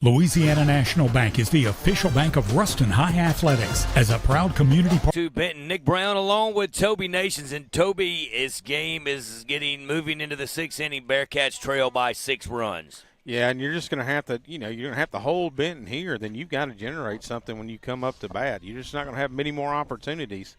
Louisiana National Bank is the official bank of Ruston High Athletics. As a proud community partner to Benton, Nick Brown along with Toby Nations, and Toby, his game is moving into the 6th inning. Bearcats trail by 6 runs. Yeah, and you're just going to have to, you're going to have to hold Benton here. Then you've got to generate something when you come up to bat. You're just not going to have many more opportunities.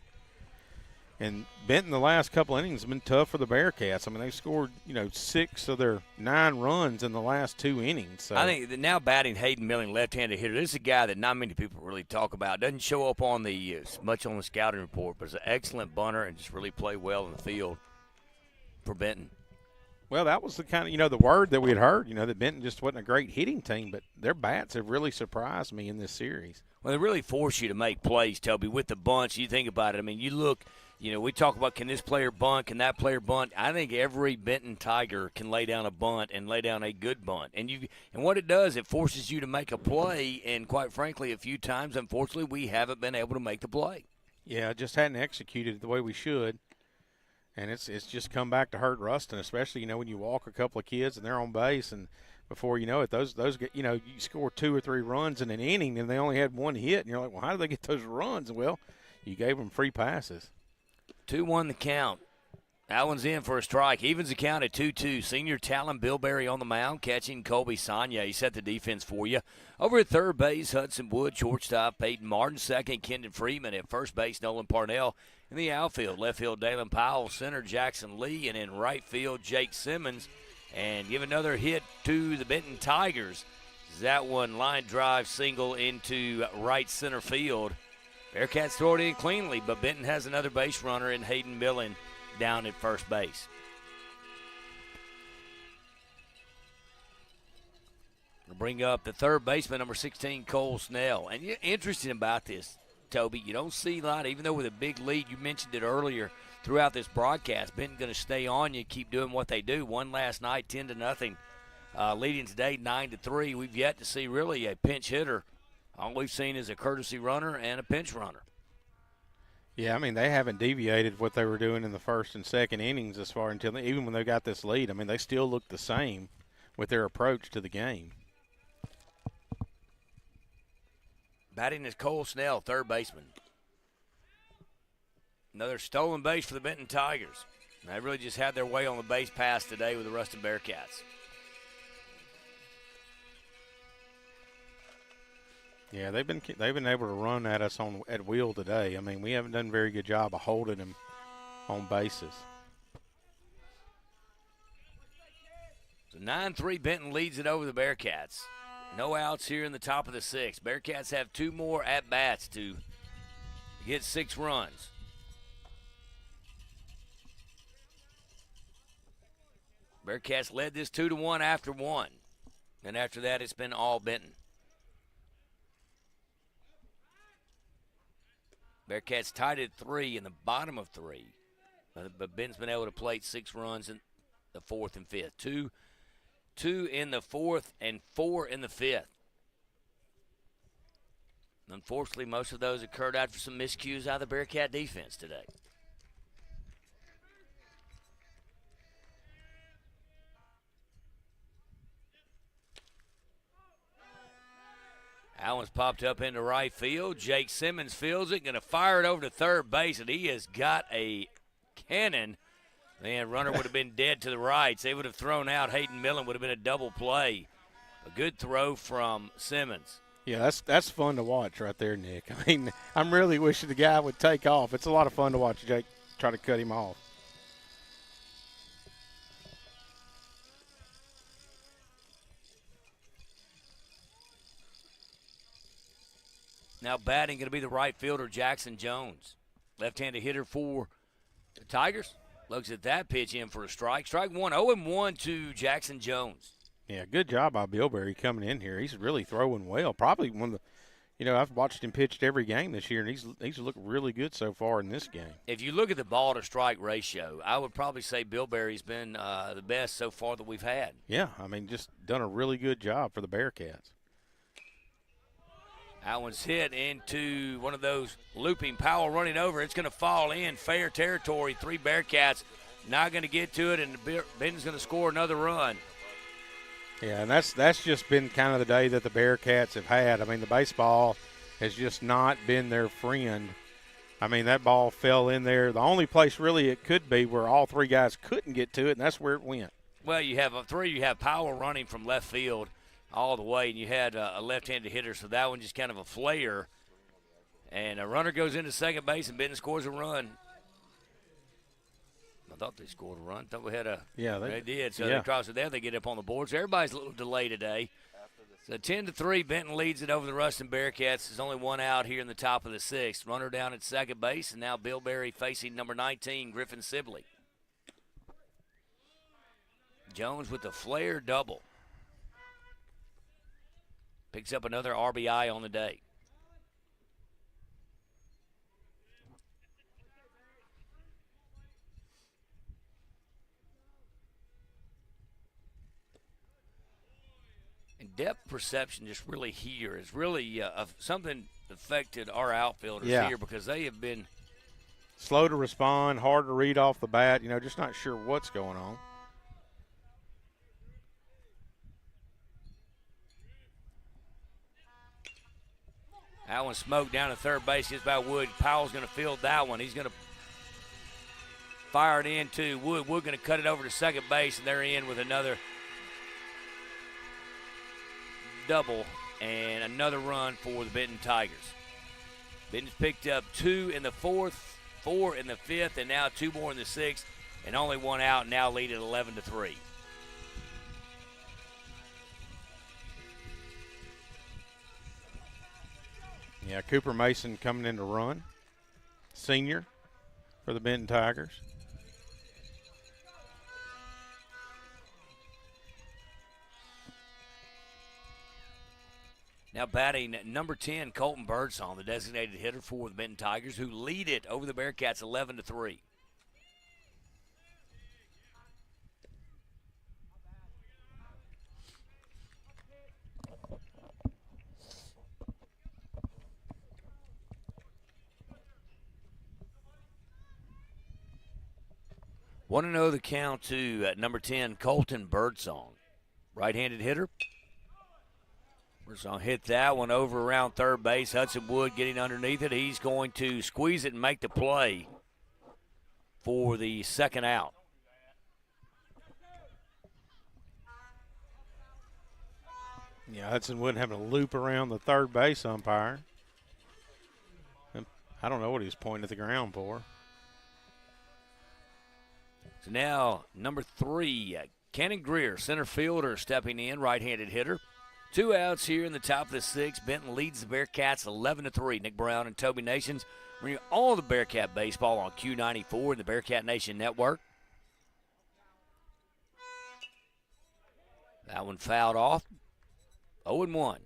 And Benton, the last couple innings, have been tough for the Bearcats. I mean, they've scored, 6 of their 9 runs in the last 2 innings. So. I think that now batting Hayden Milling, left-handed hitter, this is a guy that not many people really talk about. Doesn't show up on the much on the scouting report, but is an excellent bunter and just really play well in the field for Benton. Well, that was the kind of, the word that we had heard, that Benton just wasn't a great hitting team, but their bats have really surprised me in this series. Well, they really force you to make plays, Toby, with the bunch. You think about it. I mean, you look – we talk about can this player bunt, can that player bunt. I think every Benton Tiger can lay down a bunt and lay down a good bunt. And what it does, it forces you to make a play, and quite frankly, a few times, unfortunately, we haven't been able to make the play. Yeah, just hadn't executed the way we should. And it's just come back to hurt Ruston, especially, when you walk a couple of kids and they're on base, and before you know it, those you score 2 or 3 runs in an inning and they only had 1 hit, and you're like, well, how did they get those runs? Well, you gave them free passes. 2-1 the count. That one's in for a strike. Evens the count at 2-2. Senior talent Bill Berry on the mound, catching Colby Sanya. He set the defense for you. Over at third base, Hudson Wood, shortstop, Peyton Martin, second, Kendon Freeman. At first base, Nolan Parnell. In the outfield, left field, Dalen Powell, center, Jackson Lee, and in right field, Jake Simmons. And give another hit to the Benton Tigers. That one line drive single into right center field. Bearcats throw it in cleanly, but Benton has another base runner in Hayden Millen down at first base. We'll bring up the third baseman, number 16, Cole Snell. And interesting about this, Toby, you don't see a lot, even though with a big lead, you mentioned it earlier throughout this broadcast, Benton going to stay on you, keep doing what they do. Won last night 10-0, leading today 9-3. We've yet to see really a pinch hitter. All we've seen is a courtesy runner and a pinch runner. Yeah, I mean, they haven't deviated what they were doing in the first and second innings as far until even when they got this lead. I mean, they still look the same with their approach to the game. Batting is Cole Snell, third baseman. Another stolen base for the Benton Tigers. They really just had their way on the base pass today with the Ruston Bearcats. Yeah, they've been able to run at us at will today. I mean, we haven't done a very good job of holding them on bases. So 9-3, Benton leads it over the Bearcats. No outs here in the top of the 6th. Bearcats have 2 more at-bats to get 6 runs. Bearcats led this 2-1 after 1. And after that, it's been all Benton. Bearcats tied at 3 in the bottom of 3. But Benton's been able to plate 6 runs in the 4th and 5th. Two in the 4th and 4 in the 5th. Unfortunately, most of those occurred after some miscues out of the Bearcat defense today. That one's popped up into right field. Jake Simmons fields it, going to fire it over to third base, and he has got a cannon. Man, runner would have been dead to the right. So they would have thrown out. Hayden Millen would have been a double play. A good throw from Simmons. Yeah, that's fun to watch right there, Nick. I mean, I'm really wishing the guy would take off. It's a lot of fun to watch Jake try to cut him off. Now batting going to be the right fielder, Jackson Jones. Left-handed hitter for the Tigers. Looks at that pitch in for a strike. Strike one, 0-1 to Jackson Jones. Yeah, good job by Bill Berry coming in here. He's really throwing well. Probably one of the, I've watched him pitched every game this year, and he's looked really good so far in this game. If you look at the ball-to-strike ratio, I would probably say Bill Berry's been the best so far that we've had. Yeah, I mean, just done a really good job for the Bearcats. That one's hit into one of those looping Powell running over. It's going to fall in fair territory. 3 Bearcats not going to get to it, and Benton's going to score another run. Yeah, and that's just been kind of the day that the Bearcats have had. I mean, the baseball has just not been their friend. I mean, that ball fell in there. The only place really it could be where all 3 guys couldn't get to it, and that's where it went. Well, you have you have Powell running from left field all the way, and you had a left-handed hitter, so that one just kind of a flare. And a runner goes into second base, and Benton scores a run. I thought they scored a run. I thought we had a – yeah, they did. So they cross it there. They get up on the board. So everybody's a little delayed today. So 10-3, Benton leads it over the Ruston Bearcats. There's only one out here in the top of the 6th. Runner down at second base, and now Bill Berry facing number 19, Griffin Sibley. Jones with the flare double. Picks up another RBI on the day. And depth perception just really here is really something affected our outfielders here because they have been slow to respond, hard to read off the bat, just not sure what's going on. That one smoked down to third base just by Wood. Powell's going to field that one. He's going to fire it into Wood. Wood going to cut it over to second base, and they're in with another double and another run for the Benton Tigers. Benton's picked up 2 in the 4th, 4 in the 5th, and now 2 more in the 6th, and only 1 out, now lead at 11-3. Yeah, Cooper Mason coming in to run, senior for the Benton Tigers. Now batting number 10, Colton Birdsong, the designated hitter for the Benton Tigers, who lead it over the Bearcats 11-3. Want to know the count to number 10, Colton Birdsong. Right-handed hitter. Birdsong hit that one over around third base. Hudson Wood getting underneath it. He's going to squeeze it and make the play for the second out. Yeah, Hudson Wood having a loop around the third base umpire. I don't know what he was pointing at the ground for. So now, number 3, Cannon Greer, center fielder, stepping in, right-handed hitter. 2 outs here in the top of the 6th. Benton leads the Bearcats 11-3. Nick Brown and Toby Nations bring you all the Bearcat baseball on Q94 and the Bearcat Nation Network. That one fouled off. 0-1.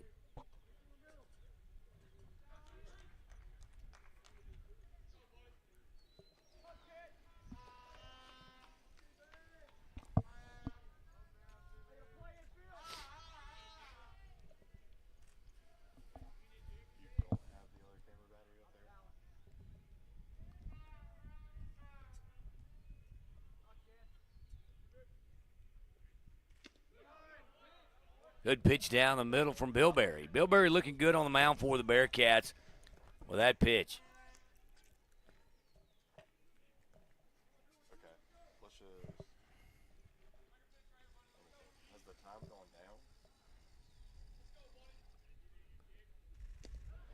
Good pitch down the middle from Bill Berry. Bill Berry looking good on the mound for the Bearcats with that pitch.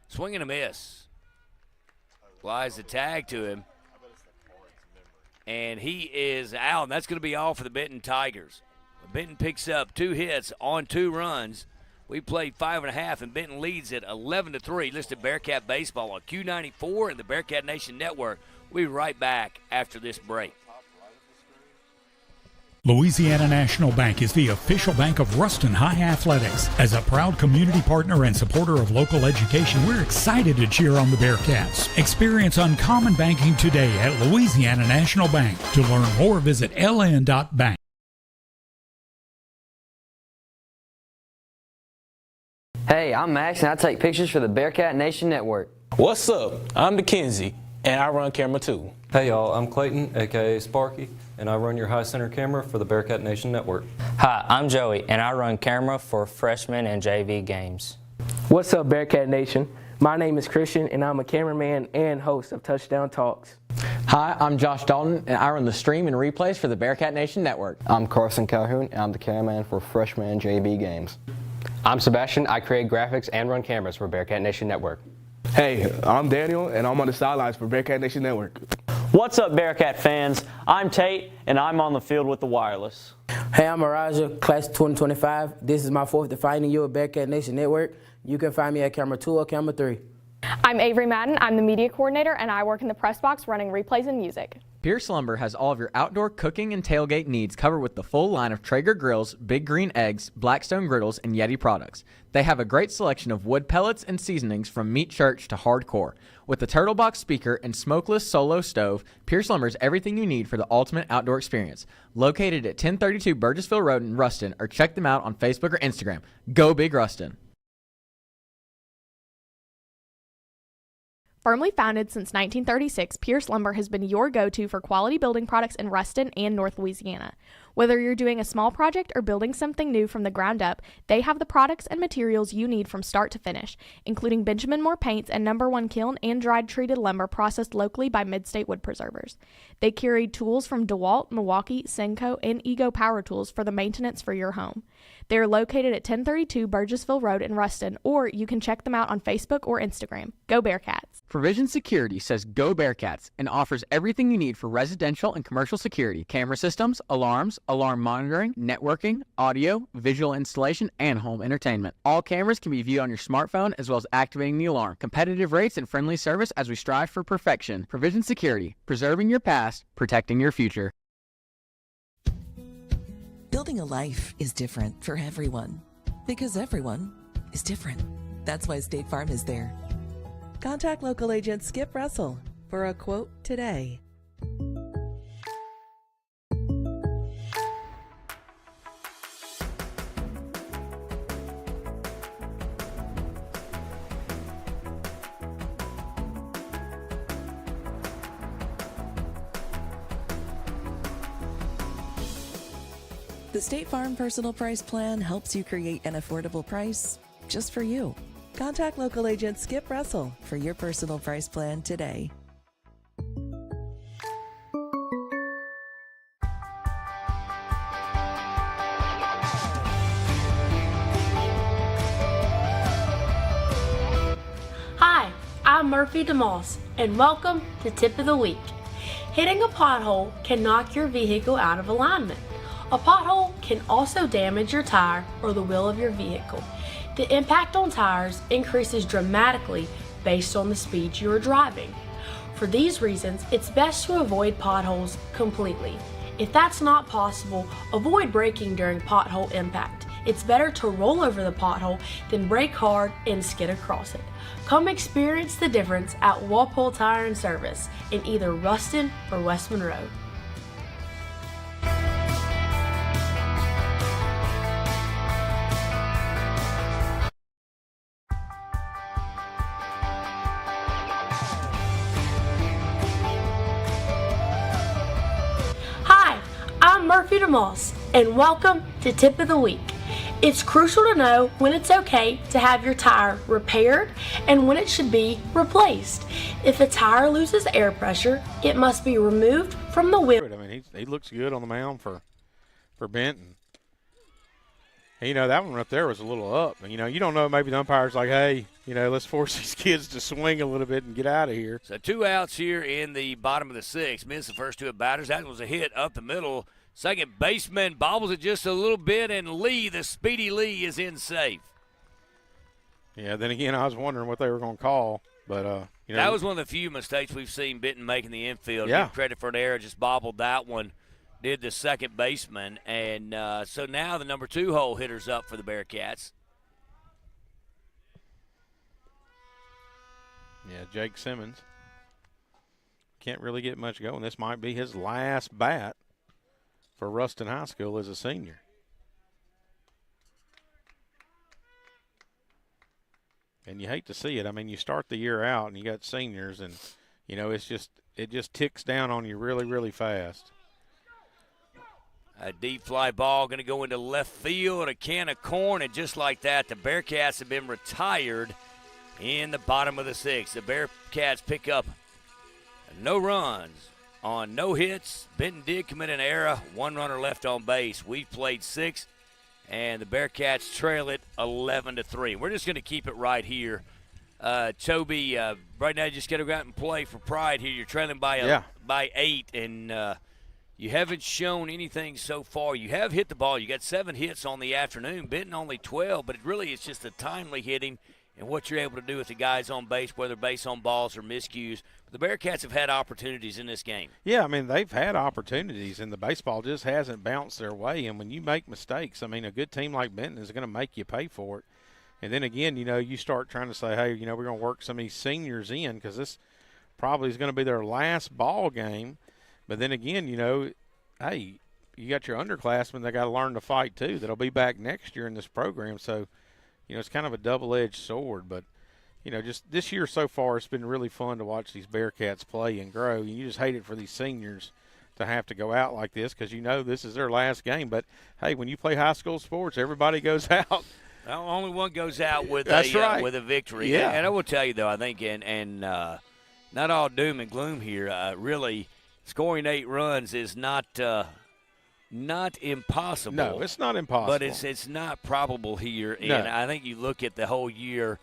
Swing and a miss. Flies the tag to him. And he is out. And that's going to be all for the Benton Tigers. Benton picks up 2 hits on 2 runs. We played 5.5, and Benton leads it 11-3. Listed Bearcat Baseball on Q94 and the Bearcat Nation Network. We'll be right back after this break. Louisiana National Bank is the official bank of Ruston High Athletics. As a proud community partner and supporter of local education, we're excited to cheer on the Bearcats. Experience uncommon banking today at Louisiana National Bank. To learn more, visit ln.bank. Hey, Hey, I'm Max, and I take pictures for the Bearcat Nation Network. What's up? I'm Mackenzie, and I run camera 2. Hey y'all, I'm Clayton, aka Sparky, and I run your high center camera for the Bearcat Nation Network. Hi, I'm Joey, and I run camera for freshman and JV games. What's up, Bearcat Nation? My name is Christian, and I'm a cameraman and host of Touchdown Talks. Hi, I'm Josh Dalton, and I run the stream and replays for the Bearcat Nation Network. I'm Carson Calhoun, and I'm the cameraman for freshman JV games. I'm Sebastian. I create graphics and run cameras for Bearcat Nation Network. Hey, I'm Daniel, and I'm on the sidelines for Bearcat Nation Network. What's up, Bearcat fans? I'm Tate, and I'm on the field with the wireless. Hey, I'm Araja, class 2025. This is my 4th Defining You at Bearcat Nation Network. You can find me at camera 2 or camera 3. I'm Avery Madden. I'm the media coordinator, and I work in the press box running replays and music. Pierce Lumber has all of your outdoor cooking and tailgate needs covered with the full line of Traeger grills, Big Green Eggs, Blackstone griddles, and Yeti products. They have a great selection of wood pellets and seasonings from meat church to hardcore. With the Turtle Box speaker and smokeless solo stove, Pierce Lumber is everything you need for the ultimate outdoor experience. Located at 1032 Burgessville Road in Ruston, or check them out on Facebook or Instagram. Go Big Ruston! Firmly founded since 1936, Pierce Lumber has been your go-to for quality building products in Ruston and North Louisiana. Whether you're doing a small project or building something new from the ground up, they have the products and materials you need from start to finish, including Benjamin Moore paints and #1 kiln and dried treated lumber processed locally by Mid-State Wood Preservers. They carry tools from DeWalt, Milwaukee, Senco, and Ego Power Tools for the maintenance for your home. They are located at 1032 Burgessville Road in Ruston, or you can check them out on Facebook or Instagram. Go Bearcats! Provision Security says Go Bearcats and offers everything you need for residential and commercial security, camera systems, alarms, alarm monitoring, networking, audio, visual installation, and home entertainment. All cameras can be viewed on your smartphone as well as activating the alarm. Competitive rates and friendly service as we strive for perfection. Provision Security, preserving your past, protecting your future. Building a life is different for everyone because everyone is different. That's why State Farm is there. Contact local agent Skip Russell for a quote today. The State Farm Personal Price Plan helps you create an affordable price just for you. Contact local agent Skip Russell for your personal price plan today. Hi, I'm Murphy DeMoss, and welcome to Tip of the Week. Hitting a pothole can knock your vehicle out of alignment. A pothole can also damage your tire or the wheel of your vehicle. The impact on tires increases dramatically based on the speed you are driving. For these reasons, it's best to avoid potholes completely. If that's not possible, avoid braking during pothole impact. It's better to roll over the pothole than brake hard and skid across it. Come experience the difference at Walpole Tire and Service in either Ruston or West Monroe. I'm Murphy DeMoss, and welcome to Tip of the Week. It's crucial to know when it's okay to have your tire repaired and when it should be replaced. If a tire loses air pressure, it must be removed from the wheel. I mean, he looks good on the mound for Benton. And, you know, that one up there was a little up. And, you know, you don't know, maybe the umpire's like, hey, you know, let's force these kids to swing a little bit and get out of here. So 2 outs here in the bottom of the 6th. Missed the first 2 at batters. That was a hit up the middle. Second baseman bobbles it just a little bit, and Lee, the speedy Lee, is in safe. Yeah, then again, I was wondering what they were going to call. But, you know. That was one of the few mistakes we've seen Benton make in the infield. Yeah. Give credit for an error, just bobbled that one. Did the second baseman. And so now the number 2 hole hitter's up for the Bearcats. Yeah, Jake Simmons. Can't really get much going. This might be his last bat for Ruston High School as a senior. And you hate to see it. I mean, you start the year out and you got seniors, and it just ticks down on you really, really fast. A deep fly ball going to go into left field, a can of corn, and just like that, the Bearcats have been retired in the bottom of the sixth. The Bearcats pick up no runs on no hits. Benton did commit an error, 1 runner left on base. We've played 6, and the Bearcats trail it 11-3. We're just going to keep it right here. Toby, right now you just got to go out and play for pride here. You're trailing by 8, and you haven't shown anything so far. You have hit the ball. You got 7 hits on the afternoon. Benton only 12, but it really is just the timely hitting and what you're able to do with the guys on base, whether base on balls or miscues. The Bearcats have had opportunities in this game. Yeah, I mean, they've had opportunities, and the baseball just hasn't bounced their way. And when you make mistakes, I mean, a good team like Benton is going to make you pay for it. And then again, you start trying to say, hey, we're going to work some of these seniors in because this probably is going to be their last ball game. But then again, hey, you got your underclassmen that got to learn to fight too. That'll be back next year in this program. So, it's kind of a double-edged sword. But, just this year so far, it's been really fun to watch these Bearcats play and grow. You just hate it for these seniors to have to go out like this because this is their last game. But, hey, when you play high school sports, everybody goes out. Well, only one goes out with with a victory. Yeah. And I will tell you, though, I think, and not all doom and gloom here, really scoring 8 runs is not impossible. No, it's not impossible. But it's not probable here. And No. I think you look at the whole year,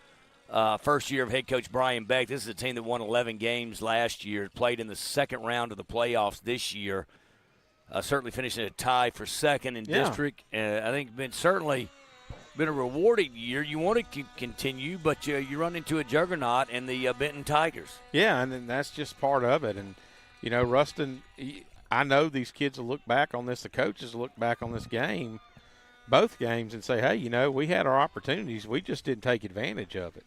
first year of head coach Brian Beck. This is a team that won 11 games last year, played in the second round of the playoffs this year. Certainly finishing a tie for second in district. I think certainly been a rewarding year. You want to continue, but you run into a juggernaut in the Benton Tigers. Yeah, and then that's just part of it. And, Ruston, I know these kids will look back on this, the coaches will look back on this game, both games, and say, hey, we had our opportunities. We just didn't take advantage of it.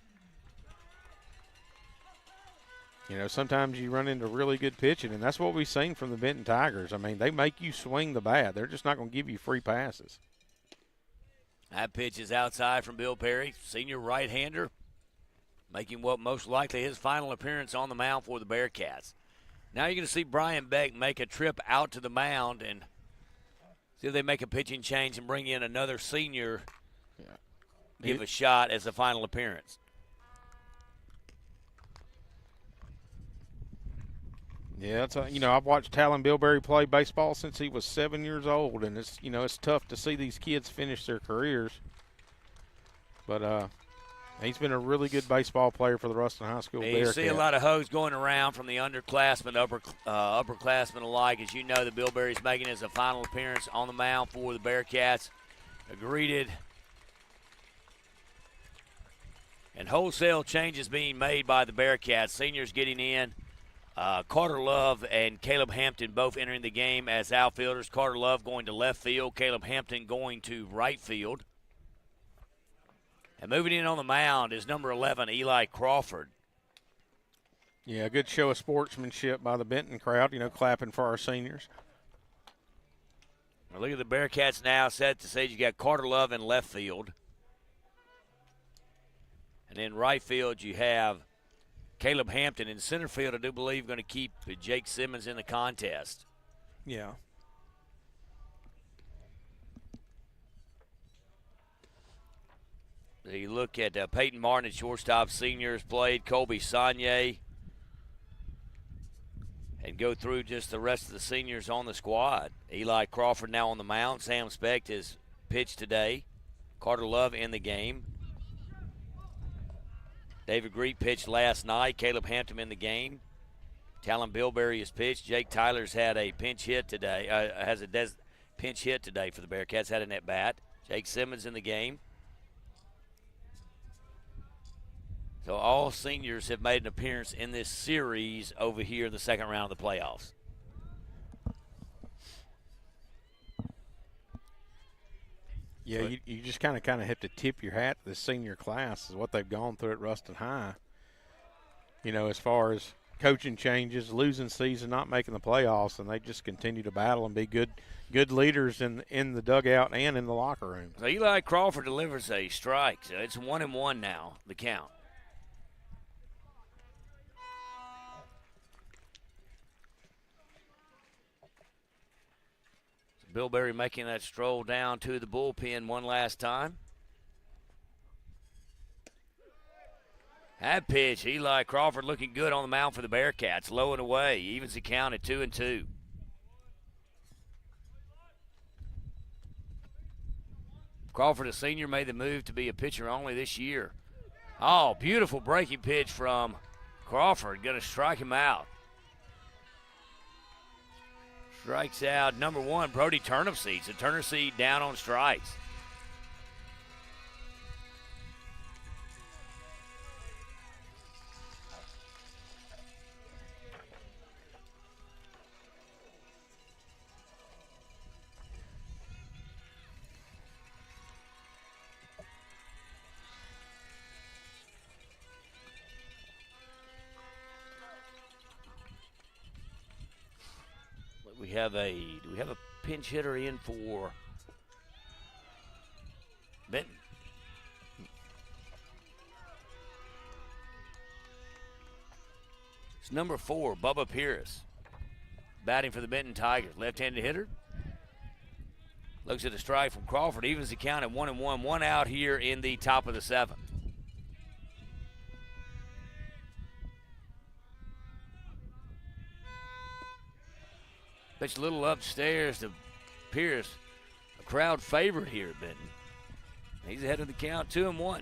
Sometimes you run into really good pitching, and that's what we've seen from the Benton Tigers. I mean, they make you swing the bat. They're just not going to give you free passes. That pitch is outside from Bill Perry, senior right-hander, making what most likely his final appearance on the mound for the Bearcats. Now you're going to see Brian Beck make a trip out to the mound and see if they make a pitching change and bring in another senior, give a shot as a final appearance. Yeah, I've watched Talon Bilberry play baseball since he was 7 years old, and it's tough to see these kids finish their careers. But he's been a really good baseball player for the Ruston High School Bearcats. You see a lot of hoes going around from the underclassmen, upperclassmen alike. As you know, the Bilberry's making his final appearance on the mound for the Bearcats. Greeted. And wholesale changes being made by the Bearcats. Seniors getting in. Carter Love and Caleb Hampton both entering the game as outfielders. Carter Love going to left field. Caleb Hampton going to right field. And moving in on the mound is number 11, Eli Crawford. Yeah, a good show of sportsmanship by the Benton crowd, clapping for our seniors. Well, look at the Bearcats now set to say you got Carter Love in left field. And in right field you have Caleb Hampton. In center field, I do believe, going to keep Jake Simmons in the contest. Yeah. You look at Peyton Martin at shortstop, seniors played, Colby Sagne, and go through just the rest of the seniors on the squad. Eli Crawford now on the mound. Sam Specht has pitched today. Carter Love in the game. David Greet pitched last night. Caleb Hampton in the game. Talon Bilberry has pitched. Jake Tyler's had a pinch hit today. Pinch hit today for the Bearcats. Had an at bat. Jake Simmons in the game. So all seniors have made an appearance in this series over here in the second round of the playoffs. Yeah, you just kind of have to tip your hat to the senior class is what they've gone through at Ruston High. As far as coaching changes, losing season, not making the playoffs, and they just continue to battle and be good leaders in the dugout and in the locker room. So Eli Crawford delivers a strike. So it's 1-1 now, the count. Bilberry making that stroll down to the bullpen one last time. That pitch, Eli Crawford looking good on the mound for the Bearcats. Low and away, evens the count at 2-2. Crawford, a senior, made the move to be a pitcher only this year. Oh, beautiful breaking pitch from Crawford. Going to strike him out. Strikes out number 1, Brody Turnipseed. So Turnipseed down on strikes. Do we have a pinch hitter in for Benton? It's number 4, Bubba Pierce, batting for the Benton Tigers. Left-handed hitter. Looks at a strike from Crawford. Evens the count at 1-1. 1 out here in the top of the 7th. Pitch a little upstairs to Pierce, a crowd favorite here at Benton. He's ahead of the count, 2-1.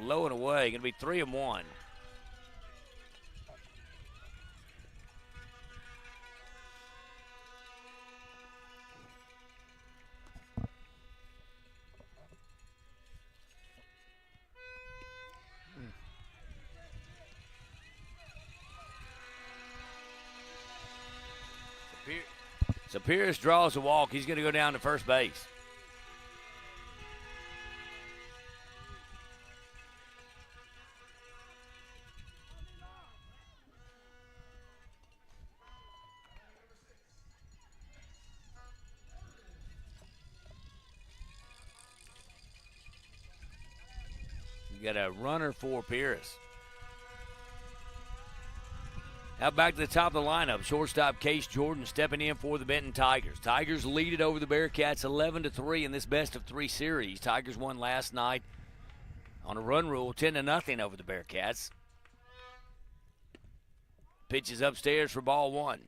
Low and away, going to be 3-1. So Pierce draws a walk. He's going to go down to first base. You got a runner for Pierce. Now back to the top of the lineup. Shortstop Case Jordan stepping in for the Benton Tigers. Tigers lead it over the Bearcats 11-3 in this best-of-3 series. Tigers won last night on a run rule, 10-0 over the Bearcats. Pitch is upstairs for ball 1.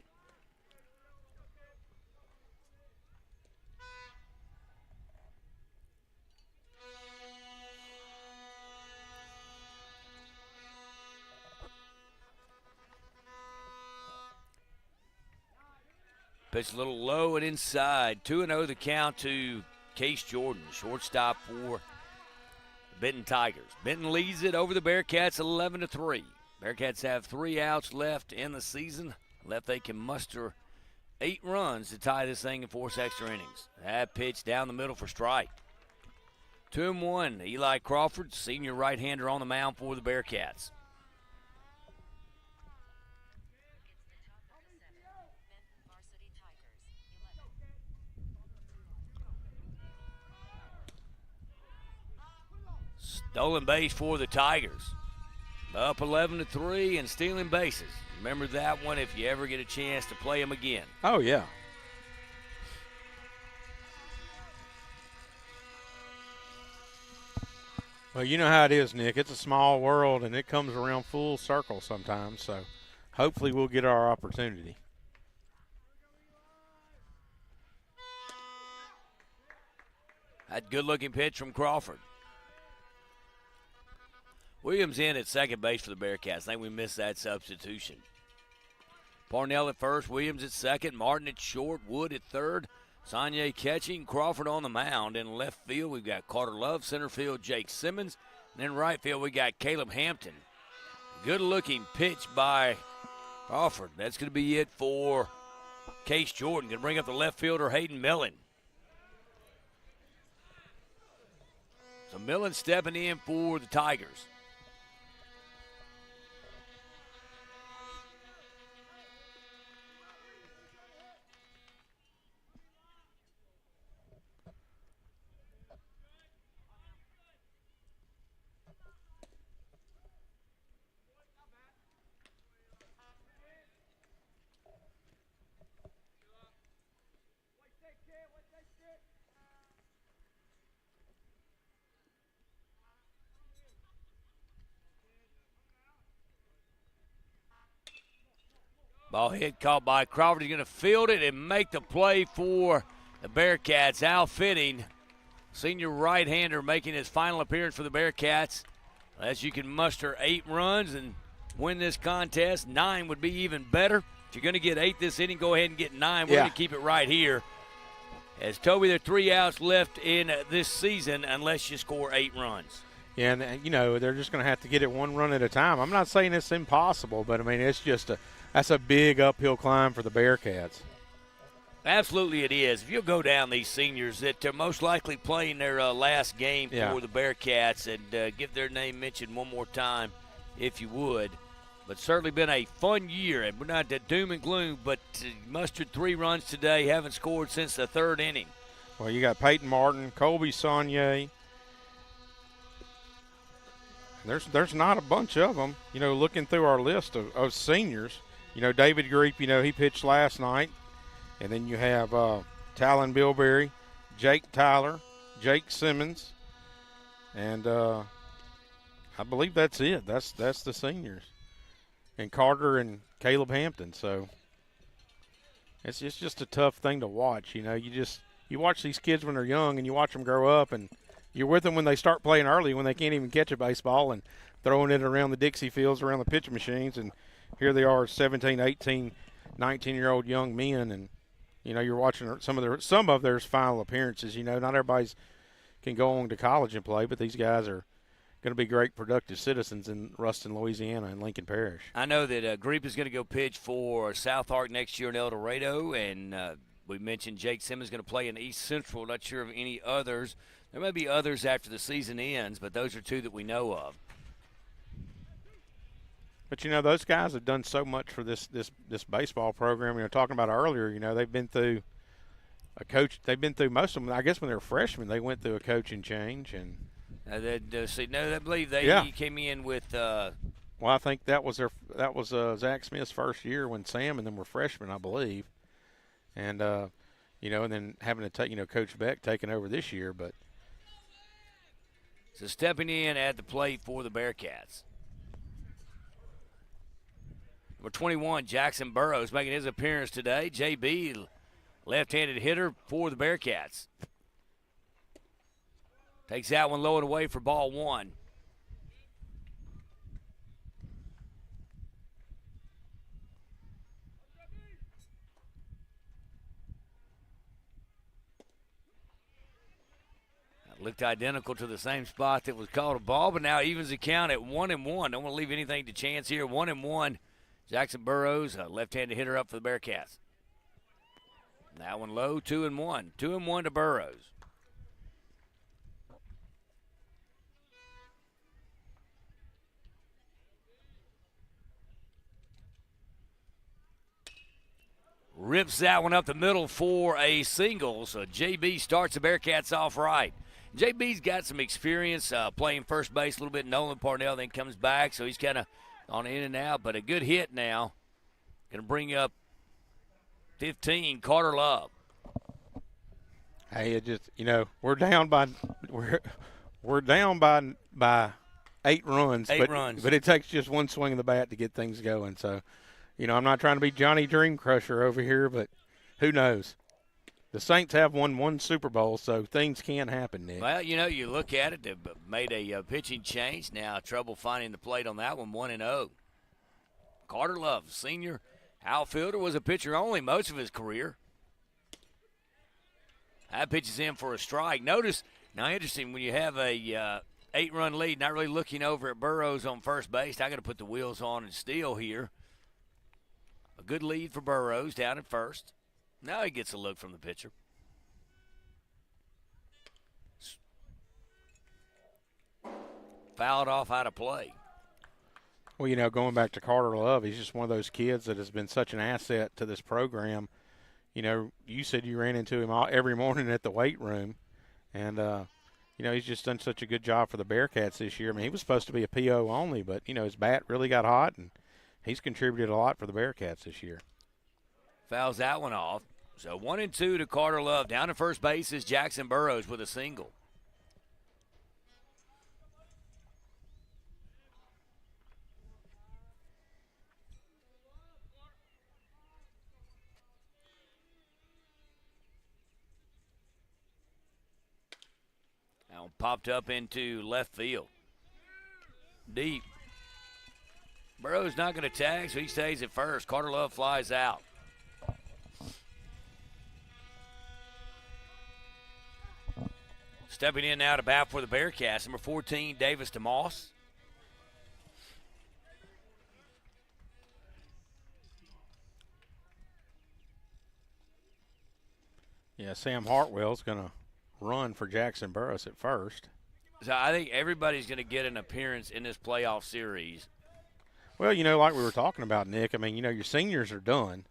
Pitch a little low and inside. 2-0 the count to Case Jordan, shortstop for the Benton Tigers. Benton leads it over the Bearcats 11-3. Bearcats have 3 outs left in the season. Left they can muster 8 runs to tie this thing and force extra innings. That pitch down the middle for strike. 2-1. Eli Crawford, senior right-hander on the mound for the Bearcats. Stolen base for the Tigers. Up 11-3 and stealing bases. Remember that one if you ever get a chance to play them again. Oh, yeah. Well, you know how it is, Nick. It's a small world, and it comes around full circle sometimes. So hopefully we'll get our opportunity. That good-looking pitch from Crawford. Williams in at second base for the Bearcats. I think we missed that substitution. Parnell at first, Williams at second, Martin at short, Wood at third, Saunier catching, Crawford on the mound. In left field, we've got Carter Love, center field, Jake Simmons, and in right field, we got Caleb Hampton. Good-looking pitch by Crawford. That's going to be it for Case Jordan. Going to bring up the left fielder, Hayden Millen. So Millen stepping in for the Tigers. Ball hit, caught by Crawford. He's going to field it and make the play for the Bearcats. Al Fitting, senior right-hander, making his final appearance for the Bearcats. As you can muster 8 runs and win this contest, 9 would be even better. If you're going to get 8 this inning, go ahead and get 9. We're going to keep it right here. As Toby, there are 3 outs left in this season unless you score 8 runs. Yeah, and, they're just going to have to get it 1 run at a time. I'm not saying it's impossible, but, I mean, it's just that's a big uphill climb for the Bearcats. Absolutely it is. If you'll go down these seniors that are most likely playing their last game for the Bearcats and give their name mentioned one more time if you would. But certainly been a fun year, and we're not doom and gloom, but mustered 3 runs today, haven't scored since the 3rd inning. Well, you got Peyton Martin, Colby Saunier. There's not a bunch of them. Looking through our list of seniors, David Greep, he pitched last night. And then you have Talon Bilberry, Jake Tyler, Jake Simmons, and I believe that's it. That's the seniors. And Carter and Caleb Hampton. So it's just a tough thing to watch. You watch these kids when they're young and you watch them grow up, and you're with them when they start playing early, when they can't even catch a baseball and throwing it around the Dixie fields, around the pitching machines, and here they are, 17, 18, 19-year-old young men, and you're watching some of their final appearances. Not everybody's can go on to college and play, but these guys are going to be great productive citizens in Ruston, Louisiana, and Lincoln Parish. I know that Greep is going to go pitch for South Ark next year in El Dorado, and we mentioned Jake Simmons going to play in East Central. Not sure of any others. There may be others after the season ends, but those are 2 that we know of. But, those guys have done so much for this baseball program. Talking about earlier, they've been through a coach. They've been through most of them. I guess when they were freshmen, they went through a coaching change. And I believe they came in with well, I think that was Zach Smith's first year when Sam and them were freshmen, I believe. And, and then having to take, Coach Beck taking over this year. But so stepping in at the plate for the Bearcats. Number 21, Jackson Burrows, making his appearance today. JB, left-handed hitter for the Bearcats. Takes that one low and away for ball 1. That looked identical to the same spot that was called a ball, but now evens the count at 1-1. Don't want to leave anything to chance here. 1-1. Jackson Burrows, a left-handed hitter up for the Bearcats. That one low, 2-1. 2-1 to Burrows. Rips that one up the middle for a single. So JB starts the Bearcats off right. JB's got some experience playing first base a little bit. Nolan Parnell then comes back, so he's kind of on in and out, but a good hit now. Going to bring up 15, Carter Love. Hey, it just we're down by 8 runs. 8 runs. But it takes just one swing of the bat to get things going. So, I'm not trying to be Johnny Dream Crusher over here, but who knows? The Saints have won 1 Super Bowl, so things can happen, Nick. Well, you look at it, they've made a pitching change. Now trouble finding the plate on that one, 1-0. Carter Love, senior outfielder, was a pitcher only most of his career. That pitches in for a strike. Notice, now interesting, when you have a 8-run lead, not really looking over at Burrows on first base. I got to put the wheels on and steal here. A good lead for Burrows down at first. Now he gets a look from the pitcher. Fouled off out of play. Well, going back to Carter Love, he's just one of those kids that has been such an asset to this program. You said you ran into him every morning at the weight room. And, he's just done such a good job for the Bearcats this year. I mean, he was supposed to be a PO only, but, his bat really got hot, and he's contributed a lot for the Bearcats this year. Fouls that one off. So 1-2 to Carter Love. Down at first base is Jackson Burrows with a single. now. Popped up into left field. Deep. Burrow's not going to tag, so he stays at first. Carter Love flies out. Stepping in now to bat for the Bearcats, number 14, Davis DeMoss. Yeah, Sam Hartwell's going to run for Jackson Burris at first. So I think everybody's going to get an appearance in this playoff series. Well, like we were talking about, Nick, I mean, your seniors are done,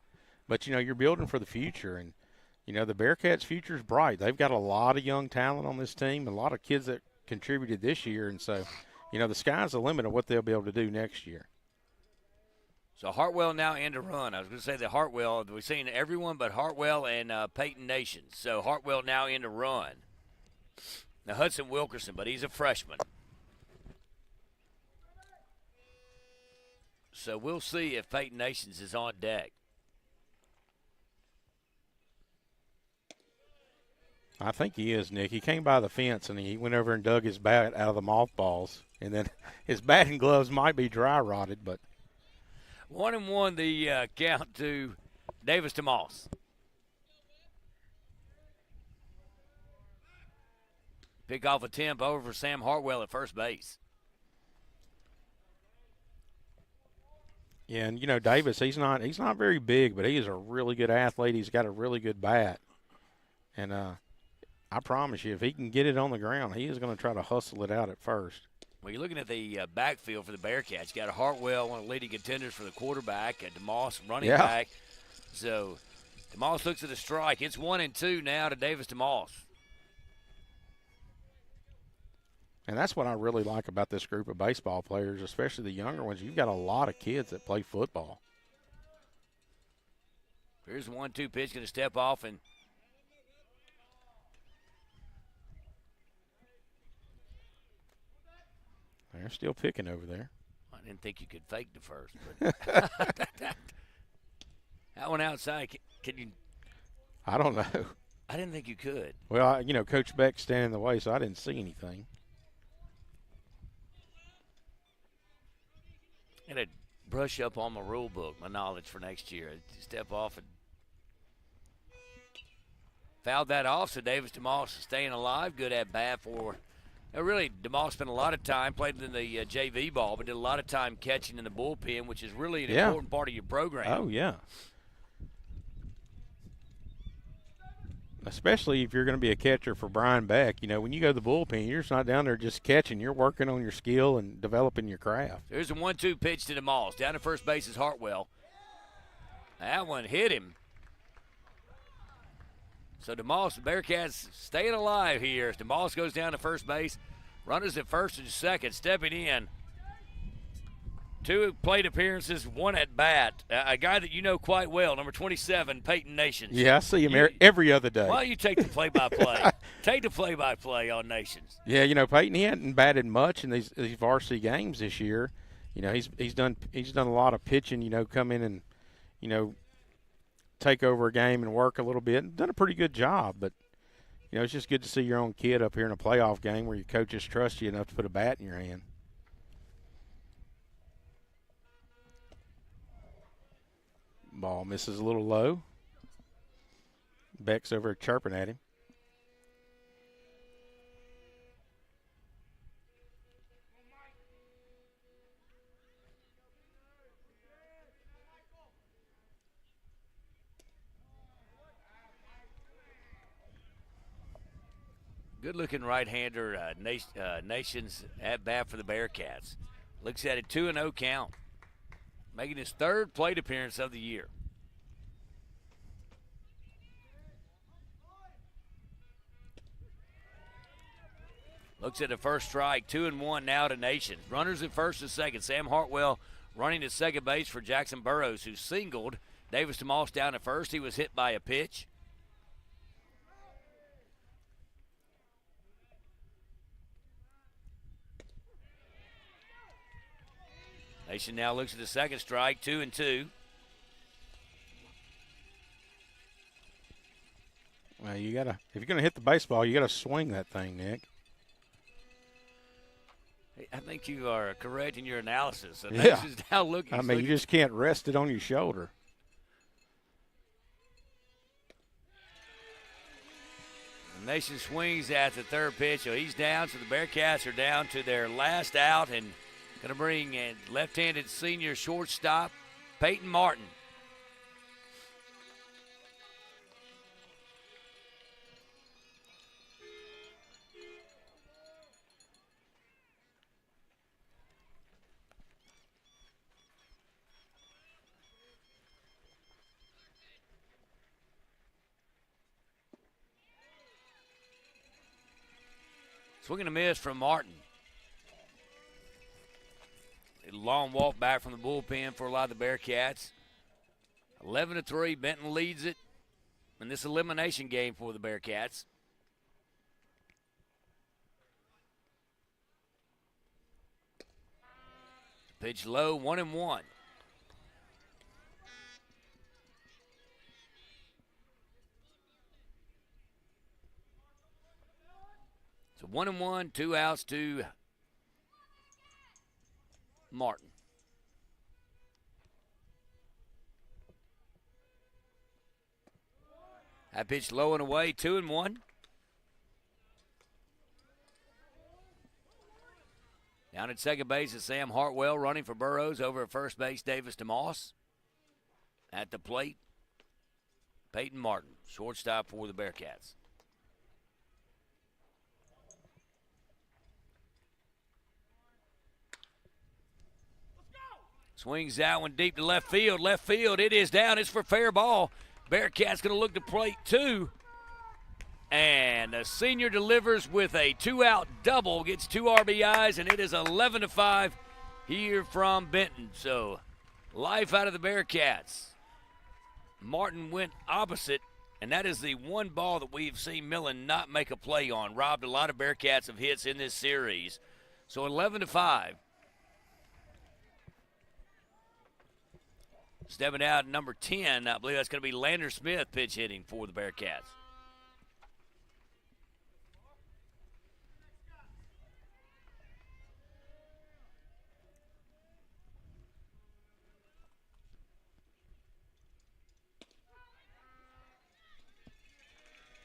but, you're building for the future. And, the Bearcats' future is bright. They've got a lot of young talent on this team, a lot of kids that contributed this year. And so, the sky's the limit of what they'll be able to do next year. So Hartwell now in to run. I was going to say that Hartwell, we've seen everyone but Hartwell and Peyton Nations. So Hartwell now in to run. Now Hudson Wilkerson, but he's a freshman. So we'll see if Peyton Nations is on deck. I think he is, Nick. He came by the fence and he went over and dug his bat out of the mothballs. And then his batting gloves might be dry rotted, but 1-1 the count to Davis DeMoss. Pick off a temp over for Sam Hartwell at first base. Yeah, and Davis, he's not very big, but he is a really good athlete. He's got a really good bat. And I promise you, if he can get it on the ground, he is going to try to hustle it out at first. Well, you're looking at the backfield for the Bearcats. You got a Hartwell, one of the leading contenders for the quarterback, a DeMoss running back. So DeMoss looks at the strike. It's 1-2 now to Davis DeMoss. And that's what I really like about this group of baseball players, especially the younger ones. You've got a lot of kids that play football. Here's the 1-2 pitch, going to step off and they're still picking over there. I didn't think you could fake the first. But that one outside, can you? I don't know. I didn't think you could. Well, Coach Beck's standing in the way, so I didn't see anything. And to brush up on my rule book, my knowledge for next year. Step off and fouled that off, so Davis DeMoss is staying alive. Good at bat for. Really, DeMoss spent a lot of time, played in the JV ball, but did a lot of time catching in the bullpen, which is really an important part of your program. Oh, yeah. Especially if you're going to be a catcher for Brian Beck. When you go to the bullpen, you're just not down there just catching. You're working on your skill and developing your craft. There's a 1-2 pitch to DeMoss. Down to first base is Hartwell. That one hit him. So DeMoss, the Bearcats staying alive here as DeMoss goes down to first base. Runners at first and second, stepping in. 2 plate appearances, 1 at bat. A guy that you know quite well, number 27, Peyton Nations. Yeah, I see him every other day. Why don't you take the play-by-play? Take the play-by-play on Nations. Yeah, Peyton, he hadn't batted much in these varsity games this year. He's done a lot of pitching. Come in and take over a game and work a little bit. And done a pretty good job, but it's just good to see your own kid up here in a playoff game where your coaches trust you enough to put a bat in your hand. Ball misses a little low. Beck's over chirping at him. Good-looking right-hander, Nations at bat for the Bearcats. Looks at a 2-0 count, making his 3rd plate appearance of the year. Looks at the first strike, 2-1 now to Nations. Runners at first and second. Sam Hartwell running at second base for Jackson Burrows, who singled. Davis DeMoss down at first. He was hit by a pitch. Nation now looks at the second strike, 2-2. Well, if you're gonna hit the baseball, you gotta swing that thing, Nick. I think you are correct in your analysis. So Yeah. Nation's now looking. I mean, you just can't rest it on your shoulder. The Nation swings at the third pitch. So he's down. So the Bearcats are down to their last out and going to bring in left-handed senior shortstop Peyton Martin. Swinging a miss from Martin. A long walk back from the bullpen for a lot of the Bearcats. 11-3, Benton leads it in this elimination game for the Bearcats. Pitch low, 1-1. So 1-1, 2 outs to Martin. That pitch low and away, 2-1. Down at second base is Sam Hartwell running for Burrows. Over at first base, Davis DeMoss. At the plate, Peyton Martin, shortstop for the Bearcats. Swings that one deep to left field. Left field, it is down. It's for fair ball. Bearcats going to look to plate two. And the senior delivers with a two-out double, gets 2 RBIs, and it is 11-5 here from Benton. So life out of the Bearcats. Martin went opposite, and that is the one ball that we've seen Millen not make a play on. Robbed a lot of Bearcats of hits in this series. So 11-5. Stepping out number 10, I believe that's going to be Lander Smith pitch hitting for the Bearcats.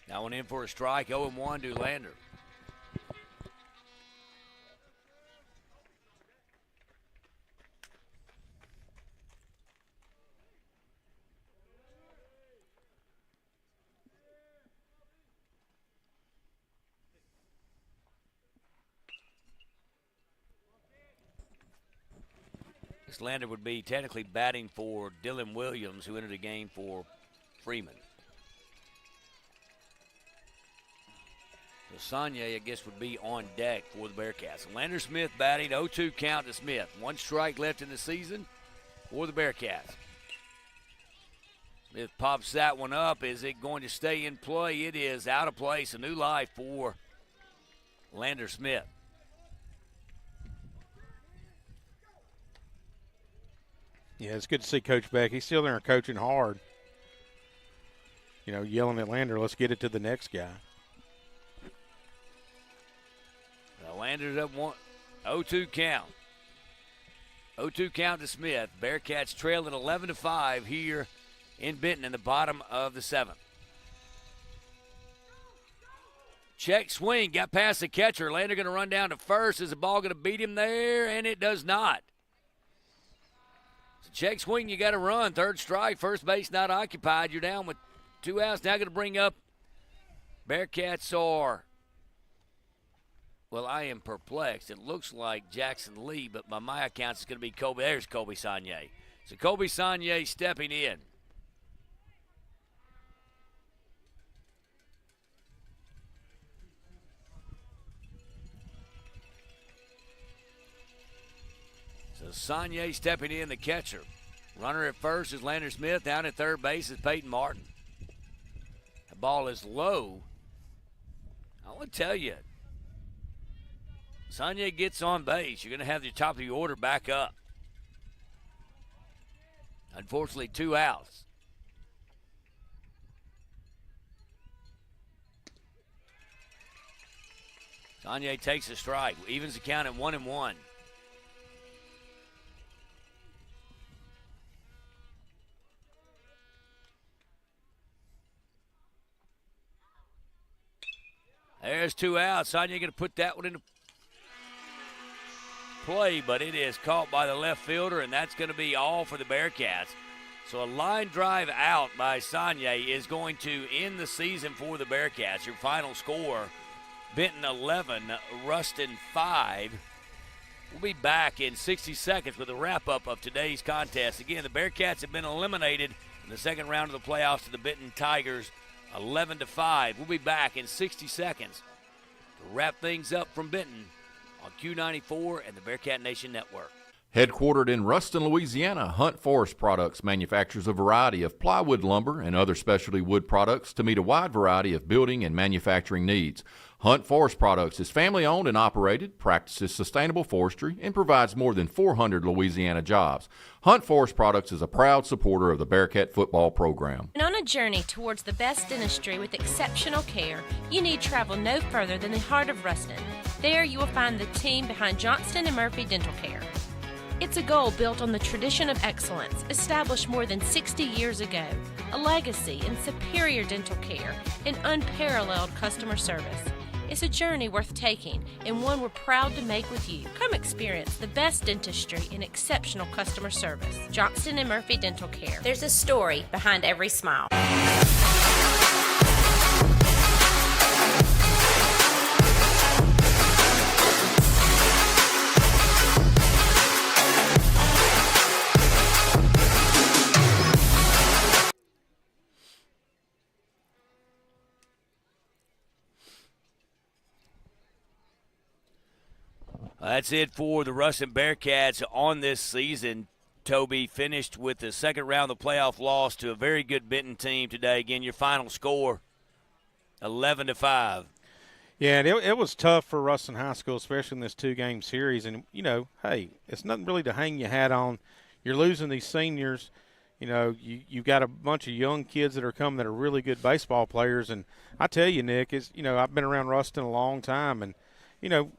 That one in for a strike, 0-1 to Lander. This Lander would be technically batting for Dylan Williams, who entered the game for Freeman. So Sagne, I guess, would be on deck for the Bearcats. Lander Smith batting, 0-2 count to Smith. 1 strike left in the season for the Bearcats. Smith pops that one up. Is it going to stay in play? It is out of place. A new life for Lander Smith. Yeah, it's good to see Coach Beck. He's still there coaching hard. You know, yelling at Lander, let's get it to the next guy. Lander's up 0-2 count. 0-2 count to Smith. Bearcats trail at 11-5 here in Benton in the bottom of the 7th. Check swing, got past the catcher. Lander going to run down to first. Is the ball going to beat him there? And it does not. So check swing, you got to run. Third strike, first base not occupied. You're down with 2 outs. Now going to bring up Bearcats are. Well, I am perplexed. It looks like Jackson Lee, but by my accounts, it's going to be Kobe. There's Kobe Sagne. So Kobe Sagne stepping in. So Sagne stepping in, the catcher. Runner at first is Lander Smith. Down at third base is Peyton Martin. The ball is low. I want to tell you, Sagne gets on base, you're going to have the top of the order back up. Unfortunately, 2 outs. Sonye takes a strike, evens the count at 1-1. There's 2 outs. Sonye going to put that one into play, but it is caught by the left fielder, and that's going to be all for the Bearcats. So a line drive out by Sonye is going to end the season for the Bearcats. Your final score, Benton 11, Ruston 5. We'll be back in 60 seconds with a wrap-up of today's contest. Again, the Bearcats have been eliminated in the second round of the playoffs to the Benton Tigers, 11-5. We'll be back in 60 seconds to wrap things up from Benton on Q94 and the Bearcat Nation Network. Headquartered in Ruston, Louisiana, Hunt Forest Products manufactures a variety of plywood lumber and other specialty wood products to meet a wide variety of building and manufacturing needs. Hunt Forest Products is family-owned and operated, practices sustainable forestry, and provides more than 400 Louisiana jobs. Hunt Forest Products is a proud supporter of the Bearcat football program. And on a journey towards the best dentistry with exceptional care, you need travel no further than the heart of Ruston. There you will find the team behind Johnston & Murphy Dental Care. It's a goal built on the tradition of excellence, established more than 60 years ago, a legacy in superior dental care and unparalleled customer service. It's a journey worth taking and one we're proud to make with you. Come experience the best dentistry and exceptional customer service. Johnston & Murphy Dental Care. There's a story behind every smile. That's it for the Ruston Bearcats on this season. Toby finished with the second round of the playoff loss to a very good Benton team today. Again, your final score, 11-5. Yeah, and it was tough for Ruston High School, especially in this 2-game series. And, you know, hey, it's nothing really to hang your hat on. You're losing these seniors. You know, you've got a bunch of young kids that are coming that are really good baseball players. And I tell you, Nick, I've been around Ruston a long time. And, you know,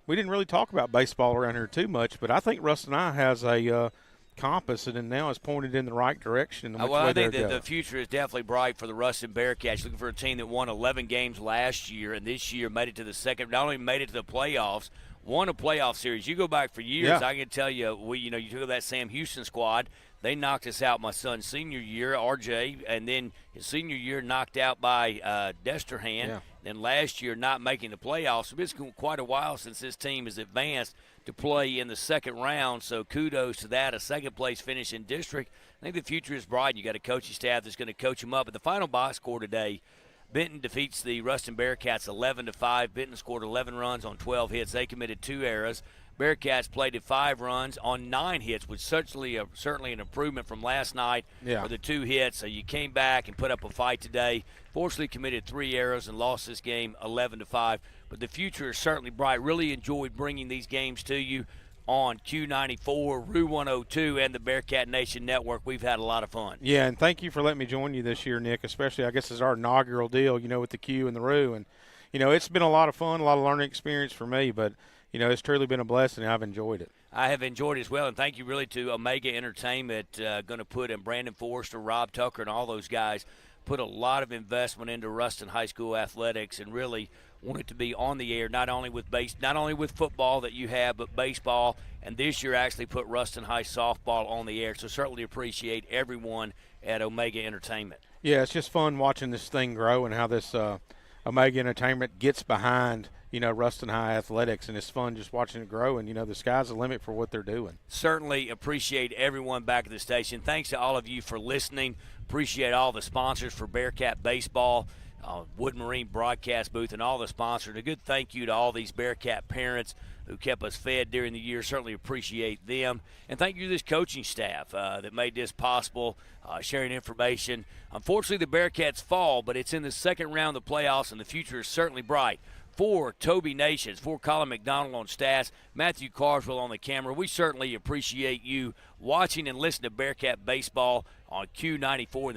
we didn't really talk about baseball around here too much, but I think Ruston High has a compass and now is pointed in the right direction. I think that the future is definitely bright for the Ruston Bearcats. Looking for a team that won 11 games last year and this year made it to the second. Not only made it to the playoffs, won a playoff series. You go back for years, yeah. I can tell you, you took that Sam Houston squad. They knocked us out my son's senior year, RJ, and then his senior year knocked out by Desterhan. Yeah. Then last year not making the playoffs. So it's been quite a while since this team has advanced to play in the second round. So kudos to that, a second-place finish in district. I think the future is bright. You got a coaching staff that's going to coach them up. But the final box score today, Benton defeats the Ruston Bearcats 11-5. Benton scored 11 runs on 12 hits. They committed 2 errors. Bearcats played at 5 runs on 9 hits, which certainly an improvement from last night for the 2 hits. So you came back and put up a fight today. Fortunately committed 3 errors and lost this game 11-5. But the future is certainly bright. Really enjoyed bringing these games to you on Q94, Rue 102, and the Bearcat Nation Network. We've had a lot of fun. Yeah, and thank you for letting me join you this year, Nick, especially I guess it's our inaugural deal, with the Q and the Rue. And, it's been a lot of fun, a lot of learning experience for me, but – it's truly been a blessing, and I've enjoyed it. I have enjoyed it as well, and thank you really to Omega Entertainment, going to put in Brandon Forrester, Rob Tucker, and all those guys put a lot of investment into Ruston High School athletics and really want it to be on the air, not only with football that you have, but baseball. And this year actually put Ruston High softball on the air. So certainly appreciate everyone at Omega Entertainment. Yeah, it's just fun watching this thing grow and how this Omega Entertainment gets behind Ruston High athletics, and it's fun just watching it grow, and, the sky's the limit for what they're doing. Certainly appreciate everyone back at the station. Thanks to all of you for listening. Appreciate all the sponsors for Bearcat Baseball, Wood Marine Broadcast Booth, and all the sponsors. A good thank you to all these Bearcat parents who kept us fed during the year. Certainly appreciate them. And thank you to this coaching staff that made this possible, sharing information. Unfortunately, the Bearcats fall, but it's in the second round of the playoffs, and the future is certainly bright. For Toby Nations, for Colin McDonald on stats, Matthew Carswell on the camera, we certainly appreciate you watching and listening to Bearcat Baseball on Q94.